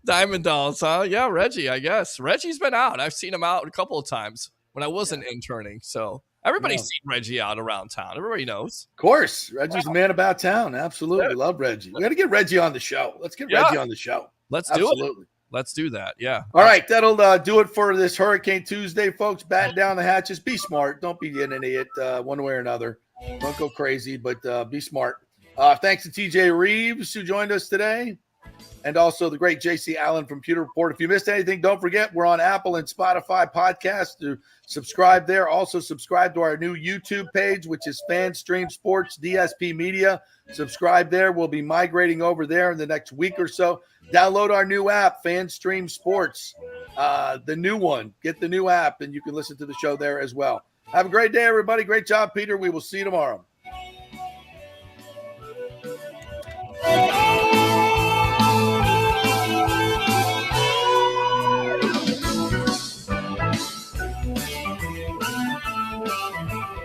Diamond Dolls, huh? Yeah, Reggie, I guess. Reggie's been out. I've seen him out a couple of times when I wasn't interning. So everybody's seen Reggie out around town. Everybody knows. Of course. Reggie's the man about town. Absolutely. Love Reggie. We got to get Reggie on the show. Let's get Reggie on the show. Let's Absolutely. do it. Let's do that. Yeah. All right. That'll do it for this Hurricane Tuesday, folks. Batten down the hatches. Be smart. Don't be an idiot one way or another. Don't go crazy, but be smart. Thanks to TJ Reeves, who joined us today. And also the great JC Allen from Pewter Report. If you missed anything, don't forget we're on Apple and Spotify podcasts. To subscribe there. Also subscribe to our new YouTube page, which is FanStream Sports DSP Media. Subscribe there. We'll be migrating over there in the next week or so. Download our new app, FanStream Sports, the new one. Get the new app, and you can listen to the show there as well. Have a great day, everybody. Great job, Peter. We will see you tomorrow.